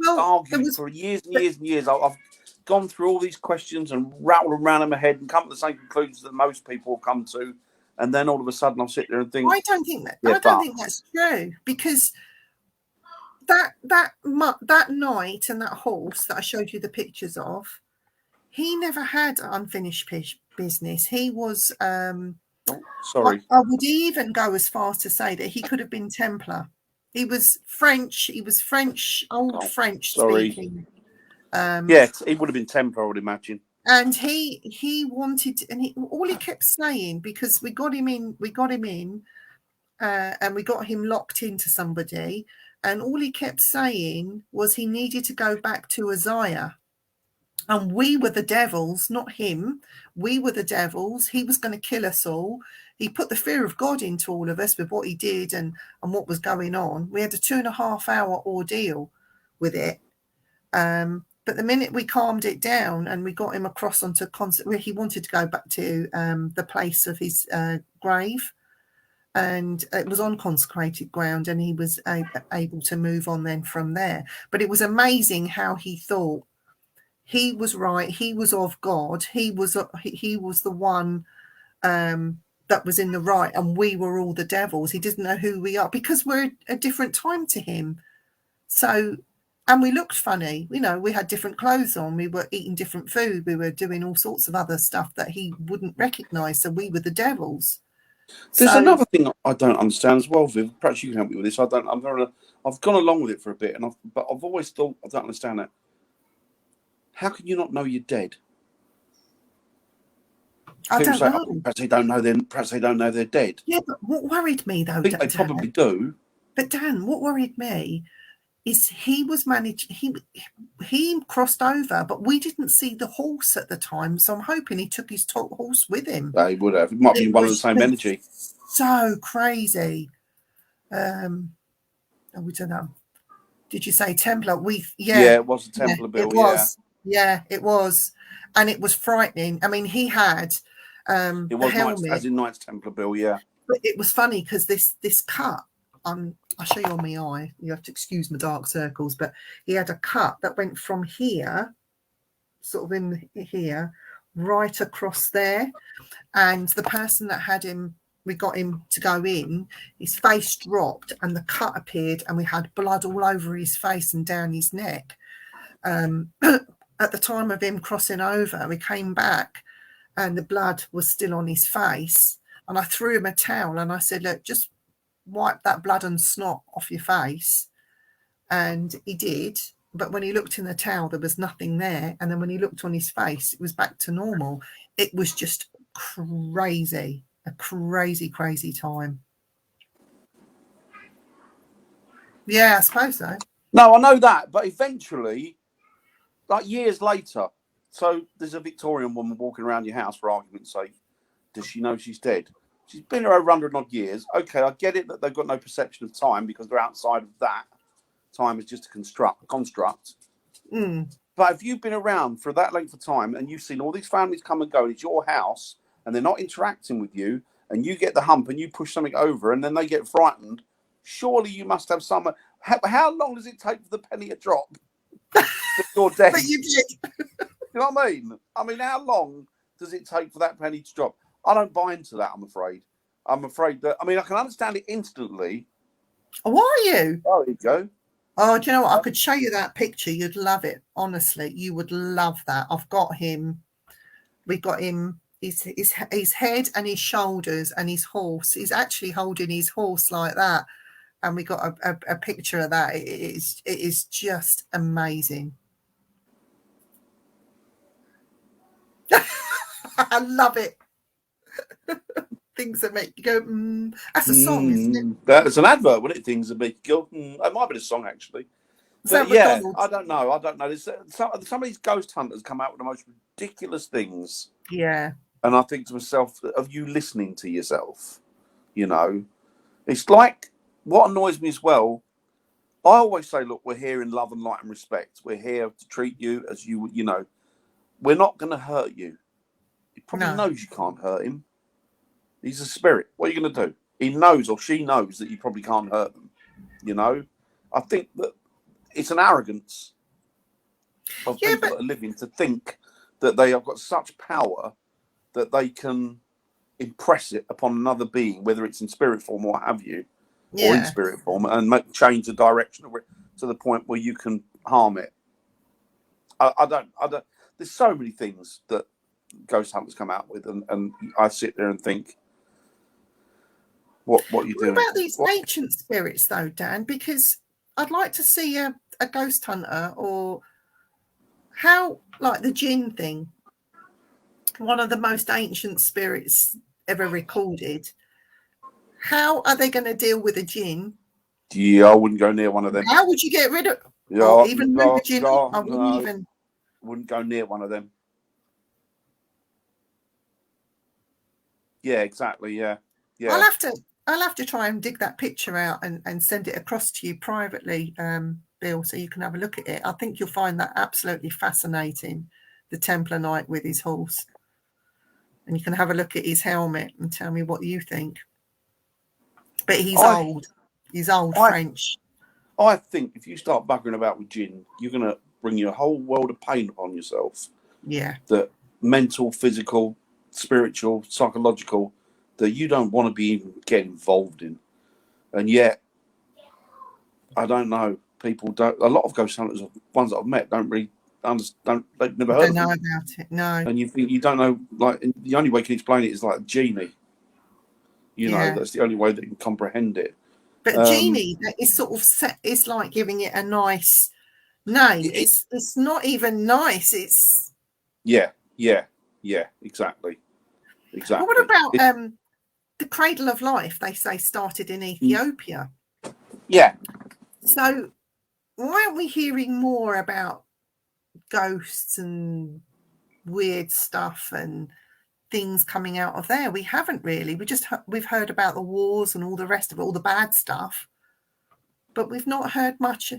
Speaker 1: argued for years and years and years. I've gone through all these questions and rattled around in my head and come to the same conclusions that most people have come to, and then all of a sudden I'll sit there and think.
Speaker 2: I don't think that. Yeah, I don't think that's true, because that night and that horse that I showed you the pictures of, he never had unfinished business. He was.
Speaker 1: Sorry.
Speaker 2: I would even go as far as to say that he could have been Templar. He was French. He was French, old French speaking.
Speaker 1: Yes, he would have been Templar, I would imagine.
Speaker 2: And he wanted, and all he kept saying, because we got him in, and we got him locked into somebody, and all he kept saying was he needed to go back to Uzziah. And we were the devils, not him. We were the devils. He was going to kill us all. He put the fear of God into all of us with what he did and what was going on. We had a 2.5-hour ordeal with it. But the minute we calmed it down and we got him across onto where he wanted to go back to the place of his grave, and it was on consecrated ground, and he was able to move on then from there. But it was amazing how he thought he was right. He was of God. He was the one that was in the right, and we were all the devils. He didn't know who we are because we're a different time to him. So, and we looked funny. We had different clothes on. We were eating different food. We were doing all sorts of other stuff that he wouldn't recognise. So we were the devils.
Speaker 1: There's another thing I don't understand as well, Viv. Perhaps you can help me with this. I've gone along with it for a bit, but I've always thought I don't understand it. How can you not know you're dead?
Speaker 2: I don't know.
Speaker 1: Perhaps they don't know. Perhaps they don't know they're dead.
Speaker 2: Yeah, but what worried me though,
Speaker 1: I think they probably do.
Speaker 2: But Dan, what worried me is he was managed. He crossed over, but we didn't see the horse at the time. So I'm hoping he took his horse with him.
Speaker 1: They would have. It might be one of the same energy.
Speaker 2: So crazy. We don't know. Did you say Templar?
Speaker 1: Yeah, it was a Templar Bill.
Speaker 2: It was. Yeah, it was, and it was frightening. I mean, he had
Speaker 1: it was helmet, as in Knights Templar Bill. Yeah,
Speaker 2: but it was funny because this cut. I'll show you on my eye. You have to excuse my dark circles, but he had a cut that went from here, sort of in here, right across there, and the person that had him. We got him to go in, his face dropped and the cut appeared, and we had blood all over his face and down his neck. At the time of him crossing over, we came back and the blood was still on his face. And I threw him a towel and I said, look, just wipe that blood and snot off your face. And he did. But when he looked in the towel, there was nothing there. And then when he looked on his face, it was back to normal. It was just crazy. A crazy, crazy time. Yeah, I suppose so.
Speaker 1: No, I know that, but eventually, like years later, so there's a Victorian woman walking around your house, for argument's sake. Does she know she's dead? She's been here over 100 odd years. Okay, I get it that they've got no perception of time because they're outside of that. Time is just a construct. But if you've been around for that length of time and you've seen all these families come and go, and it's your house, and they're not interacting with you, and you get the hump and you push something over and then they get frightened, surely you must have some. How long does it take for the penny to drop? You're dead.
Speaker 2: But you did.
Speaker 1: You know what I mean? I mean, how long does it take for that penny to drop? I don't buy into that. I'm afraid that. I mean, I can understand it instantly.
Speaker 2: Oh, are you?
Speaker 1: Oh, there you go.
Speaker 2: Oh, do you know what? I could show you that picture. You'd love it. Honestly, you would love that. I've got him. We got him. His head and his shoulders and his horse. He's actually holding his horse like that, and we got a picture of that. It is just amazing. I love it. Things that make you go, that's a song, isn't it?
Speaker 1: That's an advert, wasn't it? Things that make you go, It might be a song, actually. But yeah,
Speaker 2: McDonald's?
Speaker 1: I don't know. There's some of these ghost hunters come out with the most ridiculous things.
Speaker 2: Yeah.
Speaker 1: And I think to myself, of you listening to yourself, you know, it's like what annoys me as well. I always say, look, we're here in love and light and respect. We're here to treat you as you know, we're not going to hurt you. He probably knows you can't hurt him. He's a spirit. What are you going to do? He knows or she knows that you probably can't hurt them. You know, I think that it's an arrogance of people that are living to think that they have got such power that they can impress it upon another being, whether it's in spirit form or what have you, or in spirit form, and change the direction of it to the point where you can harm it. I don't. There's so many things that ghost hunters come out with, and I sit there and think, what are you doing?
Speaker 2: What about these ancient spirits, though, Dan? Because I'd like to see a ghost hunter, or how, like the jinn thing, one of the most ancient spirits ever recorded. How are they going to deal with a jinn?
Speaker 1: Yeah, I wouldn't go near one of them.
Speaker 2: How would you get rid of?
Speaker 1: Yeah,
Speaker 2: even with a jinn, I wouldn't even.
Speaker 1: Wouldn't go near one of them. Yeah, exactly. Yeah.
Speaker 2: I'll have to try and dig that picture out and send it across to you privately, Bill, so you can have a look at it. I think you'll find that absolutely fascinating. The Templar Knight with his horse, and you can have a look at his helmet and tell me what you think. But he's old. He's old French.
Speaker 1: I think if you start buggering about with gin, you're going to bring your whole world of pain upon yourself.
Speaker 2: Yeah.
Speaker 1: That mental, physical, spiritual, psychological, that you don't want to be even get involved in. And yet, I don't know, people don't, a lot of ghost hunters, ones that I've met, don't really understand, they've never heard of them.
Speaker 2: Don't know about it, no.
Speaker 1: And you think, you don't know, like, the only way you can explain it is like a genie. You know, that's the only way that you can comprehend it.
Speaker 2: But genie is sort of it's like giving it a nice name. It's not even nice. It's
Speaker 1: exactly.
Speaker 2: Well, what about the Cradle of Life? They say started in Ethiopia.
Speaker 1: Yeah.
Speaker 2: So why aren't we hearing more about ghosts and weird stuff and things coming out of there? We haven't really. We've heard about the wars and all the rest of it, all the bad stuff, but we've not heard much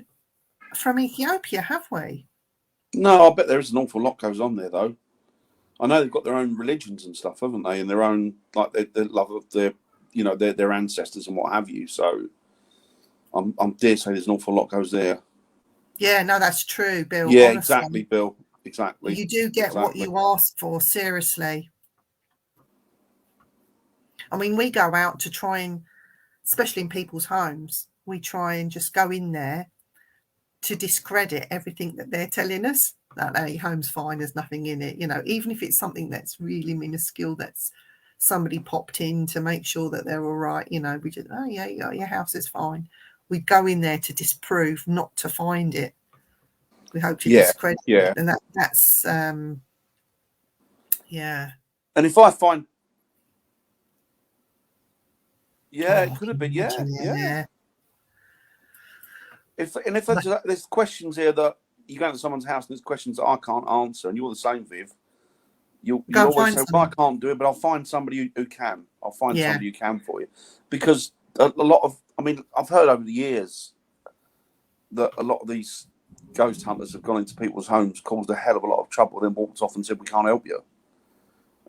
Speaker 2: from Ethiopia, have we?
Speaker 1: No, I bet there is an awful lot goes on there, though. I know they've got their own religions and stuff, haven't they? And their own, like, their love of their ancestors and what have you. So I'm dare say there's an awful lot goes there.
Speaker 2: Yeah, no, that's true, Bill.
Speaker 1: Yeah,
Speaker 2: honestly.
Speaker 1: exactly, Bill. Exactly.
Speaker 2: You do get what you ask for, seriously. I mean, we go out to try and, especially in people's homes, we try and just go in there to discredit everything that they're telling us. That hey, home's fine, there's nothing in it. You know, even if it's something that's really minuscule, that's somebody popped in to make sure that they're all right. You know, we just, your house is fine. We go in there to disprove, not to find it. We hope to discredit it. And that's
Speaker 1: And if I find, it could have been, yeah. If there's questions here that you go into someone's house and there's questions that I can't answer, and you're the same, Viv, you always say, well, I can't do it, but I'll find somebody who can. I'll find somebody who can for you. Because a lot of, I mean, I've heard over the years that a lot of these ghost hunters have gone into people's homes, caused a hell of a lot of trouble, then walked off and said, we can't help you.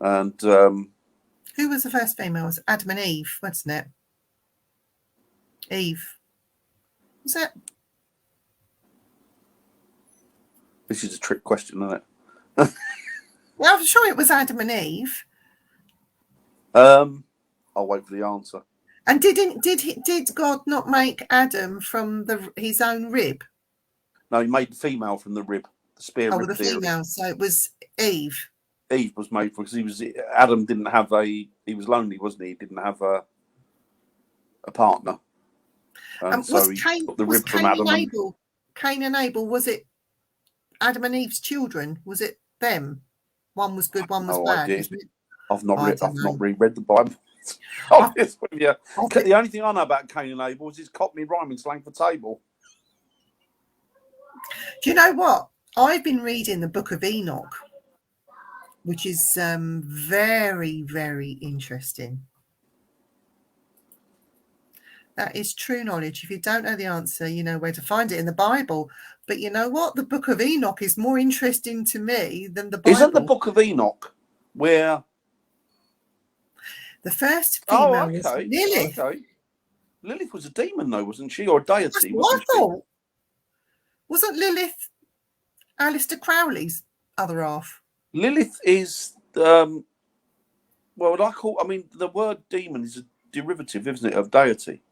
Speaker 1: And
Speaker 2: who was the first female? It was Adam and Eve, wasn't it? Eve. Was it?
Speaker 1: This is a trick question, isn't it?
Speaker 2: Well, I'm sure it was Adam and Eve.
Speaker 1: I'll wait for the answer.
Speaker 2: And did God not make Adam from his own rib?
Speaker 1: No, he made the female from the rib, the spare rib
Speaker 2: The
Speaker 1: theory.
Speaker 2: female. So it was Eve.
Speaker 1: Eve was made for because Adam didn't have he was lonely, wasn't he? He didn't have a partner. And so he took the rib from Adam.
Speaker 2: Cain and Abel, was it Adam and Eve's children? Was it them? One was good, one was bad.
Speaker 1: I've not reread the Bible. Honest with you. The only thing I know about Cain and Abel is his Cockney rhyming slang for table.
Speaker 2: Do you know what? I've been reading the Book of Enoch, which is very, very interesting. That is true knowledge. If you don't know the answer, you know where to find it in the Bible. But you know what? The Book of Enoch is more interesting to me than the Bible.
Speaker 1: Isn't the Book of Enoch where
Speaker 2: the first female was Lilith?
Speaker 1: Okay. Lilith was a demon, though, wasn't she? Or a deity,
Speaker 2: wasn't she? Wasn't Lilith Aleister Crowley's other half?
Speaker 1: Lilith is the word demon is a derivative, isn't it, of deity?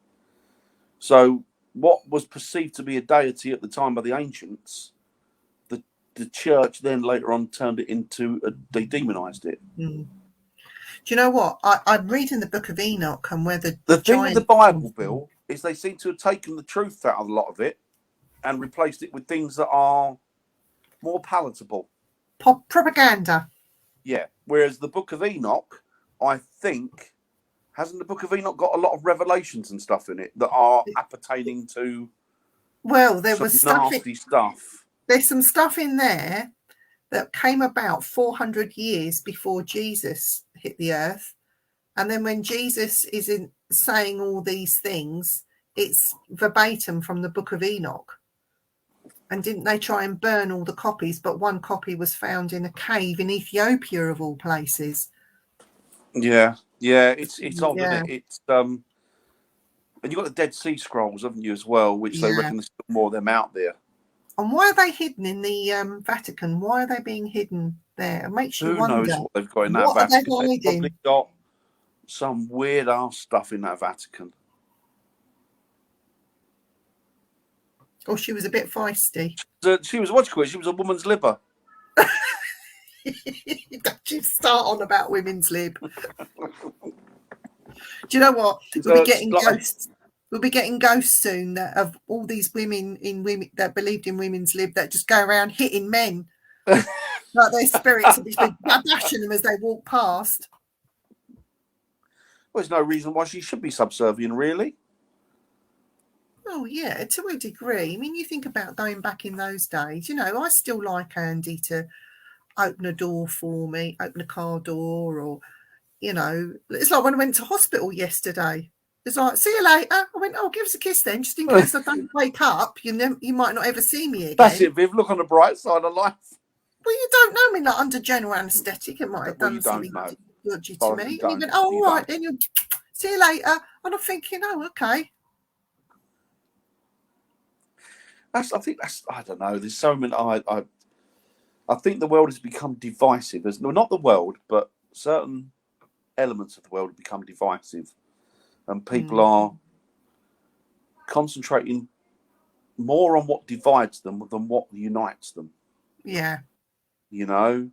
Speaker 1: So what was perceived to be a deity at the time by the ancients, the church then later on turned it into they demonized it.
Speaker 2: Do you know what? I'm reading the Book of Enoch, and where the
Speaker 1: thing with the Bible, Bill, is they seem to have taken the truth out of a lot of it and replaced it with things that are more palatable.
Speaker 2: Propaganda.
Speaker 1: Yeah. Whereas the Book of Enoch, I think, hasn't the Book of Enoch got a lot of revelations and stuff in it that are appertaining to
Speaker 2: there was
Speaker 1: nasty stuff.
Speaker 2: There's some stuff in there that came about 400 years before Jesus hit the earth. And then when Jesus is saying all these things, it's verbatim from the Book of Enoch. And didn't they try and burn all the copies? But one copy was found in a cave in Ethiopia, of all places.
Speaker 1: Yeah, it's odd, isn't it? It's and you've got the Dead Sea Scrolls, haven't you, as well, which they reckon there's more of them out there.
Speaker 2: And why are they hidden in the Vatican? Why are they being hidden there? It makes you wonder.
Speaker 1: Who knows what they've got in that Vatican? They've probably got some weird ass stuff in that Vatican.
Speaker 2: Oh, she was a bit feisty.
Speaker 1: She was She was a woman's liver.
Speaker 2: Don't you start on about women's lib. Do you know what? We'll be getting ghosts. We'll be getting ghosts soon of all these women that believed in women's lib that just go around hitting men. Like their spirits will be bashing them as they walk past.
Speaker 1: Well, there's no reason why she should be subservient, really.
Speaker 2: Oh, yeah, to a degree. I mean, you think about going back in those days, I still like Andy to open a door for me, open a car door, or, it's like when I went to hospital yesterday. It's like, see you later. I went, give us a kiss then, just in case I don't wake up. You might not ever see me again.
Speaker 1: That's it, Viv. Look on the bright side of life.
Speaker 2: Well, you don't know me. Like under general anaesthetic, it might have done something dodgy to me. And you went, all right, then you'll see you later. And I'm thinking, okay.
Speaker 1: I don't know. There's so many. I think the world has become divisive. Not the world, but certain elements of the world have become divisive. And people are concentrating more on what divides them than what unites them.
Speaker 2: Yeah.
Speaker 1: I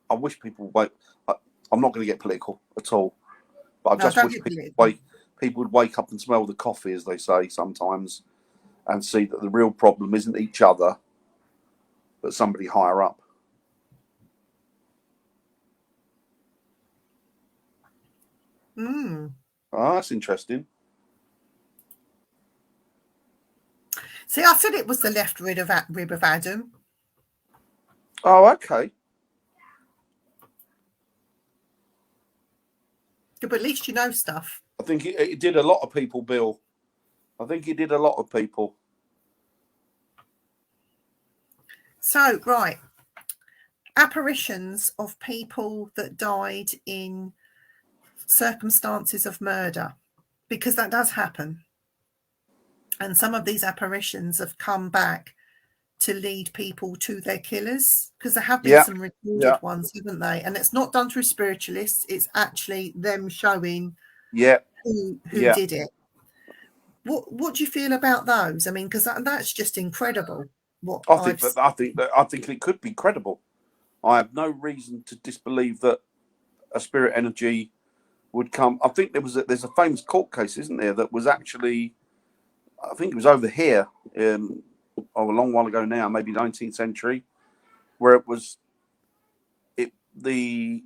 Speaker 1: wish people wait. I'm not going to get political at all, but I just wish people would wake up and smell the coffee, as they say sometimes, and see that the real problem isn't each other, but somebody higher up. Oh, that's interesting.
Speaker 2: See, I said it was the left rib of Adam.
Speaker 1: Oh, okay.
Speaker 2: But at least you know stuff.
Speaker 1: I think it did a lot of people, Bill. I think it did a lot of people.
Speaker 2: So, right. Apparitions of people that died in circumstances of murder, because that does happen. And some of these apparitions have come back to lead people to their killers, because there have been
Speaker 1: Yeah.
Speaker 2: some recorded
Speaker 1: Yeah.
Speaker 2: ones, haven't they? And it's not done through spiritualists. It's actually them showing
Speaker 1: Yeah.
Speaker 2: who
Speaker 1: Yeah.
Speaker 2: did it. What do you feel about those? I mean, because that's just incredible. What
Speaker 1: I think it could be credible. I have no reason to disbelieve that a spirit energy would come. I think there's a famous court case, isn't there, that was actually, I think it was over here, a long while ago now, maybe 19th century, where the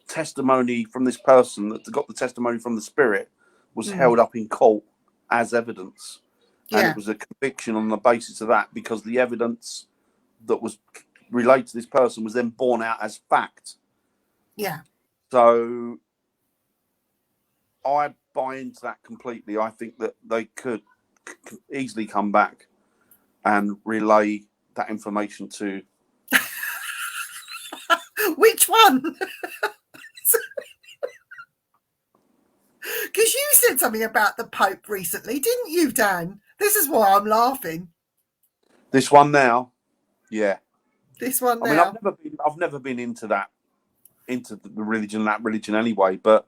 Speaker 1: testimony from this person that got the testimony from the spirit was held up in court as evidence. And it was a conviction on the basis of that, because the evidence that was related to this person was then borne out as fact.
Speaker 2: Yeah.
Speaker 1: So I buy into that completely. I think that they could easily come back and relay that information to.
Speaker 2: Which one? Because you said something about the Pope recently, didn't you, Dan? This is why I'm laughing.
Speaker 1: This one now, yeah.
Speaker 2: This one now.
Speaker 1: I mean, I've never been into the religion anyway. But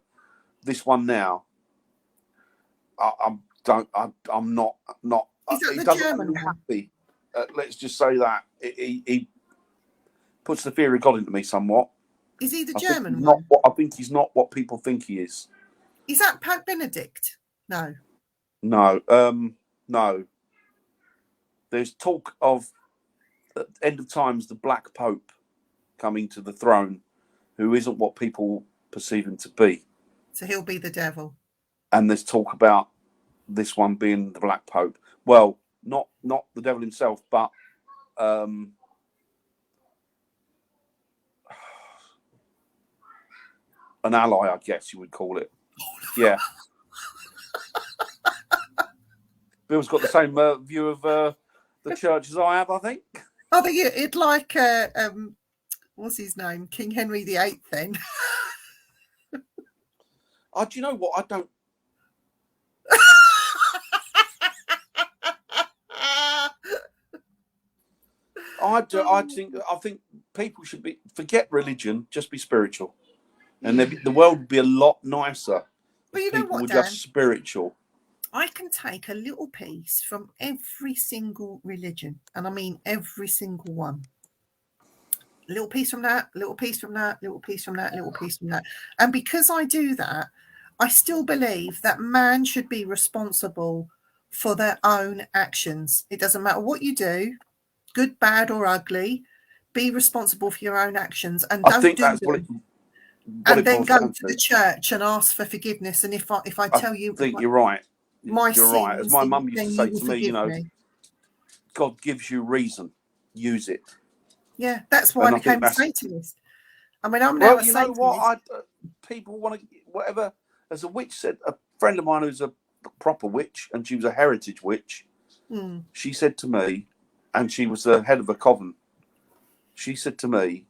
Speaker 1: this one now, I'm not.
Speaker 2: Is that the
Speaker 1: doesn't
Speaker 2: German
Speaker 1: make me
Speaker 2: one?
Speaker 1: happy. Let's just say that he puts the fear of God into me somewhat.
Speaker 2: Is he the
Speaker 1: I
Speaker 2: German one?
Speaker 1: I think he's not what people think he is.
Speaker 2: Is that Pope Benedict? No.
Speaker 1: No. No. There's talk of, at the end of times, the Black Pope coming to the throne, who isn't what people perceive him to be.
Speaker 2: So he'll be the devil.
Speaker 1: And there's talk about this one being the Black Pope. Well, not the devil himself, but an ally, I guess you would call it. Yeah. Bill's got the same view of the church as I have, I think.
Speaker 2: I think it'd like what's his name? King Henry VIII then.
Speaker 1: Do you know what? I don't. I think people should forget religion, just be spiritual, and the world would be a lot nicer.
Speaker 2: Well, you know what, Dan?
Speaker 1: Just spiritual.
Speaker 2: I can take a little piece from every single religion, and I mean every single one. A little piece from that, little piece from that, little piece from that, little piece from that. And because I do that, I still believe that man should be responsible for their own actions. It doesn't matter what you do, good, bad, or ugly. Be responsible for your own actions, and don't do them. And then go to the church and ask for forgiveness. And if I tell you,
Speaker 1: I think you're right.
Speaker 2: You're right.
Speaker 1: As my mum used to say to me, God gives you reason, use it.
Speaker 2: Yeah, that's why I became a Satanist. I mean, I'm now a Satanist.
Speaker 1: You know what? People want to, whatever. As a witch said, a friend of mine who's a proper witch, and she was a heritage witch, she said to me, and she was the head of a coven, she said to me,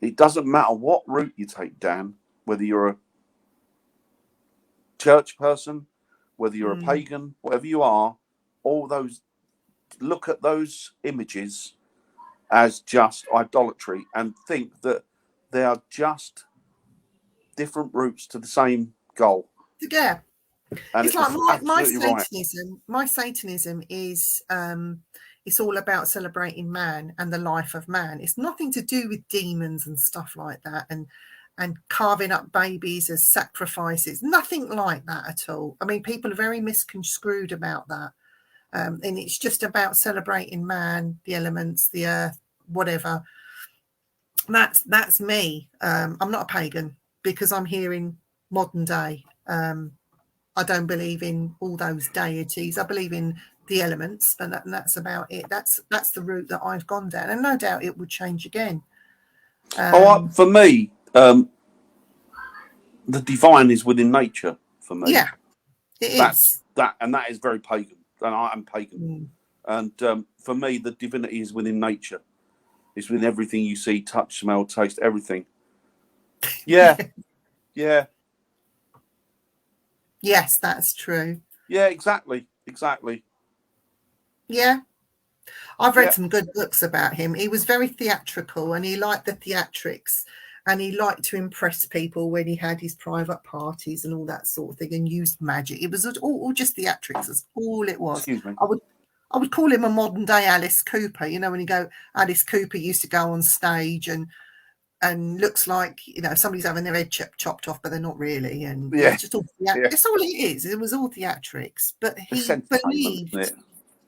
Speaker 1: it doesn't matter what route you take, Dan, whether you're a church person, whether you're a pagan, whatever you are, look at those images as just idolatry and think that they are just different routes to the same goal.
Speaker 2: Yeah.
Speaker 1: And
Speaker 2: it's like my Satanism. Right. My Satanism is it's all about celebrating man and the life of man. It's nothing to do with demons and stuff like that and carving up babies as sacrifices. Nothing like that at all. I mean, people are very misconstrued about that. And it's just about celebrating man, the elements, the earth, whatever. That's me. I'm not a pagan because I'm here in modern day. I don't believe in all those deities. I believe in the elements, and that's about it. That's the route that I've gone down, and no doubt it would change again.
Speaker 1: For me, the divine is within nature. For me,
Speaker 2: yeah, is
Speaker 1: that is very pagan, and I am pagan. And for me, the divinity is within nature. It's within everything you see, touch, smell, taste, everything. Yeah, yeah.
Speaker 2: Yes, that's true.
Speaker 1: Yeah, exactly.
Speaker 2: Yeah, I've read
Speaker 1: Yeah.
Speaker 2: some good books about him. He was very theatrical and he liked the theatrics and he liked to impress people when he had his private parties and all that sort of thing and used magic. It was all just theatrics. That's all it was.
Speaker 1: Excuse me.
Speaker 2: I would call him a modern day Alice Cooper. You know, when you go, Alice Cooper used to go on stage and looks like, you know, somebody's having their head chopped off, but they're not really. And
Speaker 1: Yeah.
Speaker 2: it's just all it's all it is. It was all theatrics. But
Speaker 1: It's
Speaker 2: he
Speaker 1: entertainment, isn't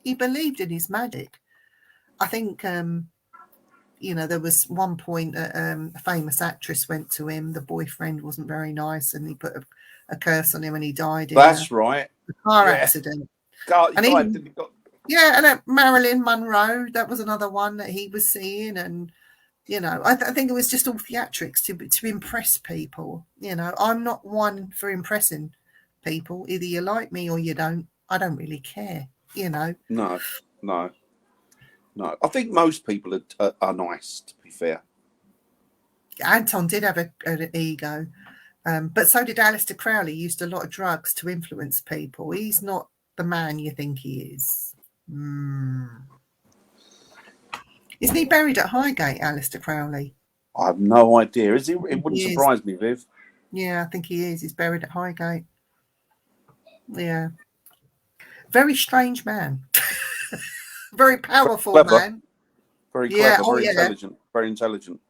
Speaker 1: it?
Speaker 2: believed in his magic. I think, you know, there was one point a famous actress went to him. The boyfriend wasn't very nice, and he put a curse on him, and he died in
Speaker 1: That's right.
Speaker 2: a car accident. And Marilyn Monroe, that was another one that he was seeing, and you know, I think it was just all theatrics to impress people. You know, I'm not one for impressing people. Either you like me or you don't. I don't really care. You know.
Speaker 1: No. I think most people are nice, to be fair.
Speaker 2: Anton did have an ego, but so did Aleister Crowley. He used a lot of drugs to influence people. He's not the man you think he is. Isn't he buried at Highgate, Aleister Crowley?
Speaker 1: I have no idea. Is he? It wouldn't surprise me, Viv.
Speaker 2: Yeah, I think he is. He's buried at Highgate. Yeah. Very strange man. Very powerful man.
Speaker 1: Very clever, very intelligent. Very intelligent.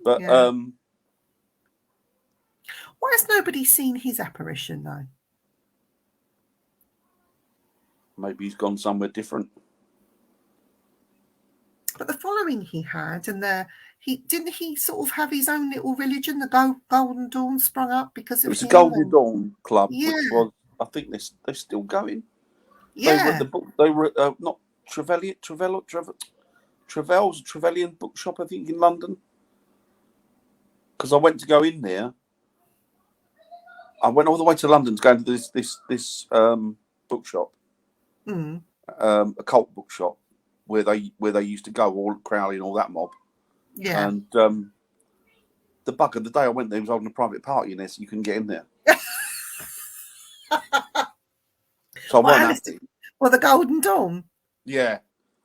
Speaker 1: But why
Speaker 2: has nobody seen his apparition though?
Speaker 1: Maybe he's gone somewhere different.
Speaker 2: But the following he had, and didn't he sort of have his own little religion? The Golden Dawn sprung up because
Speaker 1: it was the Golden Dawn Club,
Speaker 2: yeah.
Speaker 1: Which was, I think they're still going.
Speaker 2: Yeah,
Speaker 1: they were not Trevelyan bookshop, I think, in London. Because I went to go in there. I went all the way to London to go into this bookshop, a cult bookshop, where they used to go, all Crowley and all that mob.
Speaker 2: Yeah.
Speaker 1: And the bugger, the day I went there, he was holding a private party in there, so you couldn't get in there. So I wasn't happy.
Speaker 2: Well, the Golden Dawn.
Speaker 1: Yeah.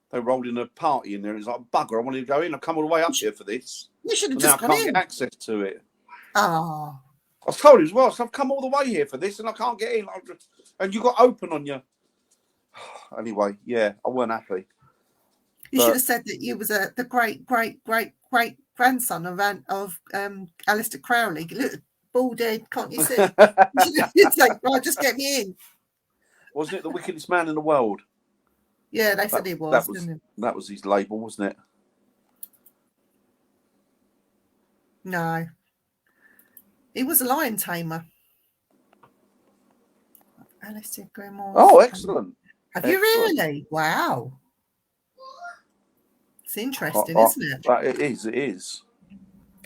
Speaker 1: They were holding a party in there. It was like, bugger, I wanted to go in. I've come all the way up here for this.
Speaker 2: You should have just gone in.
Speaker 1: Now I can't get access to it.
Speaker 2: Oh.
Speaker 1: I was told as well, so I've come all the way here for this and I can't get in. And you got open on you. Anyway, yeah, I weren't happy.
Speaker 2: You should have said that you was the great grandson of Aleister Crowley. Look, bald head, can't you see? You'd say, right, just get me in.
Speaker 1: Wasn't it the wickedest man in the world?
Speaker 2: Yeah, they said he was.
Speaker 1: That was his label, wasn't it?
Speaker 2: No. He was a lion tamer. Aleister Crowley.
Speaker 1: Oh, excellent.
Speaker 2: Have you really? Wow. It's interesting, isn't it?
Speaker 1: It is.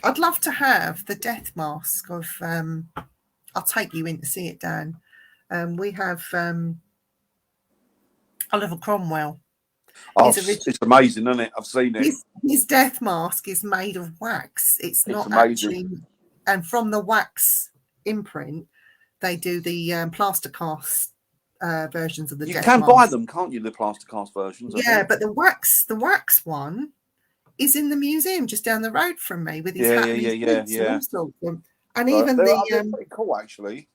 Speaker 2: I'd love to have the death mask of I'll take you in to see it, Dan. We have Oliver Cromwell.
Speaker 1: Oh, it's amazing, isn't it? I've seen it.
Speaker 2: His death mask is made of wax. It's not
Speaker 1: amazing.
Speaker 2: Actually, and from the wax imprint, they do the plaster cast versions of the death mask.
Speaker 1: You can buy them, can't you? The plaster cast versions.
Speaker 2: Yeah, but the wax one is in the museum just down the road from me with his hat and his boots and all sorts of them. And even
Speaker 1: they're pretty cool, actually.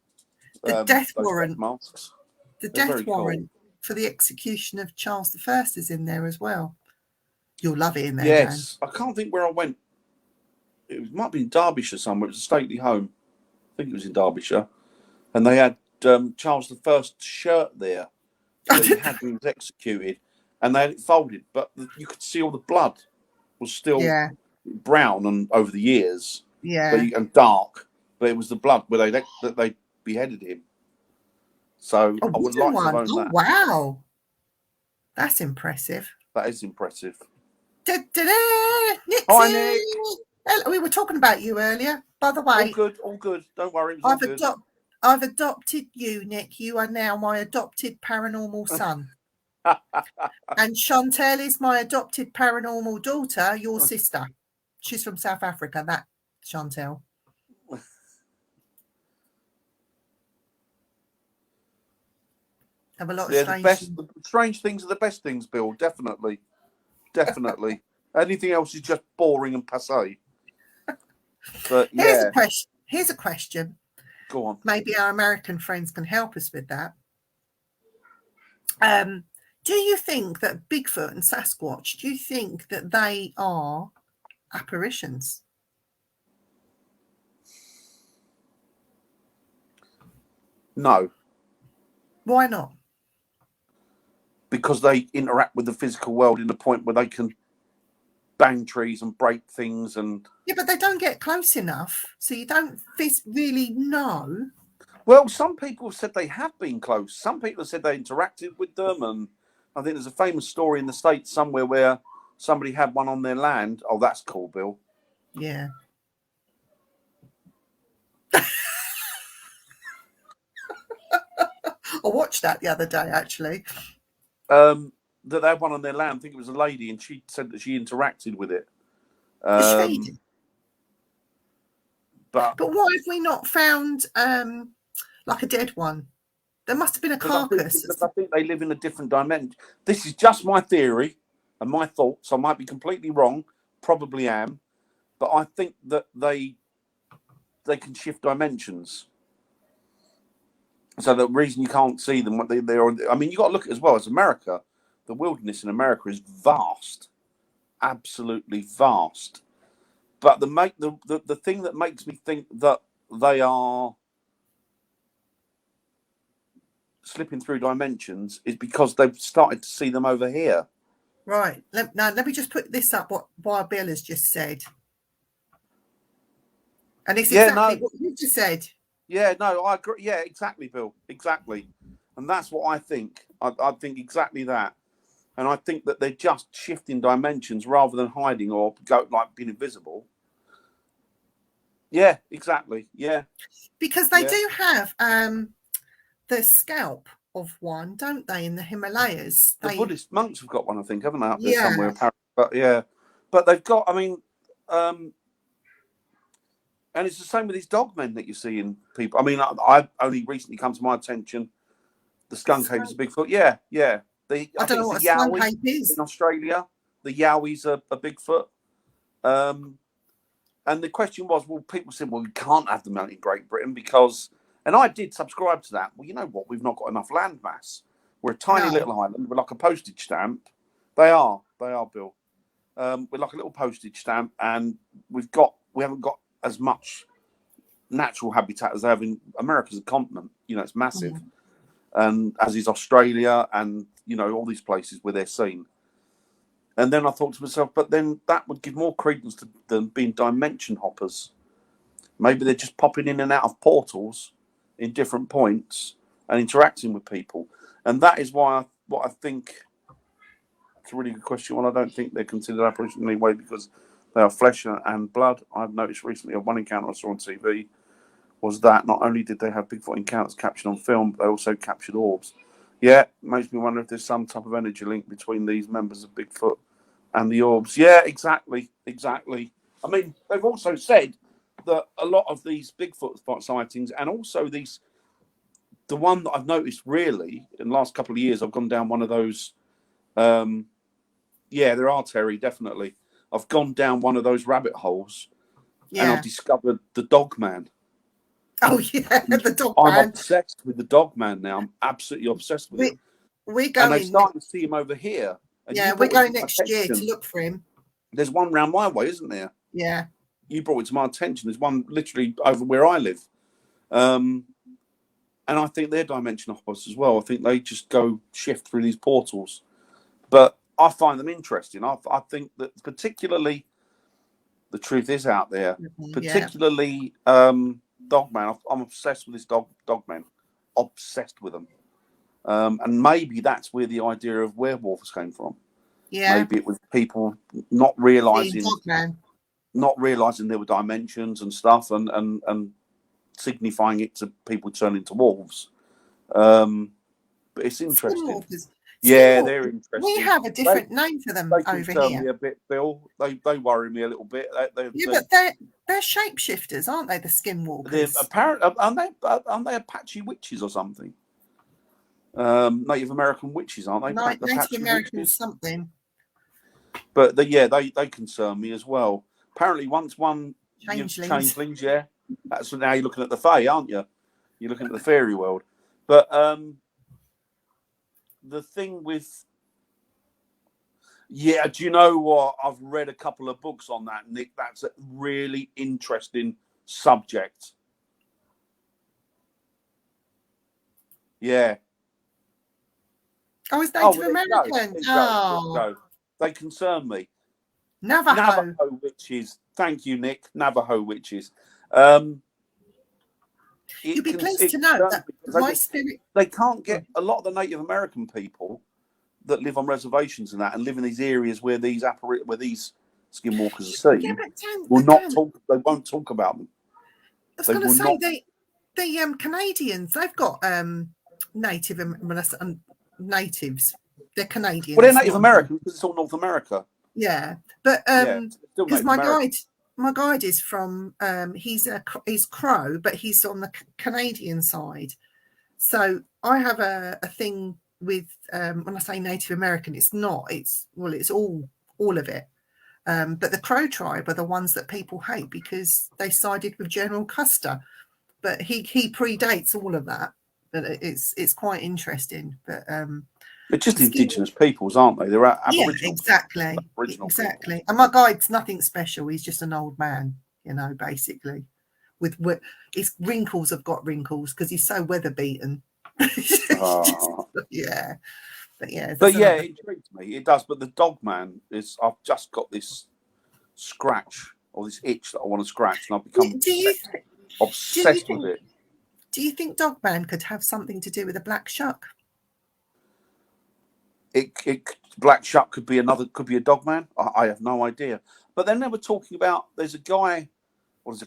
Speaker 2: The death warrant.
Speaker 1: Masks.
Speaker 2: The death warrant for the execution of Charles I is in there as well. You'll love it in there.
Speaker 1: Yes,
Speaker 2: Dan.
Speaker 1: I can't think where I went. It might be in Derbyshire somewhere. It was a stately home. I think it was in Derbyshire, and they had Charles I's shirt there. That he had when he was executed, and they had it folded, but you could see all the blood was still brown and over the years, and dark. But it was the blood where they beheaded him. So I would like to own that.
Speaker 2: Wow, that's impressive.
Speaker 1: That is impressive.
Speaker 2: Hi, Nick. We were talking about you earlier, by the way.
Speaker 1: All good. Don't worry.
Speaker 2: I've adopted you, Nick. You are now my adopted paranormal son. And Chantel is my adopted paranormal daughter, your sister. She's from South Africa, that Chantel. Have a lot of
Speaker 1: Yeah,
Speaker 2: strange.
Speaker 1: the strange things are the best things, Bill. Definitely. Definitely. Anything else is just boring and passé. But yeah,
Speaker 2: Here's a question.
Speaker 1: go on.
Speaker 2: Maybe our American friends can help us with that. Do you think that Bigfoot and Sasquatch, do you think that they are apparitions?
Speaker 1: No,
Speaker 2: Why not?
Speaker 1: because they interact with the physical world in the point where they can bang trees and break things and.
Speaker 2: Yeah, but they don't get close enough, so you don't really know.
Speaker 1: Well, some people have said they have been close. Some people have said they interacted with them, and I think there's a famous story in the States somewhere where somebody had one on their land. Oh, that's cool, Bill.
Speaker 2: Yeah. I watched that the other day, actually.
Speaker 1: That they had one on their land. I think it was a lady, and she said that she interacted with it. But
Speaker 2: why have we not found like a dead one? There must have been a carcass.
Speaker 1: I think they live in a different dimension. This is just my theory and my thoughts. I might be completely wrong. Probably am. But I think that they can shift dimensions. So the reason you can't see them, what they're on. I mean, you got to look at it as well as America. The wilderness in America is vast, absolutely vast. But the thing that makes me think that they are slipping through dimensions is because they've started to see them over here.
Speaker 2: Right. Let me just put this up. What Bill has just said, and it's exactly what you just said.
Speaker 1: Yeah, no, I agree. Yeah, exactly, Bill. Exactly. And that's what I think. I think exactly that. And I think that they're just shifting dimensions rather than hiding or being invisible. Yeah, exactly. Yeah.
Speaker 2: Because they do have the scalp of one, don't they, in the Himalayas?
Speaker 1: The Buddhist monks have got one, I think, haven't they, up there
Speaker 2: Yeah.
Speaker 1: somewhere? Apparently. But yeah. But they've got, I mean, and it's the same with these dogmen that you see in people. I mean, I've only recently come to my attention the skunk ape is a Bigfoot. Yeah, yeah.
Speaker 2: I don't know what a skunk ape is.
Speaker 1: In Australia, the Yowies are a Bigfoot. And the question was, well, people said, well, we can't have them out in Great Britain because, and I did subscribe to that. Well, you know what? We've not got enough land mass. We're a tiny little island. We're like a postage stamp. They are, Bill. We're like a little postage stamp, and we haven't got as much natural habitat as they have in America's a continent. You know, it's massive. And as is Australia and, you know, all these places where they're seen. And then I thought to myself, but then that would give more credence to them being dimension hoppers. Maybe they're just popping in and out of portals in different points and interacting with people. And that is why I think it's a really good question. Well, I don't think they're considered apparition anyway because they are flesh and blood. I've noticed recently one encounter I saw on TV was that not only did they have Bigfoot encounters captured on film, but they also captured orbs. Yeah, makes me wonder if there's some type of energy link between these members of Bigfoot and the orbs. Yeah, exactly. I mean, they've also said that a lot of these Bigfoot sightings and also the one that I've noticed really in the last couple of years, I've gone down one of those. Yeah, there are, Terry, definitely. I've gone down one of those rabbit holes and I've discovered the Dogman.
Speaker 2: Oh, yeah, the Dogman.
Speaker 1: I'm obsessed with the Dogman now. I'm absolutely obsessed with him.
Speaker 2: We're going.
Speaker 1: And they're starting to see him over here. And
Speaker 2: yeah, we're going next year to look for him.
Speaker 1: There's one round my way, isn't there?
Speaker 2: Yeah.
Speaker 1: You brought it to my attention. There's one literally over where I live. And I think they're dimension hoppers as well. I think they just go shift through these portals. But I find them interesting. I think that particularly the truth is out there, particularly Dogman. I'm obsessed with this Dogman. Obsessed with them. And maybe that's where the idea of werewolves came from.
Speaker 2: Yeah.
Speaker 1: Maybe it was people not realizing there were dimensions and stuff and signifying it to people turning to wolves. But it's interesting. Yeah, they're interesting.
Speaker 2: We have a different name for them over here. They concern
Speaker 1: me a bit, Bill. They worry me a little bit.
Speaker 2: But they're shapeshifters, aren't they? The skinwalkers.
Speaker 1: They're apparent. Aren't they Apache witches or something? Native American witches, aren't they?
Speaker 2: Native
Speaker 1: Apache
Speaker 2: American
Speaker 1: witches.
Speaker 2: something.
Speaker 1: But they concern me as well. Apparently, once one
Speaker 2: Changelings.
Speaker 1: yeah, that's now you're looking at the Fae, aren't you? You're looking at the fairy world. But the thing with do you know what? I've read a couple of books on that, Nick. That's a really interesting subject. Yeah.
Speaker 2: Oh, it's Native
Speaker 1: There you
Speaker 2: American.
Speaker 1: go. There you go. They concern me.
Speaker 2: Navajo
Speaker 1: witches. Thank you, Nick. Navajo witches.
Speaker 2: You'd be pleased to know that my spirit.
Speaker 1: They can't get a lot of the Native American people that live on reservations and that, and live in these areas where these skinwalkers are seen.
Speaker 2: Yeah, but
Speaker 1: They won't talk about them.
Speaker 2: I was going to say the Canadians. They've got natives. They're Canadians.
Speaker 1: Well, they're Native American because it's all North America.
Speaker 2: Yeah, but because my guide is from he's Crow, but he's on the Canadian side. So I have a thing with when I say Native American, it's all of it. But the Crow tribe are the ones that people hate because they sided with General Custer. But he predates all of that. But it's quite interesting. But
Speaker 1: they're just indigenous peoples, aren't they? They're Aboriginal.
Speaker 2: Yeah, exactly.
Speaker 1: Aboriginal
Speaker 2: exactly.
Speaker 1: People.
Speaker 2: And my guide's nothing special. He's just an old man, basically. With his wrinkles have got wrinkles because he's so weather beaten. Yeah. But it
Speaker 1: intrigues me. It does. But the dog man is. I've just got this scratch or this itch that I want to scratch, and I've become obsessed with it.
Speaker 2: Do you think Dogman could have something to do with a black shuck?
Speaker 1: Black Shuck could be a dog man. I have no idea. But then they were talking about there's a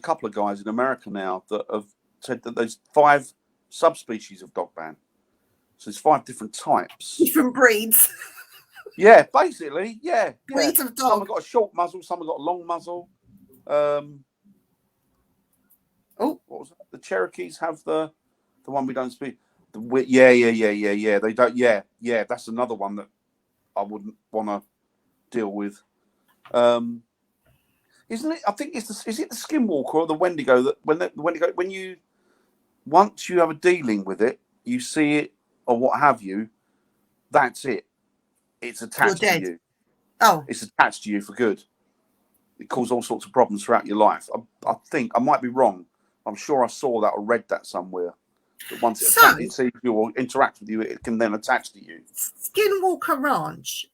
Speaker 1: couple of guys in America now that have said that there's 5 subspecies of dog man. So there's 5 different types.
Speaker 2: Different breeds.
Speaker 1: Yeah, basically, yeah.
Speaker 2: Breeds of dog.
Speaker 1: Some have got a short muzzle, some have got a long muzzle. What was that? The Cherokees have the one we don't speak. Yeah. They don't. Yeah. That's another one that I wouldn't want to deal with. Isn't it? I think is it the Skinwalker or the Wendigo that once you have a dealing with it, you see it or what have you. That's it. It's attached to you.
Speaker 2: Oh,
Speaker 1: it's attached to you for good. It causes all sorts of problems throughout your life. I think I might be wrong. I'm sure I saw that or read that somewhere. But once it sees you or interacts with you, it can then attach to you.
Speaker 2: Skinwalker Ranch.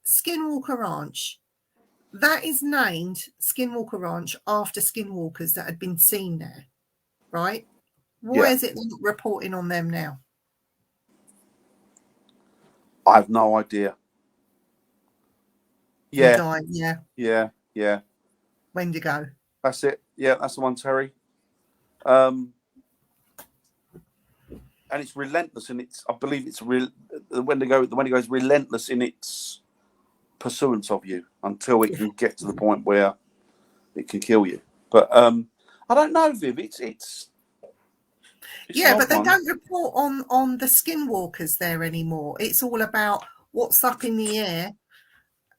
Speaker 2: That is named Skinwalker Ranch after skinwalkers that had been seen there, right? Why is it not reporting on them now?
Speaker 1: I have no idea. Yeah. Yeah.
Speaker 2: Wendigo.
Speaker 1: That's it. Yeah, that's the one, Terry. And it's relentless in its. I believe it's the Wendigo is relentless in its pursuance of you until it can get to the point where it can kill you. But I don't know, Viv. It's
Speaker 2: but they don't report on the skinwalkers there anymore. It's all about what's up in the air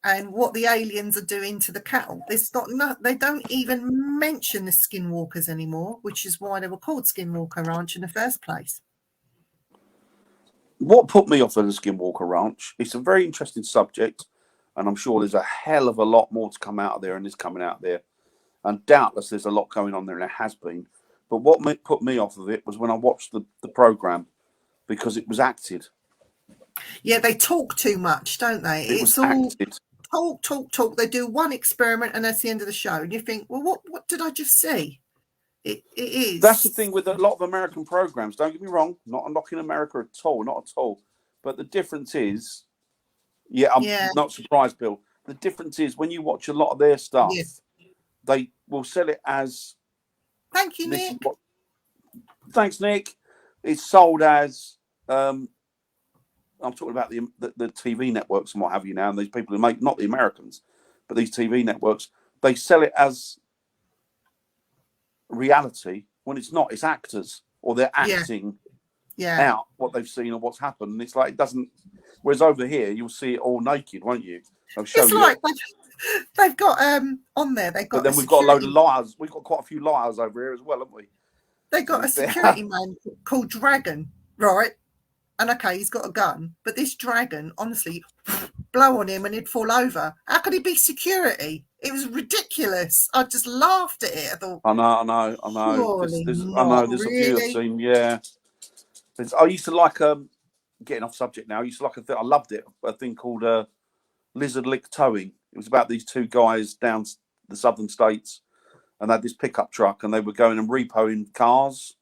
Speaker 2: and what the aliens are doing to the cattle. They don't even mention the skinwalkers anymore, which is why they were called Skinwalker Ranch in the first place.
Speaker 1: What put me off of the Skinwalker Ranch? It's a very interesting subject, and I'm sure there's a hell of a lot more to come out of there and is coming out there. And doubtless there's a lot going on there, and there has been. But what put me off of it was when I watched the program, because it was acted.
Speaker 2: Yeah, they talk too much, don't they?
Speaker 1: It's all acted.
Speaker 2: Talk. They do one experiment, and that's the end of the show. And you think, well, what did I just see? It is.
Speaker 1: That's the thing with a lot of American programs. Don't get me wrong, not knocking America at all, not at all. But the difference is, I'm not surprised, Bill. The difference is when you watch a lot of their stuff, they will sell it as.
Speaker 2: Thank you, Nick.
Speaker 1: Thanks, Nick. It's sold as. I'm talking about the TV networks and what have you now, and these people who make, not the Americans, but these TV networks, they sell it as reality when it's not. It's actors, or they're acting
Speaker 2: Yeah.
Speaker 1: out what they've seen or what's happened. And it's like it doesn't. Whereas over here, you'll see it all naked, won't you? They'll show
Speaker 2: It's
Speaker 1: you
Speaker 2: like
Speaker 1: it.
Speaker 2: they've got on there. They've got.
Speaker 1: But then we've got a load of liars. We've got quite a few liars over here as well, haven't we?
Speaker 2: They got a security man called Dragon, right? And okay, he's got a gun, but this Dragon, honestly, blow on him and he'd fall over. How could he be security? It was ridiculous. I just laughed at it. I thought,
Speaker 1: I know.
Speaker 2: surely
Speaker 1: There's
Speaker 2: not,
Speaker 1: a few
Speaker 2: really?
Speaker 1: I've seen. Yeah. I used to like getting off subject now. I used to like I loved it. A thing called Lizard Lick Towing. It was about these two guys down the southern states, and they had this pickup truck, and they were going and repoing cars.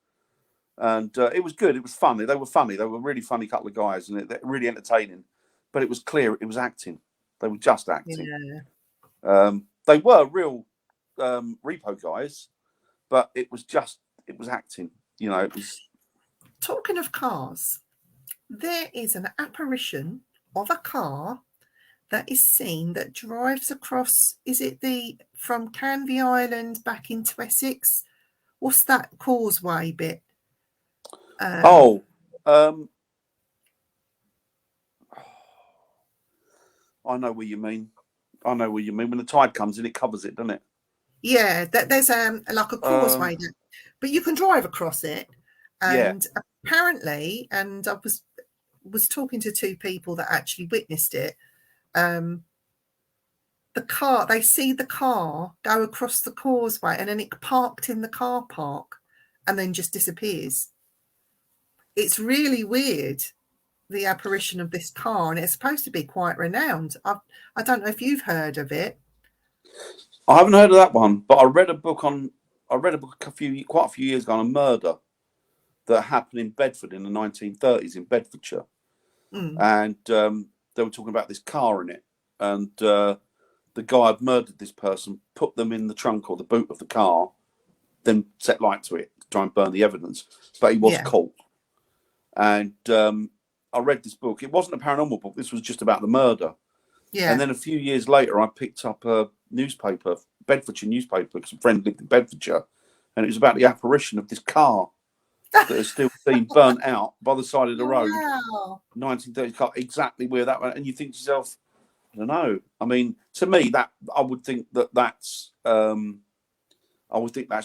Speaker 1: And it was good. It was funny. They were funny. They were a really funny couple of guys, and they're really entertaining. But it was clear it was acting. They were just acting.
Speaker 2: Yeah.
Speaker 1: They were real repo guys, but it was acting. You know, it was.
Speaker 2: Talking of cars, there is an apparition of a car that is seen that drives across. Is it from Canvey Island back into Essex? What's that causeway bit?
Speaker 1: I know what you mean. When the tide comes in, it covers it, doesn't it?
Speaker 2: Yeah, there's like a causeway, but you can drive across it. And apparently, and I was talking to two people that actually witnessed it. The car, they see the car go across the causeway, and then it parked in the car park, and then just disappears. It's really weird, the apparition of this car, and it's supposed to be quite renowned. I don't know if you've heard of it.
Speaker 1: I haven't heard of that one, but I read a book quite a few years ago on a murder that happened in Bedford in the 1930s in Bedfordshire, and they were talking about this car in it, and the guy had murdered this person, put them in the trunk or the boot of the car, then set light to it to try and burn the evidence, but he was caught. And I read this book. It wasn't a paranormal book. This was just about the murder. Yeah. And then a few years later, I picked up a newspaper, Bedfordshire newspaper, because a friend lived in Bedfordshire, and it was about the apparition of this car that is still being burnt out by the side of the road.
Speaker 2: Wow.
Speaker 1: 1930s car, exactly where that went. And you think to yourself, I don't know. I mean, to me, that I would think that's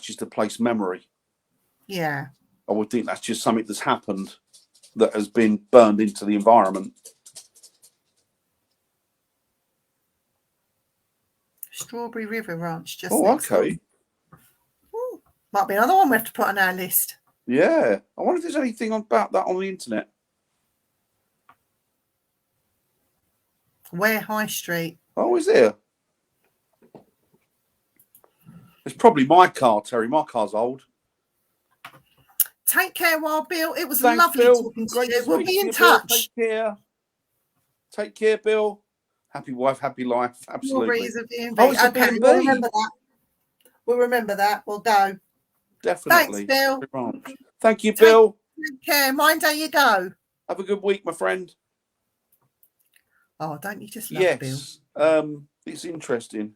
Speaker 1: just a place memory.
Speaker 2: Yeah.
Speaker 1: I would think that's just something that's happened that has been burned into the environment.
Speaker 2: Strawberry River Ranch just
Speaker 1: next okay.
Speaker 2: Ooh, might be another one we have to put on our list.
Speaker 1: Yeah. I wonder if there's anything about that on the internet.
Speaker 2: Ware High Street.
Speaker 1: Oh, is there? It's probably my car, Terry. My car's old.
Speaker 2: Take care, Wild Bill. It was
Speaker 1: Thanks,
Speaker 2: lovely
Speaker 1: Bill.
Speaker 2: talking to
Speaker 1: Great
Speaker 2: you.
Speaker 1: to
Speaker 2: We'll be in touch.
Speaker 1: Take care, Bill. Happy wife, happy life. Absolutely.
Speaker 2: It's
Speaker 1: a
Speaker 2: okay, we'll remember that. We'll go.
Speaker 1: Definitely.
Speaker 2: Thanks, Bill.
Speaker 1: Thank you, Bill.
Speaker 2: Take care. Mind how you go.
Speaker 1: Have a good week, my friend.
Speaker 2: Oh, don't you just love Bill?
Speaker 1: It's interesting.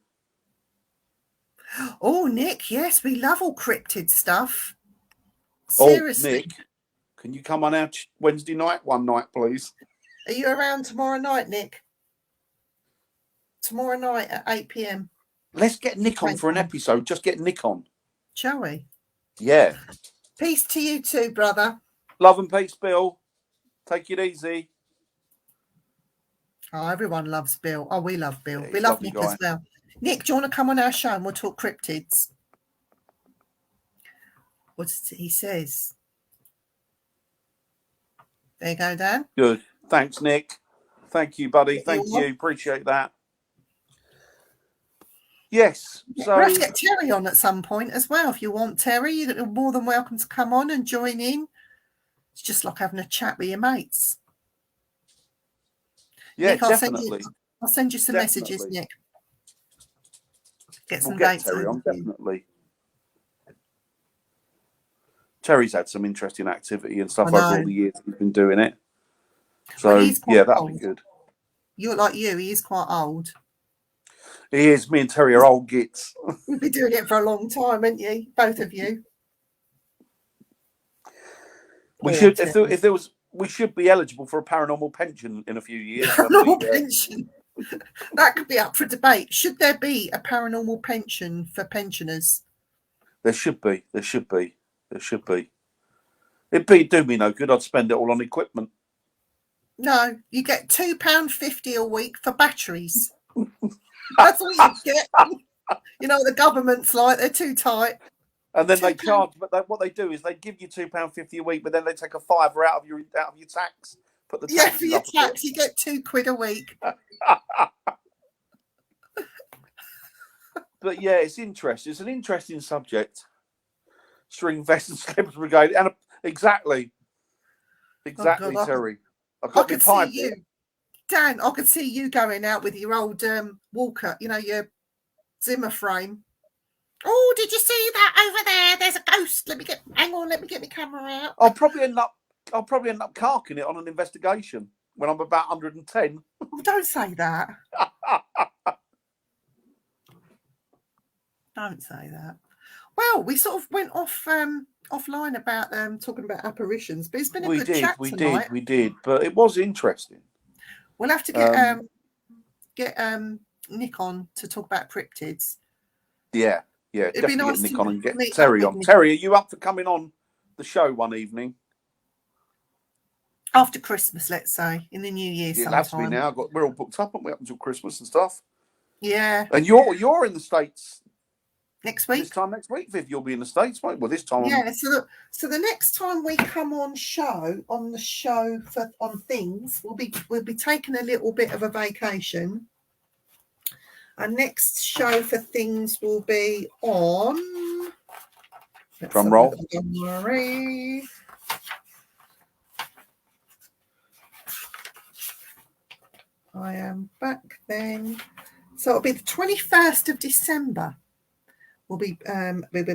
Speaker 2: Oh, Nick, yes, we love all cryptid stuff. Seriously.
Speaker 1: Oh, Nick, can you come on out Wednesday night one night, please?
Speaker 2: Are you around tomorrow night, Nick? Tomorrow night at 8 p.m.
Speaker 1: Let's get Nick on for an episode. Just get Nick on.
Speaker 2: Shall we?
Speaker 1: Yeah.
Speaker 2: Peace to you too, brother.
Speaker 1: Love and peace, Bill. Take it easy.
Speaker 2: Oh, everyone loves Bill. Oh, we love Bill.
Speaker 1: Yeah,
Speaker 2: we love Nick as well. Nick, do you want to come on our show and we'll talk cryptids? What he says. There you go, Dan.
Speaker 1: Good. Thanks, Nick. Thank you, buddy. Thank you. Appreciate that. Yes. So
Speaker 2: we'll have to get Terry on at some point as well. If you want, Terry, you're more than welcome to come on and join in. It's just like having a chat with your mates.
Speaker 1: Yeah,
Speaker 2: Nick,
Speaker 1: definitely.
Speaker 2: I'll send you some messages, Nick. Get some dates
Speaker 1: Terry on, definitely. Terry's had some interesting activity and stuff over all the years he's been doing it. So yeah, that'll be good.
Speaker 2: You're like you, he is quite old.
Speaker 1: He is. Me and Terry are old gits.
Speaker 2: We've been doing it for a long time, haven't you? Both of you.
Speaker 1: We should, if there was, we should be eligible for a paranormal pension in a few years.
Speaker 2: Paranormal pension. That could be up for debate. Should there be a paranormal pension for pensioners?
Speaker 1: There should be. There should be. There should be. It'd do me no good. I'd spend it all on equipment.
Speaker 2: No, you get £2.50 a week for batteries. That's all you get. You know what the government's like, they're too tight.
Speaker 1: And then they charge, but what they do is they give you £2.50 a week, but then they take a fiver out of your tax. Put the tax
Speaker 2: for your tax, you get £2 a week.
Speaker 1: But yeah, it's interesting. It's an interesting subject. String vest and slippers brigade, and exactly,
Speaker 2: God,
Speaker 1: Terry.
Speaker 2: I could see you, Dan. I could see you going out with your old Walker, you know, your Zimmer frame. Oh, did you see that over there? There's a ghost. Hang on, let me get my camera out.
Speaker 1: I'll probably end up carking it on an investigation when I'm about 110.
Speaker 2: Oh, don't say that. Don't say that. Well, we sort of went off offline about talking about apparitions, but it's been a good chat tonight.
Speaker 1: We did, but it was interesting.
Speaker 2: We'll have to get Nick on to talk about cryptids.
Speaker 1: Yeah,
Speaker 2: It'd
Speaker 1: definitely
Speaker 2: be nice
Speaker 1: get Nick
Speaker 2: to
Speaker 1: on and get
Speaker 2: meet
Speaker 1: Terry
Speaker 2: up
Speaker 1: on.
Speaker 2: with
Speaker 1: Terry, are you up for coming on the show one evening?
Speaker 2: After Christmas, let's say, in the new year
Speaker 1: It'll have to be
Speaker 2: sometime.
Speaker 1: now. We're all booked up, aren't we, up until Christmas and stuff?
Speaker 2: Yeah.
Speaker 1: And you're in the States
Speaker 2: next week.
Speaker 1: This time next week, Viv, you'll be in the States, won't you? Well, this time.
Speaker 2: Yeah. So the next time we come on the show on things, we'll be taking a little bit of a vacation. Our next show for things will be on.
Speaker 1: Drum roll.
Speaker 2: I am back then. So it'll be the 21st of December. We'll be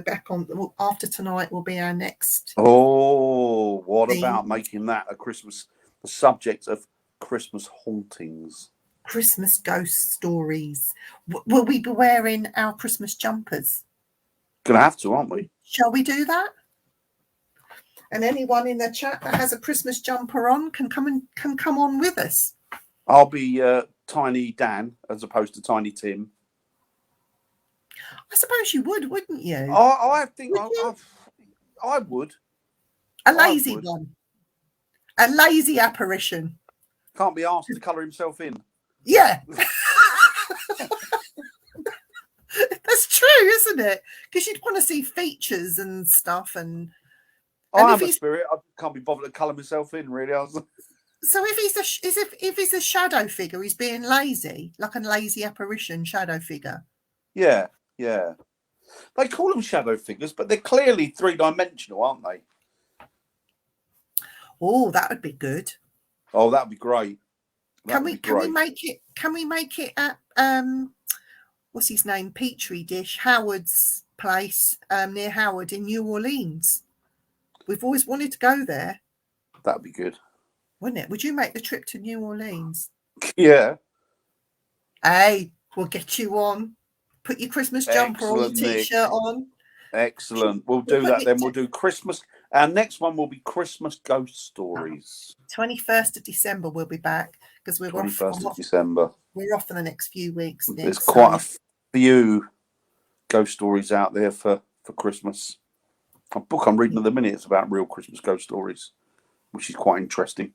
Speaker 2: back on after tonight. Will be our next.
Speaker 1: Oh, what
Speaker 2: theme.
Speaker 1: About making that the subject of Christmas hauntings?
Speaker 2: Christmas ghost stories. Will we be wearing our Christmas jumpers?
Speaker 1: Gonna have to, aren't we?
Speaker 2: Shall we do that? And anyone in the chat that has a Christmas jumper on can come on with us.
Speaker 1: I'll be Tiny Dan as opposed to Tiny Tim.
Speaker 2: I suppose you would, wouldn't you?
Speaker 1: I think I would.
Speaker 2: A lazy one. A lazy apparition.
Speaker 1: Can't be asked to colour himself in.
Speaker 2: Yeah. That's true, isn't it? Because you'd want to see features and stuff. And
Speaker 1: I'm a spirit. I can't be bothered to colour myself in, really.
Speaker 2: So if he's a shadow figure, he's being lazy, like a lazy apparition shadow figure.
Speaker 1: Yeah. They call them shadow figures, but they're clearly three-dimensional, aren't they?
Speaker 2: Oh, that would be good.
Speaker 1: Oh, that'd be great.
Speaker 2: Can we make it at what's his name? Petri Dish, Howard's place, near Howard in New Orleans. We've always wanted to go there.
Speaker 1: That'd be good.
Speaker 2: Wouldn't it? Would you make the trip to New Orleans?
Speaker 1: Yeah.
Speaker 2: Hey, we'll get you on. Put your Christmas jumper or your t-shirt on.
Speaker 1: Excellent. We'll do that then. We'll do Christmas. Our next one will be Christmas ghost stories.
Speaker 2: 21st of December we'll be back because we're
Speaker 1: 21st of December.
Speaker 2: We're off for the next few weeks.
Speaker 1: There's quite a few ghost stories out there for Christmas. A book I'm reading at the minute is about real Christmas ghost stories, which is quite interesting.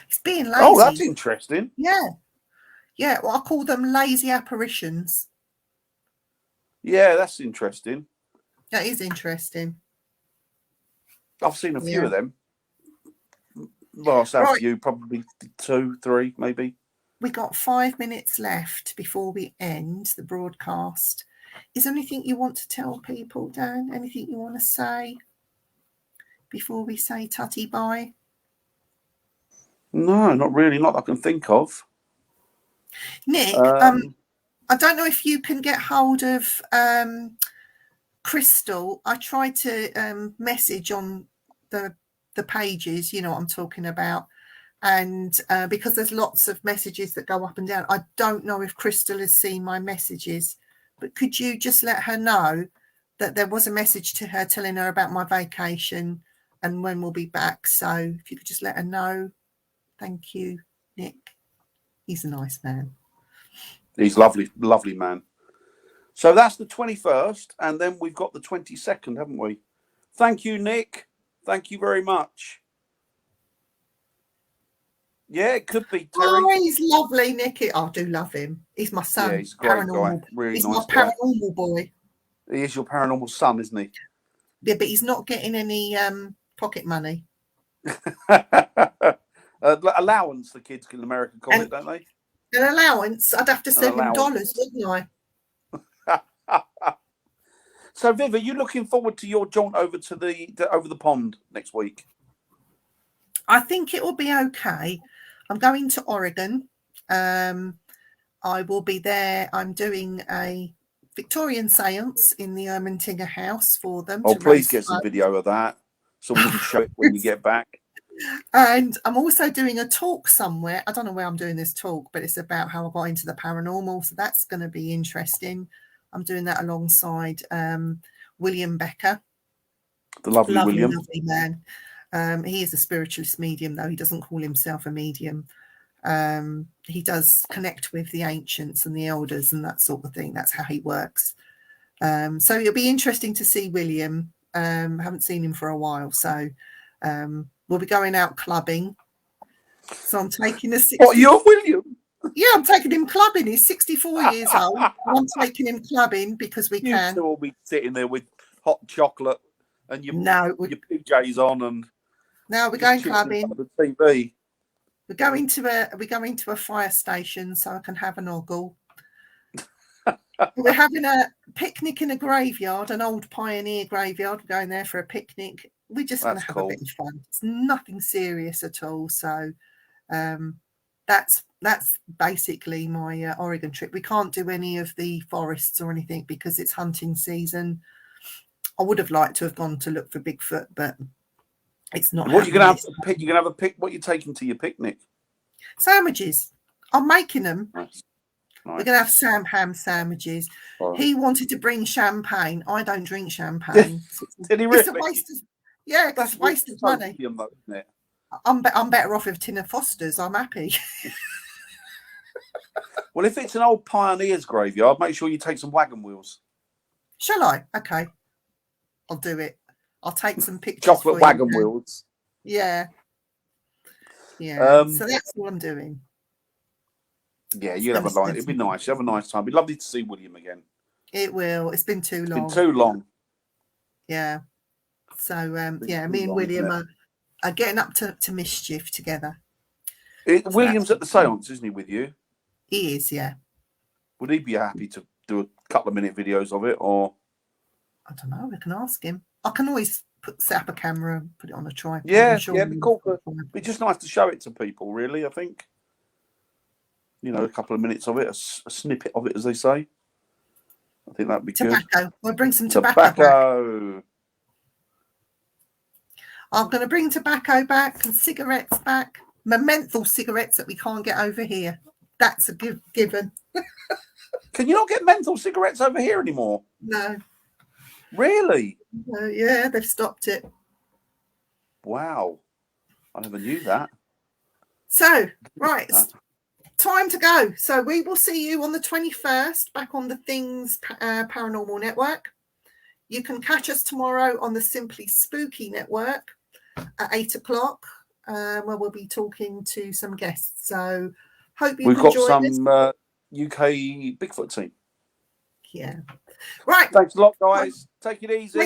Speaker 2: It's being lazy.
Speaker 1: Oh, that's interesting.
Speaker 2: Yeah. Well, I call them lazy apparitions.
Speaker 1: Yeah, that's interesting.
Speaker 2: That is interesting.
Speaker 1: I've seen a few of them. Well, I say a few, probably 2, 3, maybe.
Speaker 2: We got 5 minutes left before we end the broadcast. Is there anything you want to tell people, Dan? Anything you want to say before we say tutty bye?
Speaker 1: No, not really. Not that I can think of.
Speaker 2: Nick, I don't know if you can get hold of Crystal. I tried to message on the pages, you know what I'm talking about. And because there's lots of messages that go up and down, I don't know if Crystal has seen my messages but could you just let her know that there was a message to her telling her about my vacation and when we'll be back? So if you could just let her know. Thank you, Nick. He's a nice man.
Speaker 1: He's lovely, lovely man. So that's the 21st, and then we've got the 22nd, haven't we? Thank you, Nick. Thank you very much. Yeah, it could be Terry.
Speaker 2: Oh, he's lovely, Nicky. I do love him. He's my son.
Speaker 1: Yeah, he's a great guy. Really
Speaker 2: he's
Speaker 1: nice
Speaker 2: my
Speaker 1: guy.
Speaker 2: paranormal boy.
Speaker 1: He is your paranormal son, isn't he?
Speaker 2: Yeah, but he's not getting any pocket money.
Speaker 1: Allowance, the kids in America call it, don't they?
Speaker 2: An allowance? I'd have to send him dollars, wouldn't I?
Speaker 1: So, Viv, are you looking forward to your jaunt over to over the pond next week?
Speaker 2: I think it will be okay. I'm going to Oregon. I will be there. I'm doing a Victorian seance in the Ermentinga house for them.
Speaker 1: Oh, please get some video of that so we can show it when you get back.
Speaker 2: And I'm also doing a talk somewhere. I don't know where I'm doing this talk, but it's about how I got into the paranormal. So that's going to be interesting. I'm doing that alongside William Becker.
Speaker 1: The lovely William.
Speaker 2: Lovely man. He is a spiritualist medium, though. He doesn't call himself a medium. He does connect with the ancients and the elders and that sort of thing. That's how he works. So it'll be interesting to see William. Haven't seen him for a while. So we'll be going out clubbing. So I'm taking a...
Speaker 1: What, you're William?
Speaker 2: Yeah, I'm taking him clubbing. He's 64 years old. I'm taking him clubbing because we can.
Speaker 1: You two will be sitting there with hot chocolate and your PJs on, and
Speaker 2: no, we're going clubbing.
Speaker 1: The TV.
Speaker 2: We're going to a fire station so I can have an ogle. We're having a picnic in a graveyard, an old pioneer graveyard. We're going there for a picnic. We're just going to have a bit of fun. It's nothing serious at all. So that's basically my Oregon trip. We can't do any of the forests or anything because it's hunting season. I would have liked to have gone to look for Bigfoot, but it's not.
Speaker 1: What are you going to have? You're going to have a pick. What are you taking to your picnic?
Speaker 2: Sandwiches. I'm making them.
Speaker 1: Nice.
Speaker 2: We're going to have Sam ham sandwiches. Right. He wanted to bring champagne. I don't drink champagne.
Speaker 1: Did he really?
Speaker 2: It's a waste of, yeah, that's a waste of money.
Speaker 1: Though, isn't it?
Speaker 2: I'm better off with a tin of Foster's. I'm happy.
Speaker 1: Well, if it's an old pioneer's graveyard, make sure you take some wagon wheels.
Speaker 2: Shall I? Okay. I'll do it. I'll take some pictures.
Speaker 1: Chocolate wagon wheels.
Speaker 2: Yeah. Yeah. So that's what I'm doing.
Speaker 1: Yeah, you'll have a nice. It'd be nice. You have a nice time. It'd be lovely to see William again.
Speaker 2: It will. It's been too long.
Speaker 1: It's been too long.
Speaker 2: Yeah. So yeah, me and William are getting up to mischief together.
Speaker 1: William's at the seance, isn't he, with you?
Speaker 2: He is, yeah.
Speaker 1: Would he be happy to do a couple of minute videos of it, or?
Speaker 2: I don't know. We can ask him. I can always set up a camera and put it on a tripod.
Speaker 1: Yeah, it'd be cool. It'd be just nice to show it to people, really, I think. You know, a couple of minutes of it, a snippet of it, as they say. I think that'd be good.
Speaker 2: Tobacco. We'll bring some tobacco back. I'm going to bring tobacco back and cigarettes back. My menthol cigarettes that we can't get over here. That's a given.
Speaker 1: Can you not get menthol cigarettes over here anymore?
Speaker 2: No.
Speaker 1: Really?
Speaker 2: Yeah, they've stopped it.
Speaker 1: Wow. I never knew that.
Speaker 2: So, right. Time to go. So we will see you on the 21st back on the Things Paranormal Network. You can catch us tomorrow on the Simply Spooky Network at 8 o'clock, where we'll be talking to some guests. So hope you enjoy. We've got some
Speaker 1: UK Bigfoot team.
Speaker 2: Yeah. Right.
Speaker 1: Thanks a lot, guys. Take it easy.